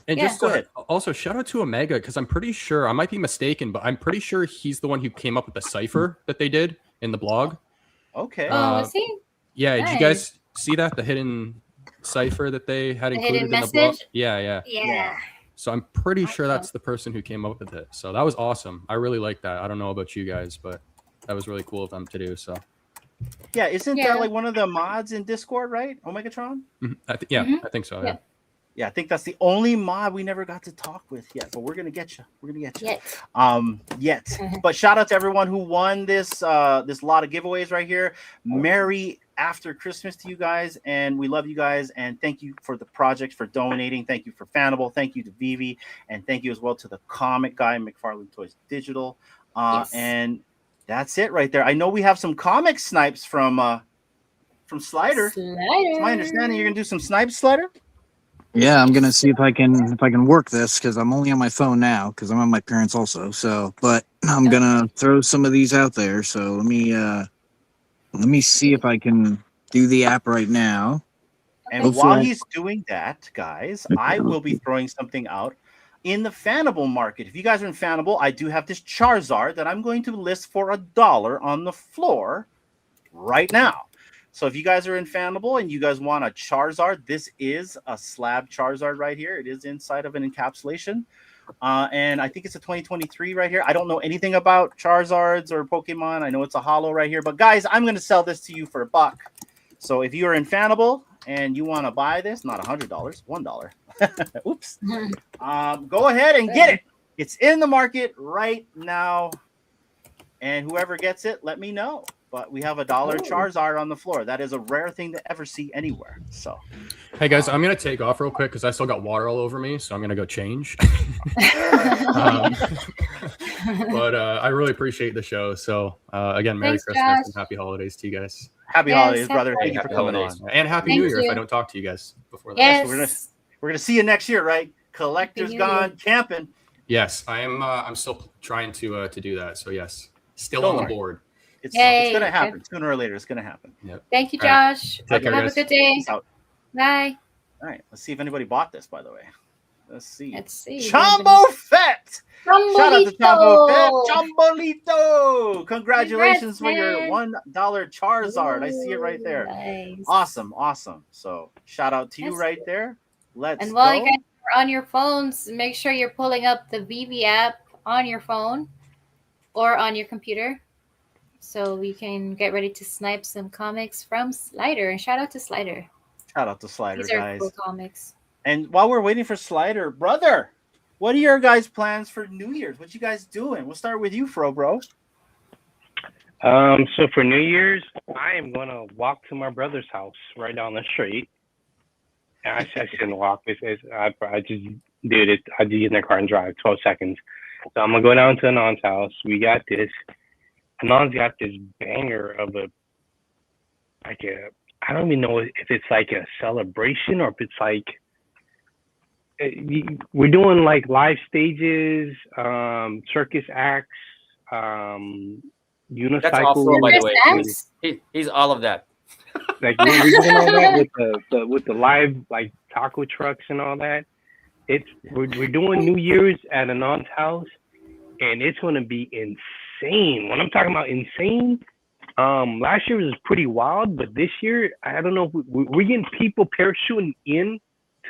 And Yeah. just Go ahead. also shout out to Omega, because I'm pretty sure, I might be mistaken, but I'm pretty sure he's the one who came up with the cipher that they did in the blog. Okay. Oh, is he? Yeah, did you Nice. guys see that? The hidden cipher that they had The included hidden in the blog? message? Yeah. Yeah. So I'm pretty sure that's the person who came up with it. So that was awesome. I really like that. I don't know about you guys, but that was really cool of them to do. So Yeah, isn't Yeah. that like one of the mods in Discord, right? Omegatron? I think so. Yeah. Yeah, I think that's the only mod we never got to talk with yet, but we're gonna get you. We're gonna get you. Yet. But shout out to everyone who won this this lot of giveaways right here. Merry after Christmas to you guys, and we love you guys, and thank you for the project, for donating. Thank you for FANABLE. Thank you to Vivi, and thank you as well to the comic guy, McFarlane Toys Digital. Yes. And that's it right there. I know we have some comic snipes from Slider. It's my understanding you're gonna do some snipes, Slider. Yeah, I'm gonna see if I can work this, because I'm only on my phone now, because I'm on my parents also. So, but I'm gonna throw some of these out there. So let me see if I can do the app right now. And Hopefully while I- he's doing that, guys, I will be throwing something out in the FANABLE market. If you guys are in FANABLE, I do have this Charizard that I'm going to list for $1 on the floor right now. So if you guys are in FANABLE and you guys want a Charizard, this is a slab Charizard right here. It is inside of an encapsulation. And I think it's a 2023 right here. I don't know anything about Charizards or Pokemon. I know it's a holo right here. But guys, I'm going to sell this to you for $1. So if you are in FANABLE and you want to buy this, not $100, $1. Oops. Go ahead and get it. It's in the market right now. And whoever gets it, let me know. But we have $1 Charizard on the floor. That is a rare thing to ever see anywhere. So, hey guys, I'm gonna take off real quick because I still got water all over me, so I'm gonna go change. But I really appreciate the show. So again, Merry Thanks, Christmas Josh. and Happy Holidays to you guys. happy Yes, holidays, happy brother. Thank you for Happy coming holidays. on. And Happy Thank New Year if you. I don't talk to you guys before that. Yes. We're gonna see you next year, right? Collector's Happy New gone Year. camping. Yes, I am. I'm still trying to do that. So yes, still Don't on the worry. board. It's Yay. gonna happen sooner or later. It's gonna happen. Thank you, All right. Josh. Take care, Have a guys. good day. Peace out. Bye. All right, let's see if anybody bought this. By the way, let's see. Let's see. Chombo Fett. Shout out to Chombo Fett. Chombolito. Chombolito. Congratulations for your man. $1 Charizard. I see it right there. Nice. Awesome. So shout out to you Yes. right there. Let's And while go. you guys are on your phones, make sure you're pulling up the VV app on your phone or on your computer, so we can get ready to snipe some comics from Slider. And shout out to Slider. Shout out to Slider, These are guys. cool comics. And while we're waiting for Slider, brother, what are your guys' plans for New Year's? What you guys doing? We'll start with you, bro. So for New Year's, I am gonna walk to my brother's house right down the street. I shouldn't walk. I just did it. I did get in the car and drive 12 seconds. So I'm gonna go down to Anon's house. We got this. Anon's got this banger of I don't even know if it's like a celebration or if it's like we're doing like live stages, circus acts, unicycle. That's all pro, by the way. Circus He's all of that. Like we're doing all that with the live like taco trucks and all that. We're doing New Year's at Anon's house, and it's gonna be insane. When I'm talking about insane, last year was pretty wild, but this year I don't know if we're getting people parachuting in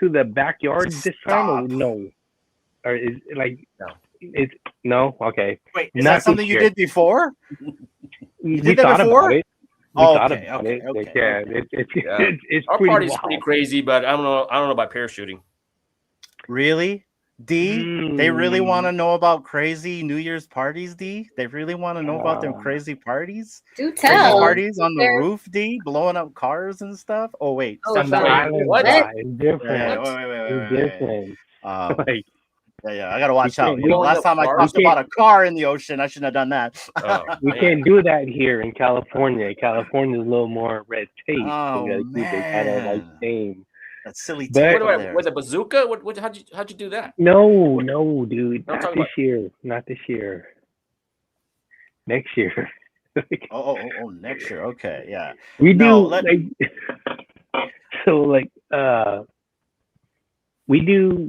to the backyard this time or no? Or is it like No. It's no? Okay. Wait, is Not that something this you year. did before? We did that thought before? about it. We Oh, thought okay, about okay, it. okay, Yeah, okay. it's Our pretty party's wild. pretty crazy, but I don't know about parachuting. Really? D? They really want to know about crazy New Year's parties, D? They really want to know about them crazy parties? Do Crazy tell. parties on the They're- roof, D? Blowing up cars and stuff? Oh, wait. Oh, Steph, On the Wait, island, what? guy, it's Yeah, different. wait. It's different. Um, Like yeah, I gotta watch out. can't- You know, blowing last up time I cars? talked about a car in the ocean, I shouldn't have done that. Oh, we man. can't do that here in California. California's a little more red tape. Oh, We gotta keep it kind of like man. tame. That silly But- tape What there. was a bazooka? How'd you do that? No, dude, I'm not talking this year. Not this year. Next year. Oh, next year. Okay, yeah. We do No, like So like we do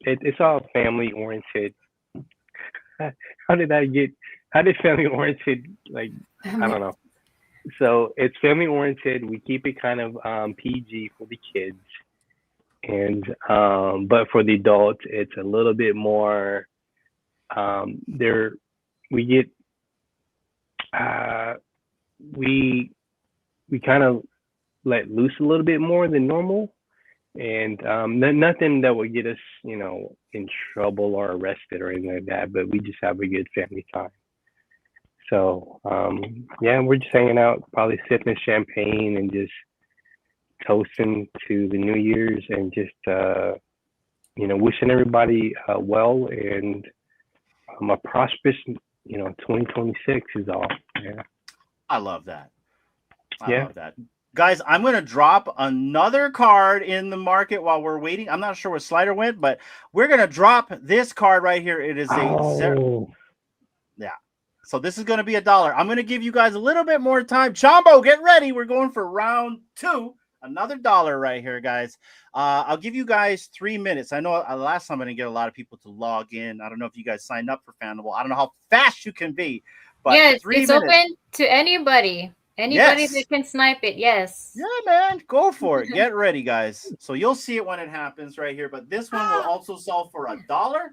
it's all family oriented. How did family oriented, like, I don't know. So it's family oriented. We keep it kind of PG for the kids, and but for the adults it's a little bit more there we get we kind of let loose a little bit more than normal, and nothing that would get us, you know, in trouble or arrested or anything like that, but we just have a good family time. So yeah, we're just hanging out, probably sipping champagne and just toasting to the New Year's, and just you know, wishing everybody well, and a prosperous, you know, 2026 is all. Yeah, I love that. I love that. Guys, I'm going to drop another card in the market while we're waiting. I'm not sure where Slider went, but we're going to drop this card right here. It is a zero. Yeah. So this is going to be $1. I'm going to give you guys a little bit more time. Chombo, get ready. We're going for round 2. Another $1 right here, guys. I'll give you guys 3 minutes. I know last time I didn't get a lot of people to log in. I don't know if you guys signed up for FANABLE. I don't know how fast you can be. But yeah, it's 3 minutes. Open to anybody. Anybody that can snipe it, yes. Yeah, man, go for it. Get ready, guys. So you'll see it when it happens right here. But this one will also sell for $1.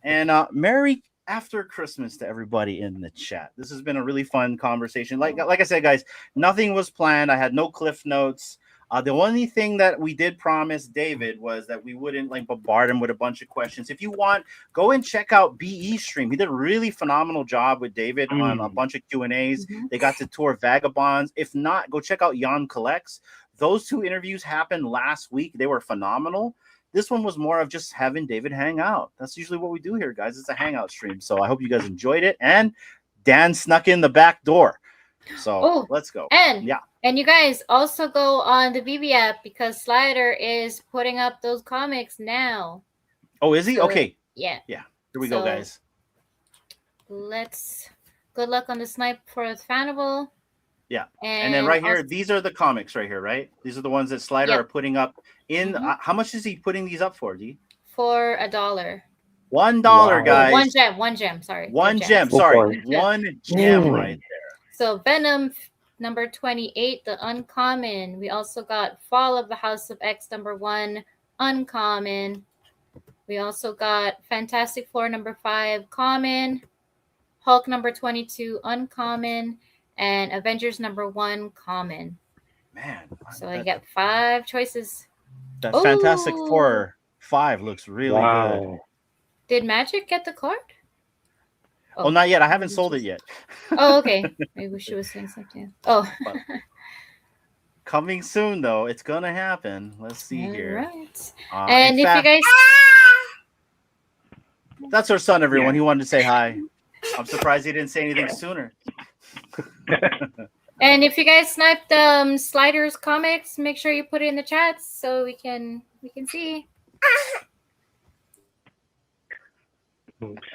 And Merry after Christmas to everybody in the chat. This has been a really fun conversation. Like I said, guys, nothing was planned. I had no cliff notes. The only thing that we did promise David was that we wouldn't like bombard him with a bunch of questions. If you want, go and check out BE Stream. He did a really phenomenal job with David on a bunch of Q&As. They got to tour Vagabonds. If not, go check out Jan Collects. Those 2 interviews happened last week. They were phenomenal. This one was more of just having David hang out. That's usually what we do here, guys. It's a hangout stream. So I hope you guys enjoyed it. And Dan snuck in the back door. So let's go. And you guys also go on the VV app, because Slider is putting up those comics now. Oh, is he? Okay. Yeah. Here we go, guys. Good luck on the snipe for FANABLE. Yeah. And then right here, these are the comics right here, right? These are the ones that Slider are putting up in. How much is he putting these up for, D? For $1. $1, guys. One gem. Sorry. One gem. Sorry. One gem right there. So Venom number 28, the uncommon. We also got Fall of the House of X number 1, uncommon. We also got Fantastic Four number 5, common. Hulk number 22, uncommon. And Avengers number 1, common. Man. So I get 5 choices. That Fantastic Four 5 looks really good. Did Magic get the card? Oh, not yet. I haven't sold it yet. Oh, okay. Maybe she was saying something. Oh. Coming soon, though. It's going to happen. Let's see here. Right. And if you guys... That's our son, everyone. He wanted to say hi. I'm surprised he didn't say anything sooner. And if you guys sniped Slider's comics, make sure you put it in the chat so we can see.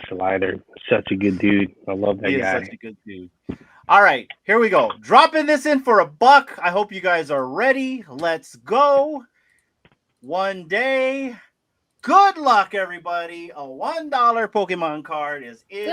Slider, such a good dude. I love that guy. He is such a good dude. All right, here we go. Dropping this in for $1. I hope you guys are ready. Let's go. One day. Good luck, everybody. A $1 Pokemon card is in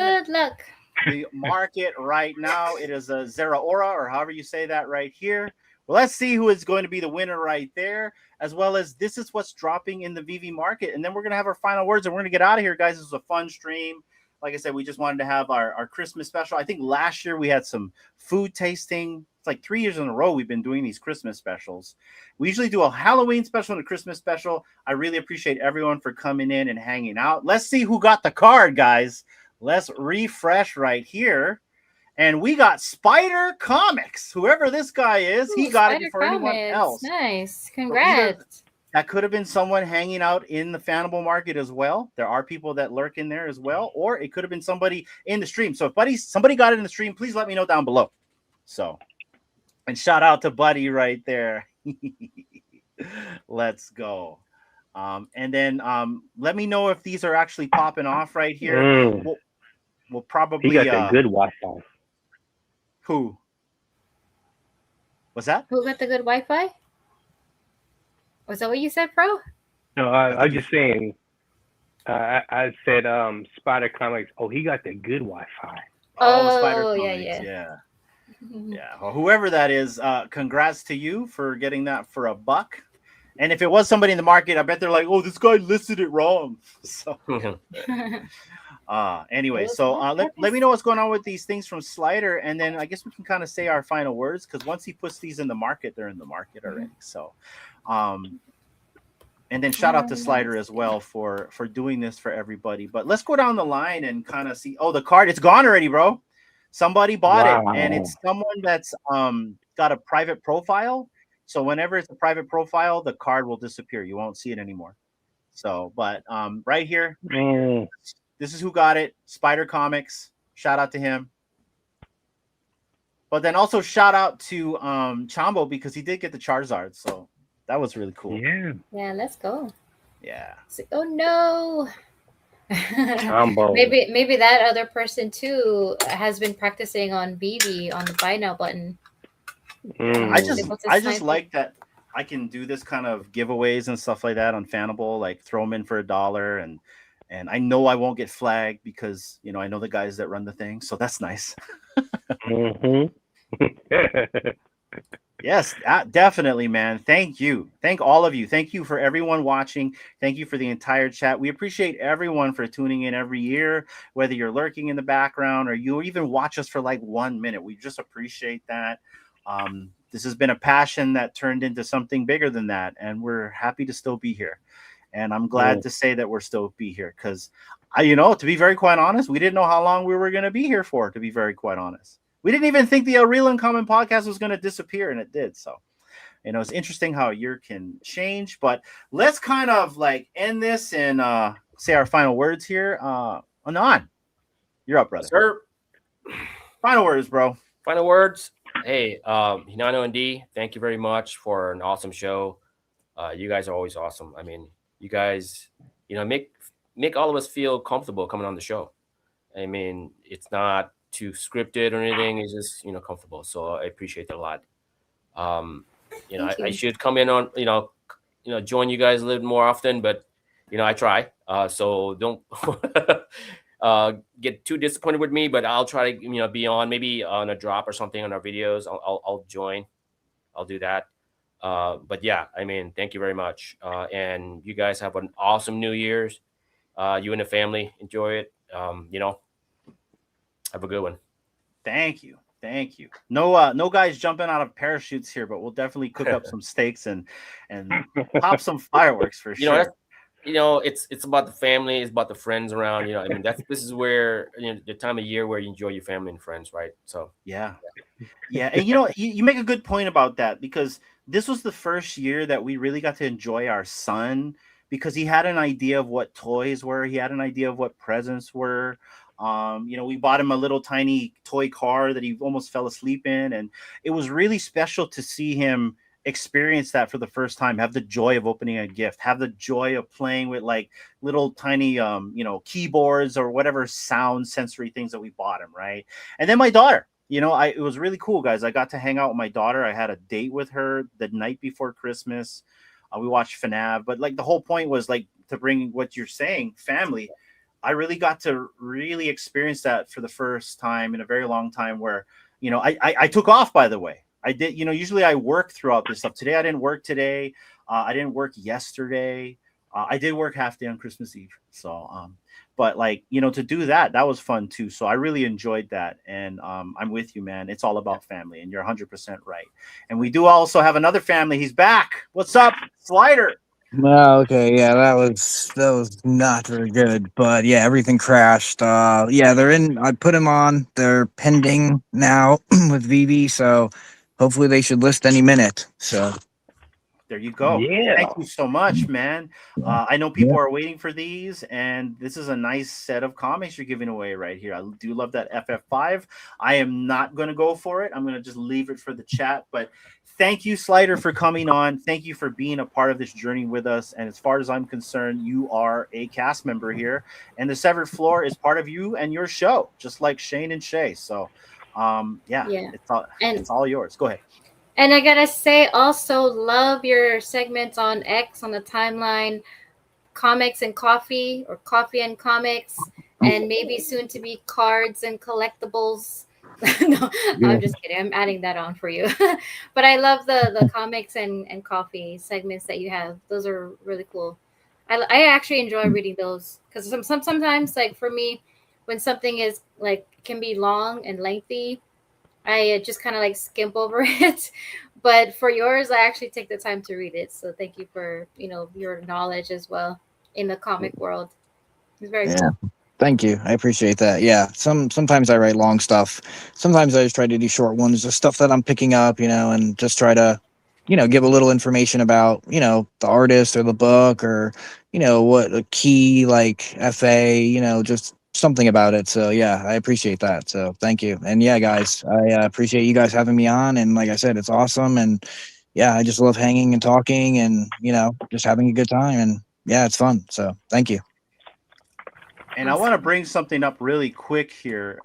the market right now. It is a Zeraora, or however you say that right here. Well, let's see who is going to be the winner right there, as well as this is what's dropping in the VV market. And then we're going to have our final words, and we're going to get out of here, guys. This was a fun stream. Like I said, we just wanted to have our Christmas special. I think last year we had some food tasting. It's like 3 years in a row we've been doing these Christmas specials. We usually do a Halloween special and a Christmas special. I really appreciate everyone for coming in and hanging out. Let's see who got the card, guys. Let's refresh right here. And we got Spider Comics. Whoever this guy is, he got it before anyone else. Nice. Congrats. That could have been someone hanging out in the FANABLE market as well. There are people that lurk in there as well. Or it could have been somebody in the stream. So if somebody got it in the stream, please let me know down below. So, and shout out to Buddy right there. Let's go. And then let me know if these are actually popping off right here. We'll probably... He got that good Wi-Fi. Who? What's that? Who got the good Wi-Fi? Was that what you said, Pro? No, I was just saying. I said Spider Comics. Oh, he got the good Wi-Fi. Oh, Spider Oh, Comics. yeah. Yeah. Yeah. Well, whoever that is, congrats to you for getting that for $1. And if it was somebody in the market, I bet they're like, "Oh, this guy listed it wrong." So, anyway, so let me know what's going on with these things from Slider, and then I guess we can kind of say our final words, because once he puts these in the market, they're in the market already. So, and then shout out to Slider as well for doing this for everybody. But let's go down the line and kind of see. Oh, the card, it's gone already, bro. Somebody bought it, and it's someone that's got a private profile. So whenever it's a private profile, the card will disappear. You won't see it anymore. So, but right here, this is who got it. Spider Comics. Shout out to him. But then also shout out to Chambo, because he did get the Charizard. So that was really cool. Yeah. Yeah, let's go. Yeah. Oh no. Combo. Maybe that other person too has been practicing on BB on the buy now button. I just like that I can do this kind of giveaways and stuff like that on FANABLE, like throw them in for $1, and I know I won't get flagged because I know the guys that run the thing, so that's nice. Yes, definitely, man. Thank you. Thank all of you. Thank you for everyone watching. Thank you for the entire chat. We appreciate everyone for tuning in every year, whether you're lurking in the background or you even watch us for like 1 minute. We just appreciate that. This has been a passion that turned into something bigger than that, and we're happy to still be here. And I'm glad to say that we're still be here, because to be very quite honest, we didn't know how long we were going to be here for, to be very quite honest. We didn't even think the Real Uncommon podcast was going to disappear, and it did. So, it's interesting how a year can change. But let's kind of like end this and say our final words here. Anon, you're up, brother. Yes, sir. Final words, bro. Final words. Hey, Hinano and D, thank you very much for an awesome show. You guys are always awesome. I mean, you guys, make all of us feel comfortable coming on the show. I mean, it's not too scripted or anything. It's just comfortable. So I appreciate that a lot. I should come in on join you guys a little more often, but I try. So don't get too disappointed with me, but I'll try to be on maybe on a drop or something on our videos. I'll join. I'll do that. But yeah, I mean, thank you very much. And you guys have an awesome New Year's. You and the family enjoy it. Have a good one. Thank you. No guys jumping out of parachutes here, but we'll definitely cook up some steaks and pop some fireworks for sure. It's about the family, it's about the friends around. I mean, this is where the time of year where you enjoy your family and friends, right? So yeah. And you make a good point about that, because this was the first year that we really got to enjoy our son, because he had an idea of what toys were, he had an idea of what presents were. We bought him a little tiny toy car that he almost fell asleep in, and it was really special to see him experience that for the first time, have the joy of opening a gift, have the joy of playing with like little tiny keyboards or whatever sound sensory things that we bought him, right? And then my daughter, it was really cool, guys. I got to hang out with my daughter. I had a date with her the night before Christmas. We watched FNAF, but like the whole point was like to bring what you're saying, family. I really got to really experience that for the first time in a very long time, where I took off, by the way. I did, usually I work throughout this stuff. Today I didn't work today. I didn't work yesterday. I did work half day on Christmas Eve. So but like, to do that was fun too. So I really enjoyed that. And I'm with you, man. It's all about family, and you're 100% right. And we do also have another family. He's back. What's up, Slider? Oh, okay, yeah, that was not very good, but yeah, everything crashed. Yeah, they're in. I put them on. They're pending now with VV, so hopefully they should list any minute. So there you go. Yeah. Thank you so much, man. I know people are waiting for these, and this is a nice set of comics you're giving away right here. I do love that FF5. I am not going to go for it. I'm going to just leave it for the chat, but thank you, Slider, for coming on. Thank you for being a part of this journey with us. And as far as I'm concerned, you are a cast member here, and the Severed Floor is part of you and your show, just like Shane and Shay. So, it's all yours. Go ahead. And I gotta say, also love your segments on X on the timeline, comics and coffee, or coffee and comics, and maybe soon to be cards and collectibles. No, Yeah. I'm just kidding. I'm adding that on for you. But I love the comics and coffee segments that you have. Those are really cool. I actually enjoy reading those because sometimes, like for me, when something is like can be long and lengthy, I just kind of like skimp over it. But for yours, I actually take the time to read it. So thank you for your knowledge as well in the comic world. It's very Yeah. cool. Thank you. I appreciate that. Yeah. Sometimes I write long stuff. Sometimes I just try to do short ones, just stuff that I'm picking up, and just try to, give a little information about, the artist or the book or, what a key like FA, just something about it. So yeah, I appreciate that. So thank you. And yeah, guys, I appreciate you guys having me on. And like I said, it's awesome. And yeah, I just love hanging and talking and, just having a good time. And yeah, it's fun. So thank you. And I want to bring something up really quick here,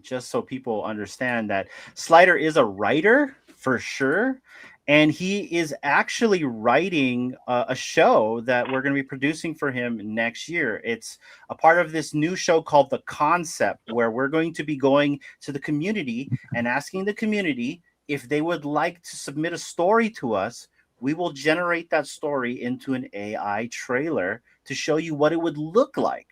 just so people understand that Slider is a writer for sure. And he is actually writing a show that we're going to be producing for him next year. It's a part of this new show called The Concept, where we're going to be going to the community and asking the community if they would like to submit a story to us. We will generate that story into an AI trailer to show you what it would look like.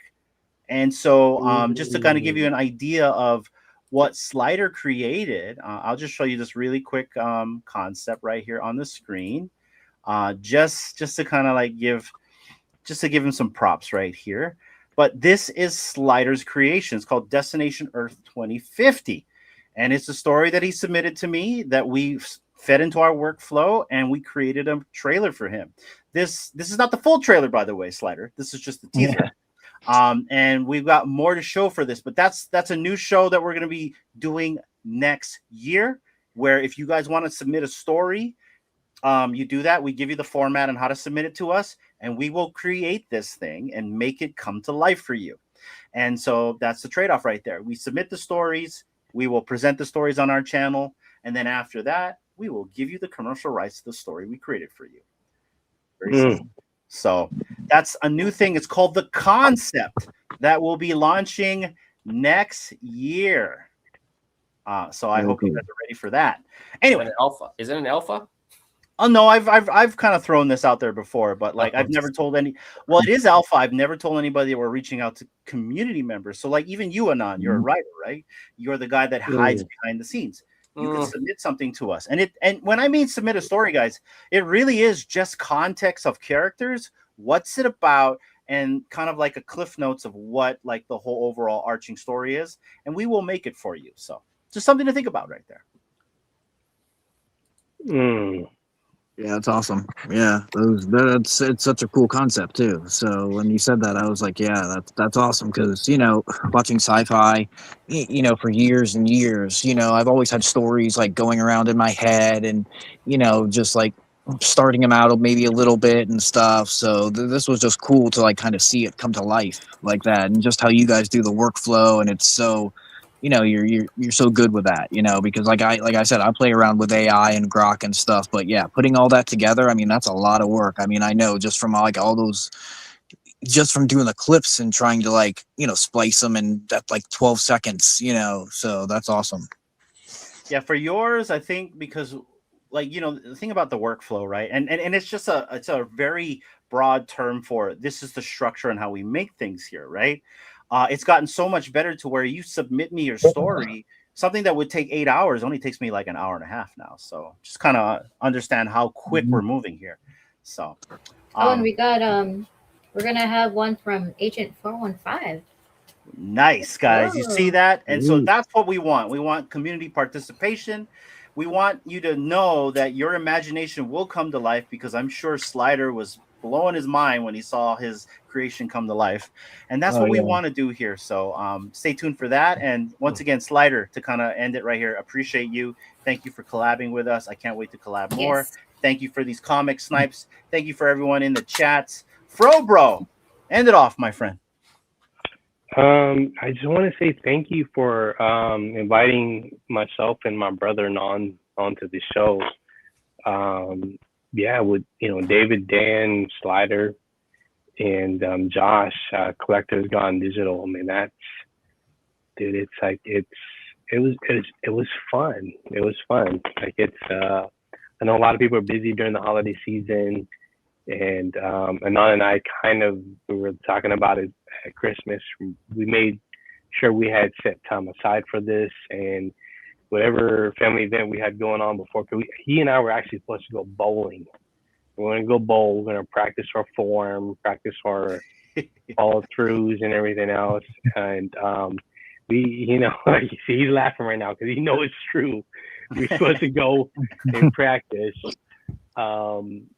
And so just to kind of give you an idea of what Slider created, I'll just show you this really quick concept right here on the screen. Just to kind of like give him some props right here. But this is Slider's creation. It's called Destination Earth 2050. And it's a story that he submitted to me that we fed into our workflow, and we created a trailer for him. This is not the full trailer, by the way, Slider. This is just the teaser. Yeah. And we've got more to show for this, but that's a new show that we're going to be doing next year, where if you guys want to submit a story, you do that. We give you the format and how to submit it to us, and we will create this thing and make it come to life for you. And so that's the trade-off right there. We submit the stories, we will present the stories on our channel, and then after that, we will give you the commercial rights to the story we created for you. Very simple. So that's a new thing. It's called The Concept that will be launching next year. So I hope you guys are ready for that. Anyway, is it an alpha? Oh no, I've kind of thrown this out there before, but like I've never told any. Well, it is alpha. I've never told anybody that we're reaching out to community members. So like even you, Anon, you're a writer, right? You're the guy that hides behind the scenes. You can submit something to us. And when I mean submit a story, guys, it really is just context of characters. What's it about? And kind of like a cliff notes of what like the whole overall arching story is. And we will make it for you. So just something to think about right there. Yeah, that's awesome. Yeah, it's such a cool concept too. So when you said that, I was like, yeah, that's awesome because watching sci-fi, for years and years, I've always had stories like going around in my head and just like starting them out maybe a little bit and stuff. So this was just cool to like kind of see it come to life like that, and just how you guys do the workflow, and it's so. You're so good with that, because like I said, I play around with AI and Grok and stuff, but yeah, putting all that together, I mean, that's a lot of work. I mean, I know just from like all those, just from doing the clips and trying to like, splice them in that like 12 seconds, so that's awesome. Yeah. For yours, I think because like, the thing about the workflow, right. And it's just it's a very broad term for this is the structure and how we make things here. Right. It's gotten so much better to where you submit me your story, something that would take 8 hours only takes me like an hour and a half now. So just kind of understand how quick we're moving here. So, and we got we're gonna have one from Agent 415. Nice, guys. You see that? And so that's what we want. We want community participation. We want you to know that your imagination will come to life, because I'm sure Slider was blowing his mind when he saw his creation come to life. And that's what we want to do here. So stay tuned for that. And once again, Slider, to kind of end it right here, appreciate you. Thank you for collabing with us. I can't wait to collab more. Yes. Thank you for these comic snipes. Thank you for everyone in the chats. Bro, end it off, my friend. I just want to say thank you for inviting myself and my brother Non onto the show. yeah, with David, Dan, Slider, and Josh, Collector's Gone Digital. I mean, dude, it's like it was fun. It was fun. Like I know a lot of people are busy during the holiday season, and Anon and I we were talking about it at Christmas. We made sure we had set time aside for this, and whatever family event we had going on before, he and I were actually supposed to go bowling. We're gonna go bowl. We're gonna practice our form, practice our follow throughs and everything else. And we, like, he's laughing right now because he knows it's true. We're supposed to go and practice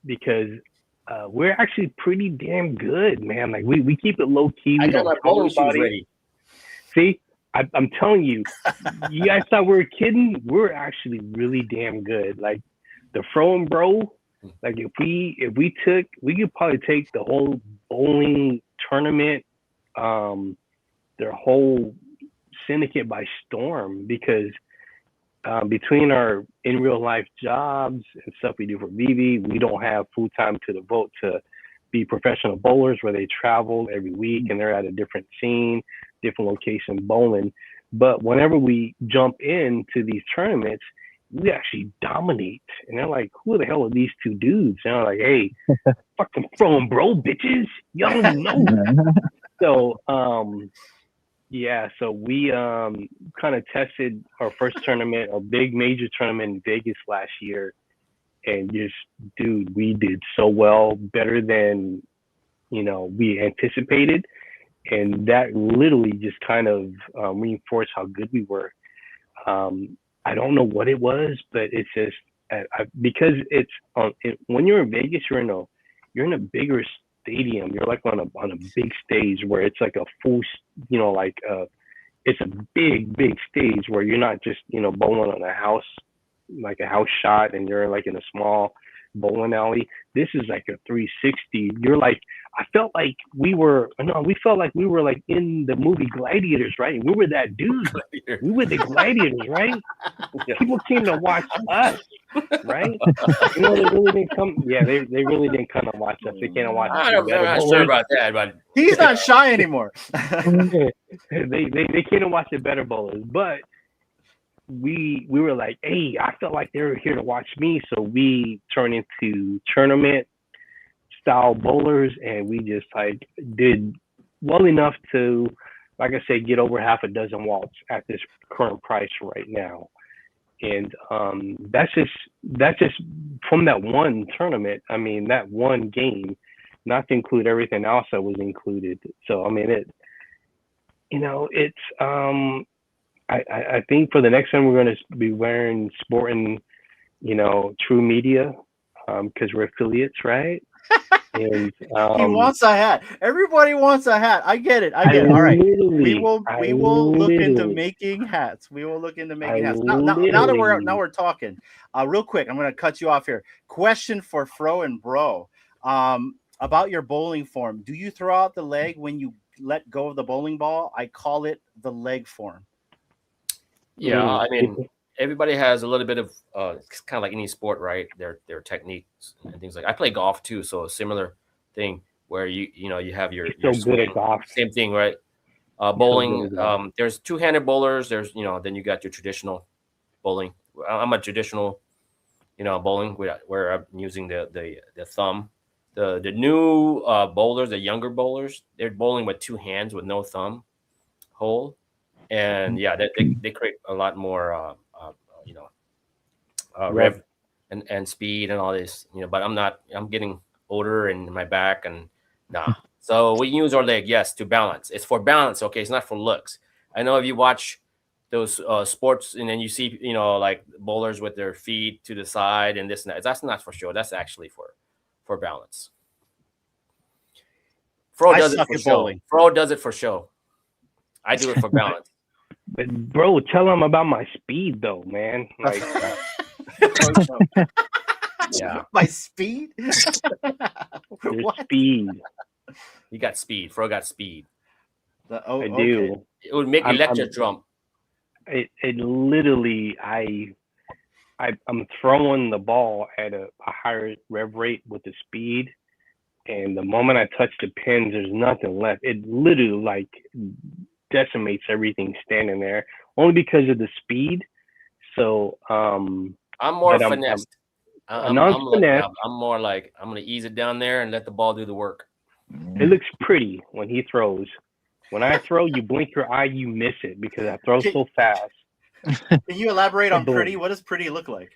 because we're actually pretty damn good, man. Like we keep it low key. I We got don't my tell bowling shoes anybody. ready. See, I'm telling you, you guys thought we were kidding. We're actually really damn good. Like the Fro and Bro, like if we could probably take the whole bowling tournament, their whole syndicate by storm, because between our in real life jobs and stuff we do for Vivi, we don't have full time to devote to be professional bowlers where they travel every week and they're at a different scene, different location bowling. But whenever we jump into these tournaments, we actually dominate. And they're like, who the hell are these two dudes? And I'm like, hey, fucking Fro and Bro, bitches. Y'all don't even know. So, yeah, so we kind of tested our first tournament, a big major tournament in Vegas last year. And just, dude, we did so well, better than, we anticipated. And that literally just kind of reinforced how good we were. I don't know what it was, but it's just because it's when you're in Vegas, you're in a bigger stadium. You're like on a big stage where it's like a full, it's a big stage where you're not just bowling on a house, like a house shot, and you're like in a small bowling alley. This is like a 360. You're like, we felt like we were like in the movie Gladiators, right? We were that dude. We were the gladiators, right? Yeah. People came to watch us, right? They really didn't come. Yeah, they really didn't come to watch us. They came to watch us. I'm not sure about that, but he's not shy anymore. They came to watch the better bowlers, but we were like, hey, I felt like they were here to watch me, so we turned into tournament style bowlers, and we just like did well enough to, like I said, get over half a dozen walks at this current price right now. And that's just from that one tournament. I mean, that one game, not to include everything else that was included. So I mean, I think for the next one we're going to be sporting, True Media, because we're affiliates, right? And he wants a hat. Everybody wants a hat. I get it. All right. We will look into making hats. We will look into making hats. Now that we're talking, real quick, I'm going to cut you off here. Question for Fro and Bro, about your bowling form. Do you throw out the leg when you let go of the bowling ball? I call it the leg form. Yeah, I mean, everybody has a little bit of it's kind of like any sport, right? Their techniques and things like. I play golf too, so a similar thing where you have your good at golf. Same thing, right? Bowling. There's two-handed bowlers. There's then you got your traditional bowling. I'm a traditional, bowling where I'm using the thumb. The new bowlers, the younger bowlers, they're bowling with two hands with no thumb hole. And yeah, they create a lot more, rev and speed and all this, but I'm getting older and my back and So we use our leg, yes, to balance. It's for balance. Okay. It's not for looks. I know if you watch those sports and then you see, like bowlers with their feet to the side and this and that, that's not for show. That's actually for balance. Fro does it for show. Fro does it for show. I do it for balance. But bro, tell them about my speed though, man. Like, yeah, my speed. Your speed. You got speed. Fro got speed. I do. It would make you let your drum. It literally, I'm throwing the ball at a higher rev rate with the speed, and the moment I touch the pins, there's nothing left. It literally like decimates everything standing there, only because of the speed. So I'm more finessed. I'm more like I'm gonna ease it down there and let the ball do the work. It looks pretty when he throws. When I throw, you blink your eye, you miss it because I throw so fast. Can you elaborate on pretty? What does pretty look like?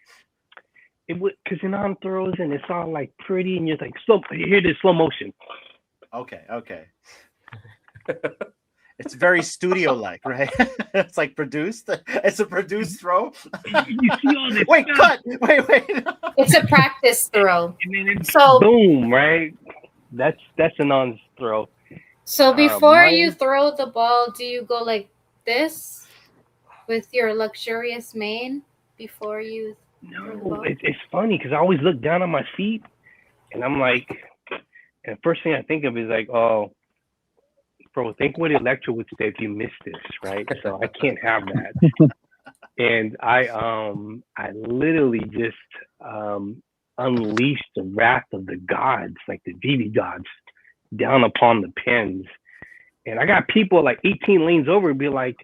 It would, because Inan throws and it's all like pretty, and you're like slow. Here it is, slow motion. Okay. It's very studio-like, right? It's like produced. It's a produced throw. You see all this Wait, stuff. cut. Wait. It's a practice throw. And then it's So boom, right? That's Inan's throw. So before mine- you throw the ball, do you go like this with your luxurious mane before you throw the No, ball? it's funny because I always look down on my feet, and I'm like, and the first thing I think of is like, oh, bro, think what Electra would say if you missed this, right? So I can't have that. And I literally just unleashed the wrath of the gods, like the VV gods, down upon the pins. And I got people like 18 lanes over and be like,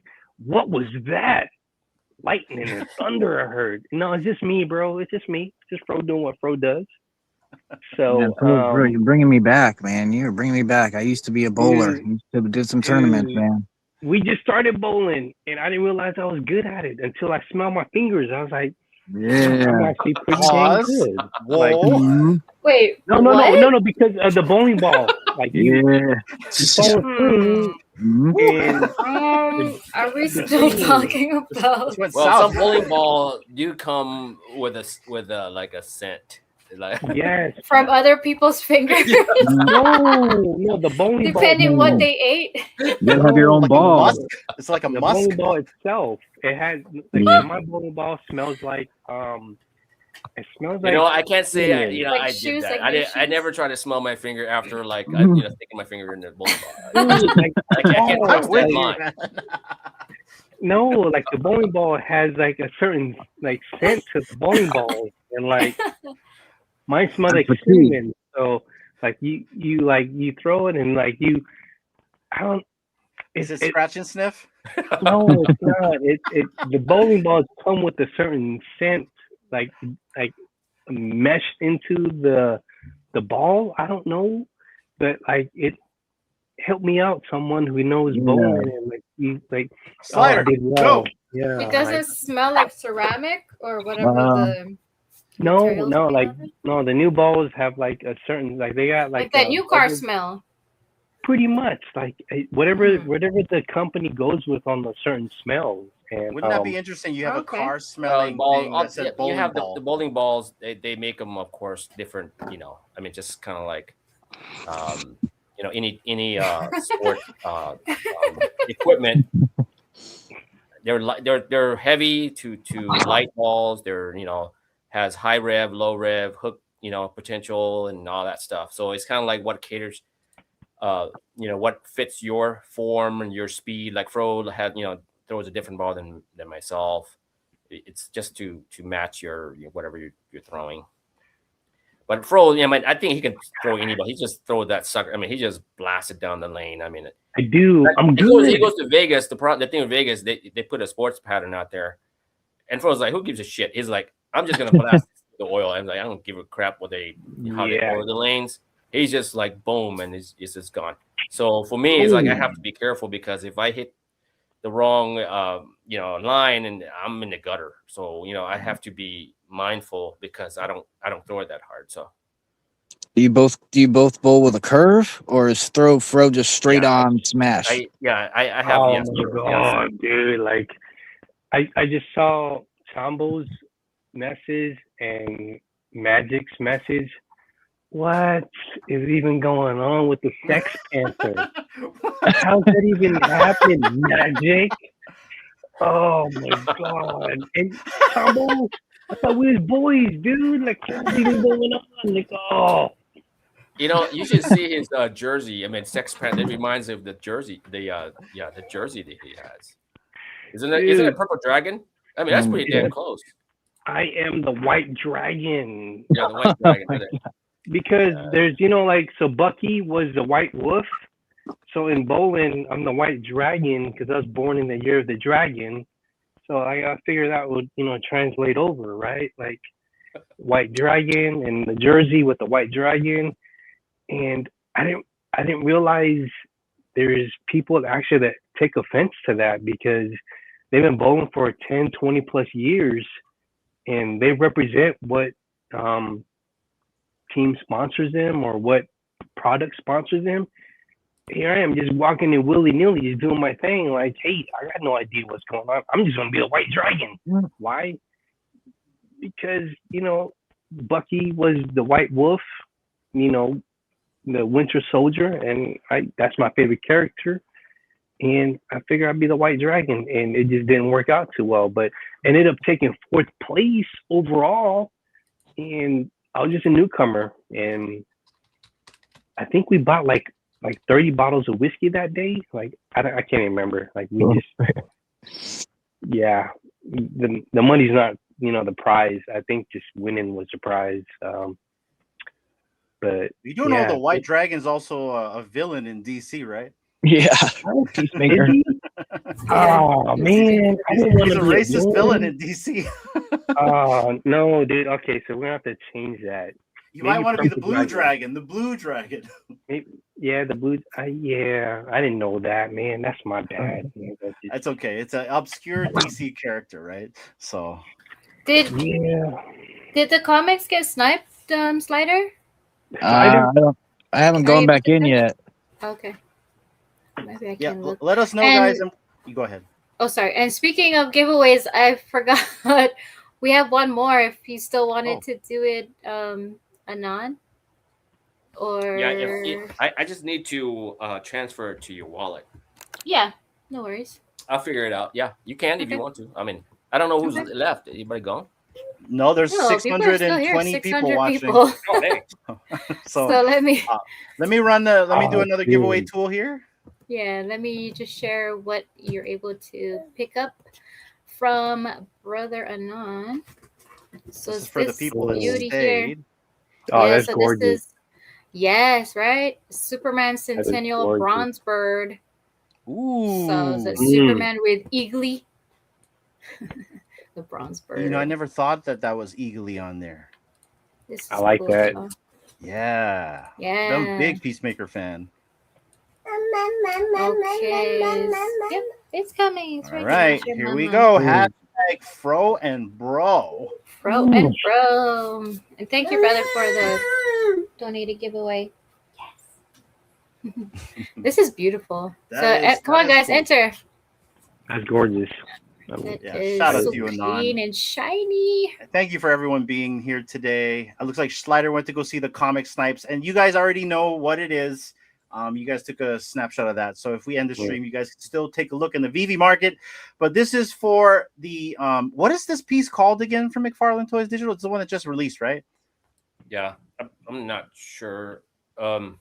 what was that? Lightning and thunder I heard. No, it's just me, bro. It's just me. It's just Fro doing what Fro does. So, Man, bro, you're bringing me back, man. You're bringing me back. I used to be a bowler. Dude, Used to do some tournaments, dude. man. We just started bowling, and I didn't realize I was good at it until I smelled my fingers. I was like, I'm Yeah. actually pretty dang good. Like, Mhm. Wait, no, because of the bowling ball. Like, you Yeah. follow through, Mhm. and Are we still talking about? Went Well, south. some bowling ball do come with a like a scent. Like yes, From other people's fingers, no, the bowling ball. depending what they ate. You gotta have your own Like a ball. musk. It's like a The musk. bowling ball itself, it has Yeah. my bowling ball smells like it smells you like know, I can't say cinnamon. Like I shoes, did that. like new I shoes? never try to smell my finger after like Mhm. sticking my finger in the bowling ball. Like, I can't oh, cross With that you, line. man. no, like the bowling ball has like a certain like scent to the bowling ball, and like mine smells like That's the key. cinnamon. So like you throw it and like I don't. Is it scratch and sniff? No, it's not. The bowling balls come with a certain scent, like meshed into the ball. I don't know, but like it helped me out. Someone who knows bowling and like you like Slider, I did well. go. Yeah. It doesn't like, smell like ceramic or whatever the no, materials no, made like of it? no. The new balls have like a certain like they got Like that a new car bubble- smell. Pretty much like whatever the company goes with on the certain smells. And Wouldn't that be interesting? You have a Okay. car smelling thing that said you bowling have ball. the bowling balls. They make them, of course, different. You know, I mean, just kind of like, you know, any sport equipment. They're heavy to light balls. They're has high rev, low rev, hook potential and all that stuff. So it's kind of like what caters, what fits your form and your speed. Like Fro had throws a different ball than myself. It's just to match your whatever you're throwing. But Fro, I think he can throw any ball. He just throw that sucker. I mean, he just blasted down the lane. I mean, I do. I'm he good. goes to Vegas. The thing with Vegas, they put a sports pattern out there, and Fro's like, who gives a shit? He's like, I'm just gonna blast the oil. I'm like, I don't give a crap how they oil the lanes. He's just like boom, and it's just gone. So for me, it's like I have to be careful because if I hit the wrong line and I'm in the gutter, so I have to be mindful because I don't throw it that hard. So Do you both bowl with a curve, or is Fro just straight on smash? I have. Oh yes, my yes. god, dude! Like, I just saw Sambo's message and Magic's message. What is even going on with the Sex Panther? How's that even happen, Magic? Oh my god! And Sambo, I thought we was boys, dude. Like, what's even going on? Like, oh. You should see his jersey. I mean, Sex Panther. It reminds me of the jersey. The jersey that he has. Isn't it purple dragon? I mean, that's pretty damn close. I am the White Dragon. Yeah, the White Dragon. Because there's, you know, like, so Bucky was the White Wolf. So in bowling, I'm the White Dragon because I was born in the year of the dragon. So I figured that would, you know, translate over, right? Like White Dragon and the jersey with the White Dragon. And I didn't realize there's people actually that take offense to that because they've been bowling for 10, 20 plus years and they represent what team sponsors them or what product sponsors them. Here I am just walking in willy-nilly, just doing my thing. Like, hey, I got no idea what's going on. I'm just going to be a White Dragon. Why? Because, you know, Bucky was the White Wolf, you know, the Winter Soldier, and that's my favorite character. And I figured I'd be the White Dragon, and it just didn't work out too well. But I ended up taking 4th place overall, and I was just a newcomer. And I think we bought like 30 bottles of whiskey that day. Like, I can't remember. Like, we just, yeah, the money's not, you know, the prize. I think just winning was the prize. But you do know the White Dragon's also a villain in DC, right? Yeah. Peacemaker. Oh man, I didn't want He's to a be racist villain in DC. Oh no, dude. Okay, so we're gonna have to change that. You might want to be the Blue Dragon. The Blue Dragon. Maybe, yeah, the blue. Yeah, I didn't know that, man. That's my bad. That's okay. It's an obscure DC character, right? So. Did the comics get sniped, Slider? I haven't gone back in yet. Okay. Maybe I can look. Let us know, guys. You go ahead. Oh, sorry. And speaking of giveaways, I forgot we have one more. If you still wanted to do it, Anon, or I just need to transfer it to your wallet. Yeah, no worries. I'll figure it out. Yeah, you can if you want to. I mean, I don't know who's left. Anybody gone? No, there's 620 people watching. Oh, hey. so let me do another giveaway tool here. Yeah, let me just share what you're able to pick up from Brother Anon. So this is for the people that stayed. Here. Oh, that's gorgeous. Yes, right? Superman Centennial Bronze Bird. Ooh. So it's Superman with Eagly. The Bronze Bird. You know, I never thought that was Eagly on there. I like cool that. Stuff. Yeah. Yeah. I'm a big Peacemaker fan. Okay. Yep, it's coming. It's all right, here we go. Hashtag Fro and Bro. Fro and Bro. And thank you, brother, for the donated giveaway. Yes. This is beautiful. Come on, guys, enter. That's gorgeous. Shout out so to you, Anon. clean and shiny. Thank you for everyone being here today. It looks like Slider went to go see the comic snipes, and you guys already know what it is. You guys took a snapshot of that. So if we end the stream, you guys can still take a look in the VV market. But this is for the what is this piece called again from McFarlane Toys Digital? It's the one that just released, right? Yeah, I'm not sure. I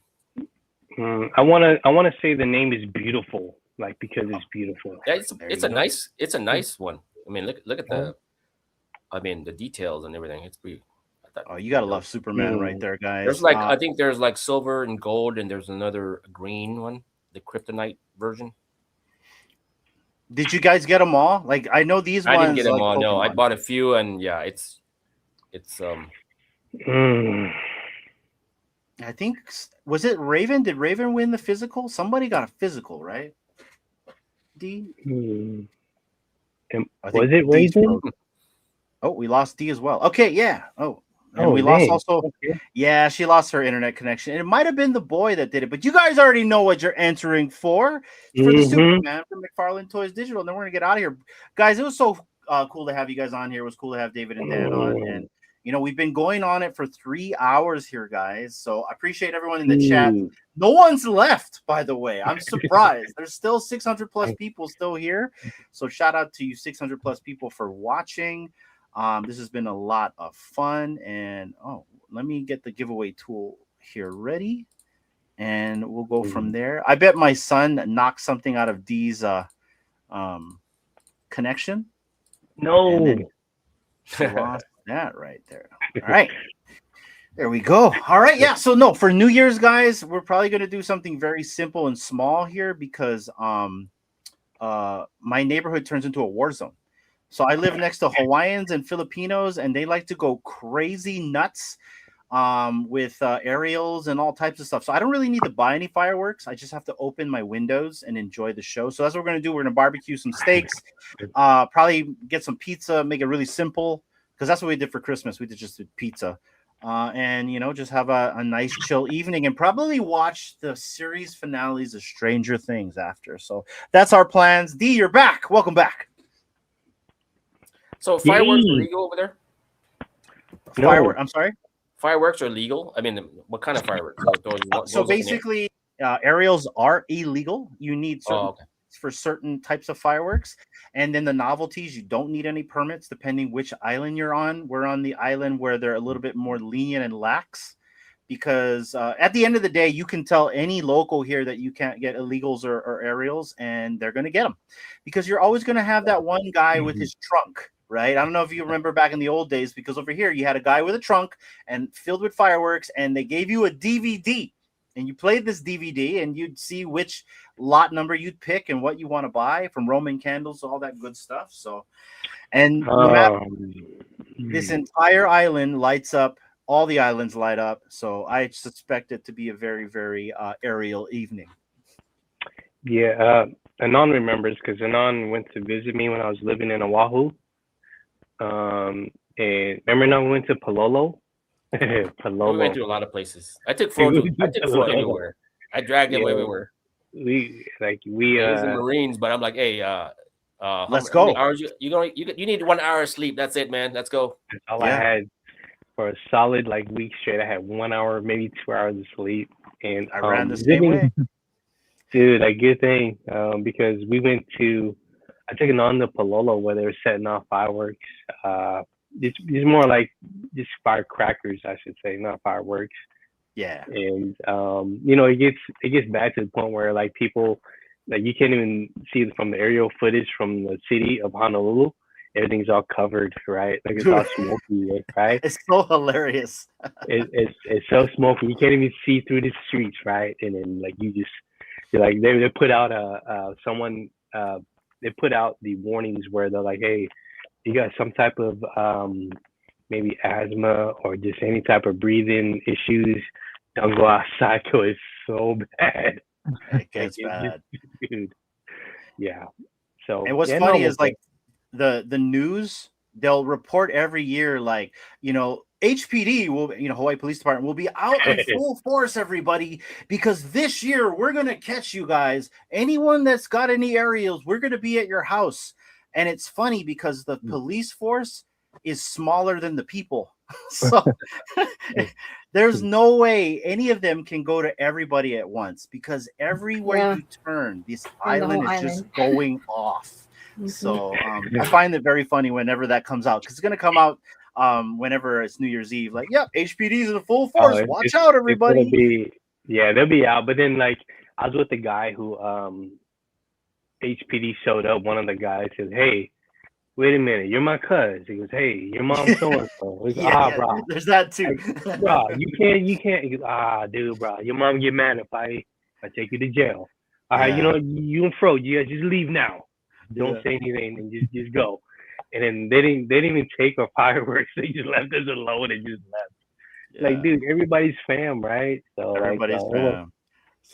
wanna say the name is beautiful, like because it's beautiful. Yeah, it's a nice one. I mean, look at the details and everything. It's pretty. Oh, you gotta love Superman right there, guys. There's I think there's like silver and gold, and there's another green one, the Kryptonite version. Did you guys get them all? Like, I know these ones. I didn't get them all. Pokemon. No, I bought a few, and yeah, it's. I think was it Raven? Did Raven win the physical? Somebody got a physical, right? D. Was it Raven? Oh, we lost D as well. Okay, yeah. And we lost also. Okay. Yeah, she lost her internet connection. It might have been the boy that did it, but you guys already know what you're entering for. It's for the Superman from McFarlane Toys Digital. And then we're gonna get out of here, guys. It was so cool to have you guys on here. It was cool to have David and Dan on, and you know we've been going on it for 3 hours here, guys. So I appreciate everyone in the chat. No one's left, by the way. I'm surprised. There's still 600 plus people still here. So shout out to you 600 plus people for watching. This has been a lot of fun, and let me get the giveaway tool here ready, and we'll go from there. I bet my son knocked something out of D's connection. No. She lost that right there. All right. There we go. All right. Yeah. So no, for New Year's, guys, we're probably gonna do something very simple and small here because my neighborhood turns into a war zone. So I live next to Hawaiians and Filipinos, and they like to go crazy nuts with aerials and all types of stuff. So I don't really need to buy any fireworks. I just have to open my windows and enjoy the show. So that's what we're gonna do. We're gonna barbecue some steaks, probably get some pizza, make it really simple because that's what we did for Christmas. We did just pizza. And just have a nice chill evening and probably watch the series finales of Stranger Things after. So that's our plans. D, you're back. Welcome back. So fireworks are legal over there? No. I'm sorry? Fireworks are legal? I mean, what kind of fireworks? So basically, aerials are illegal. You need for certain types of fireworks. And then the novelties, you don't need any permits depending which island you're on. We're on the island where they're a little bit more lenient and lax because at the end of the day, you can tell any local here that you can't get illegals or aerials and they're going to get them because you're always going to have that one guy with his trunk, right? I don't know if you remember back in the old days because over here you had a guy with a trunk and filled with fireworks and they gave you a DVD. And you played this DVD and you'd see which lot number you'd pick and what you want to buy from Roman candles, all that good stuff. So, and this entire island lights up, all the islands light up. So I suspect it to be a very, very aerial evening. Yeah. Anon remembers because Anon went to visit me when I was living in Oahu. And remember Anon went to Palolo? Palolo. We went to a lot of places. I took Fro everywhere. I dragged him everywhere. We was in Marines, but I'm like, hey, let's go. Hours you need 1 hour of sleep. That's it, man. Let's go. That's all I had for a solid week straight. I had 1 hour, maybe 2 hours of sleep, and I ran the same way. Dude, good thing because we went to. I took it on the Palolo where they were setting off fireworks. It's more like just firecrackers, I should say, not fireworks. Yeah. And it gets back to the point where people you can't even see from the aerial footage from the city of Honolulu. Everything's all covered, right? It's all smoky, right? It's so hilarious. It's so smoky. You can't even see through the streets, right? And then they put out they put out the warnings where they're like, hey, you got some type of maybe asthma or just any type of breathing issues, don't go outside because it's so bad. It gets bad. Dude. Yeah. So and what's funny is the news, they'll report every year HPD will, Hawaii Police Department will be out in full force, everybody, because this year we're gonna catch you guys. Anyone that's got any aerials, we're gonna be at your house. And it's funny because the police force is smaller than the people. So there's no way any of them can go to everybody at once because everywhere you turn, this island is just going off. So I find it very funny whenever that comes out because it's going to come out whenever it's New Year's Eve. HPD's in full force. Watch out, everybody. They'll be out. But then, I was with the guy who HPD showed up. One of the guys says, "Hey, wait a minute, you're my cuz." He goes, "Hey, your mom's so and so." Bro. There's that too. Bro, you can't. He goes, dude, bro, your mom get mad if I take you to jail. All right, you and Fro, you guys just leave now. Don't say anything and just go. And then they didn't even take our fireworks. They just left us alone and just left. Dude, everybody's fam, right? So everybody's fam.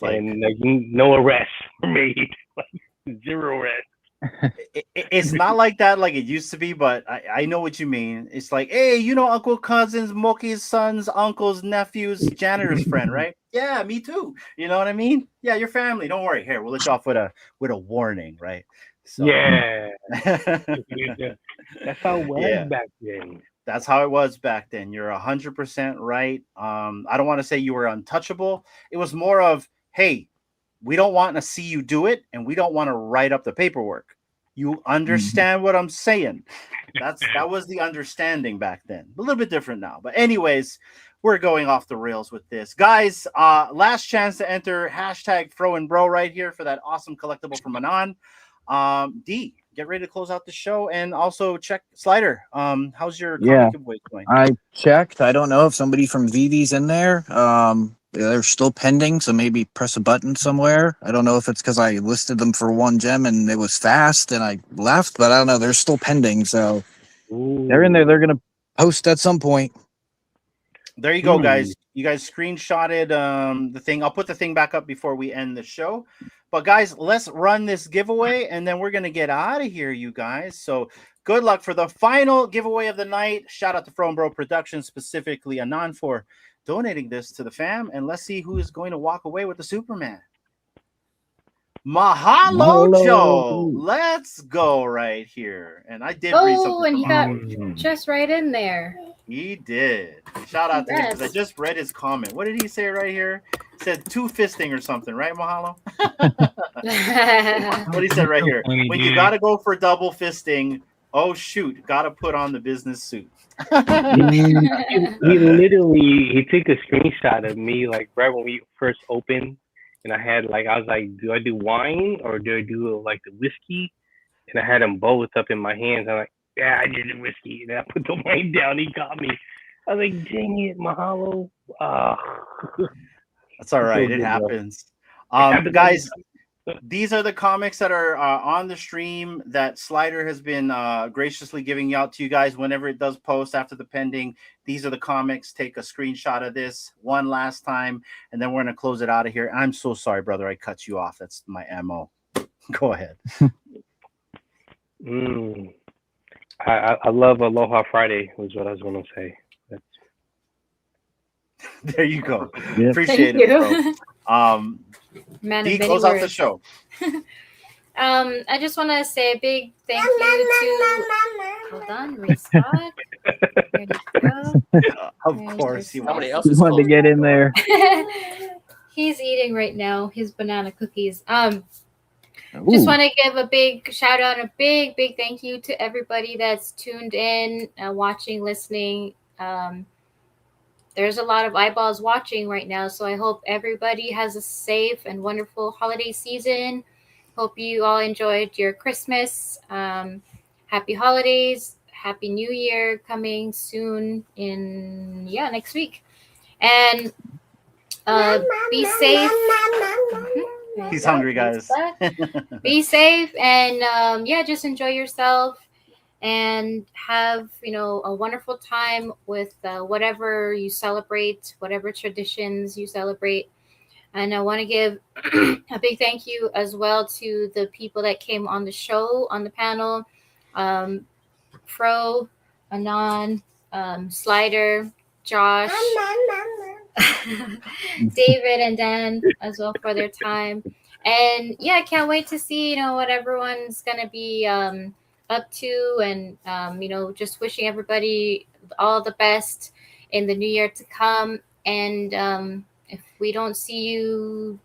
And no arrests were made. 0 arrests. It's not like that like it used to be, but I know what you mean. It's like, hey, Uncle Cousins, Moki's sons, uncles, nephews, janitor's friend, right? Yeah, me too. You know what I mean? Yeah, your family. Don't worry. Here, we'll let you off with a warning, right? So, yeah. That's how it was back then. That's how it was back then. You're 100% right. I don't want to say you were untouchable. It was more of, hey, we don't want to see you do it, and we don't want to write up the paperwork. You understand what I'm saying? That was the understanding back then. A little bit different now. But anyways, we're going off the rails with this. Guys, last chance to enter #FroandBro right here for that awesome collectible from Anon. D, get ready to close out the show, and also check Slider. How's your Yeah. comic giveaway going? I checked. I don't know if somebody from Vivi's in there. They're still pending, so maybe press a button somewhere. I don't know if it's because I listed them for 1 gem and it was fast and I left, but I don't know. They're still pending, so they're in there. They're gonna post at some point. There you go, guys. You guys screenshotted the thing. I'll put the thing back up before we end the show. But guys, let's run this giveaway and then we're gonna get out of here, you guys. So good luck for the final giveaway of the night. Shout out to From Bro Productions, specifically Anon, for donating this to the fam. And let's see who is going to walk away with the Superman. Mahalo, Joe. Let's go right here. And I did read something. Oh, and he from got Mahalo. just right in there. He did. Shout out to him because I just read his comment. What did he say right here? He said 2 fisting or something, right, Mahalo? What he said right here. When you got to go for double fisting, oh, shoot, got to put on the business suit. He literally took a screenshot of me like right when we first opened, and I was like, do I do wine or do I do like the whiskey? And I had them both up in my hands. I'm like, yeah, I did the whiskey. And I put the wine down. He got me. I was like, dang it, Mahalo. That's all right. It happens. Guys, these are the comics that are on the stream that Slider has been graciously giving out to you guys whenever it does post after the pending. These are the comics. Take a screenshot of this one last time, and then we're going to close it out of here. I'm so sorry, brother. I cut you off. That's my MO. Go ahead. I love Aloha Friday was what I was going to say. There you go. Yeah. Appreciate Thank it, bro. Man D, of many close out the words. show. I just want to say a big thank you to. Hold on, restock. There you go. Of course, Somebody else Just is wanted to get in there. He's eating right now his banana cookies. Ooh. Just want to give a big shout out, a big thank you to everybody that's tuned in, watching, listening. There's a lot of eyeballs watching right now, so I hope everybody has a safe and wonderful holiday season. Hope you all enjoyed your Christmas. Happy holidays, happy New Year coming soon in next week, and be safe. He's hungry, guys. Be safe and just enjoy yourself and have a wonderful time with whatever you celebrate, whatever traditions you celebrate. And I want to give a big thank you as well to the people that came on the show, on the panel. Fro, Anon, Slider, Josh, David and Dan as well for their time. And I can't wait to see what everyone's gonna be up to, and just wishing everybody all the best in the new year to come. And if we don't see you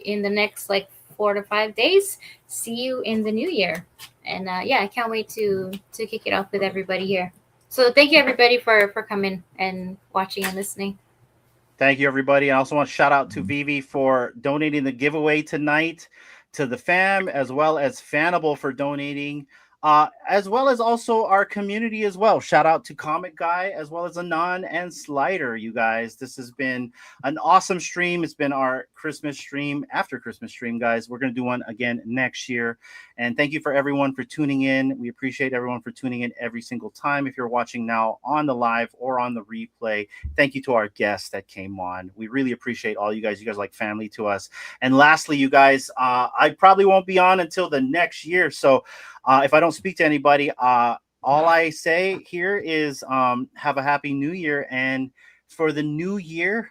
in the next 4 to 5 days, see you in the new year. And I can't wait to kick it off with everybody here. So thank you everybody for coming and watching and listening. Thank you, everybody. I also want to shout out to Vivi for donating the giveaway tonight, to the fam, as well as Fanable for donating, as well as also our community as well. Shout out to Comic Guy, as well as Anon and Slider, you guys. This has been an awesome stream. It's been our Christmas stream, after Christmas stream, guys. We're going to do one again next year. And thank you for everyone for tuning in. We appreciate everyone for tuning in every single time. If you're watching now on the live or on the replay, thank you to our guests that came on. We really appreciate all you guys. You guys are like family to us. And lastly, you guys, I probably won't be on until the next year. So if I don't speak to anybody, all I say here is have a happy new year. And for the new year,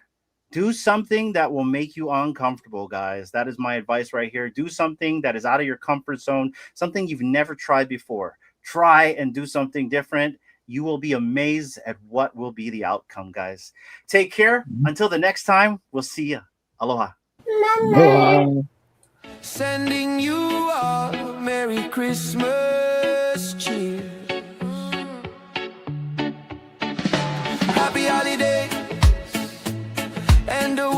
do something that will make you uncomfortable, guys. That is my advice right here. Do something that is out of your comfort zone, something you've never tried before. Try and do something different. You will be amazed at what will be the outcome, guys. Take care. Until the next time, we'll see you. Aloha. Sending you a Merry Christmas cheer. Happy holiday and a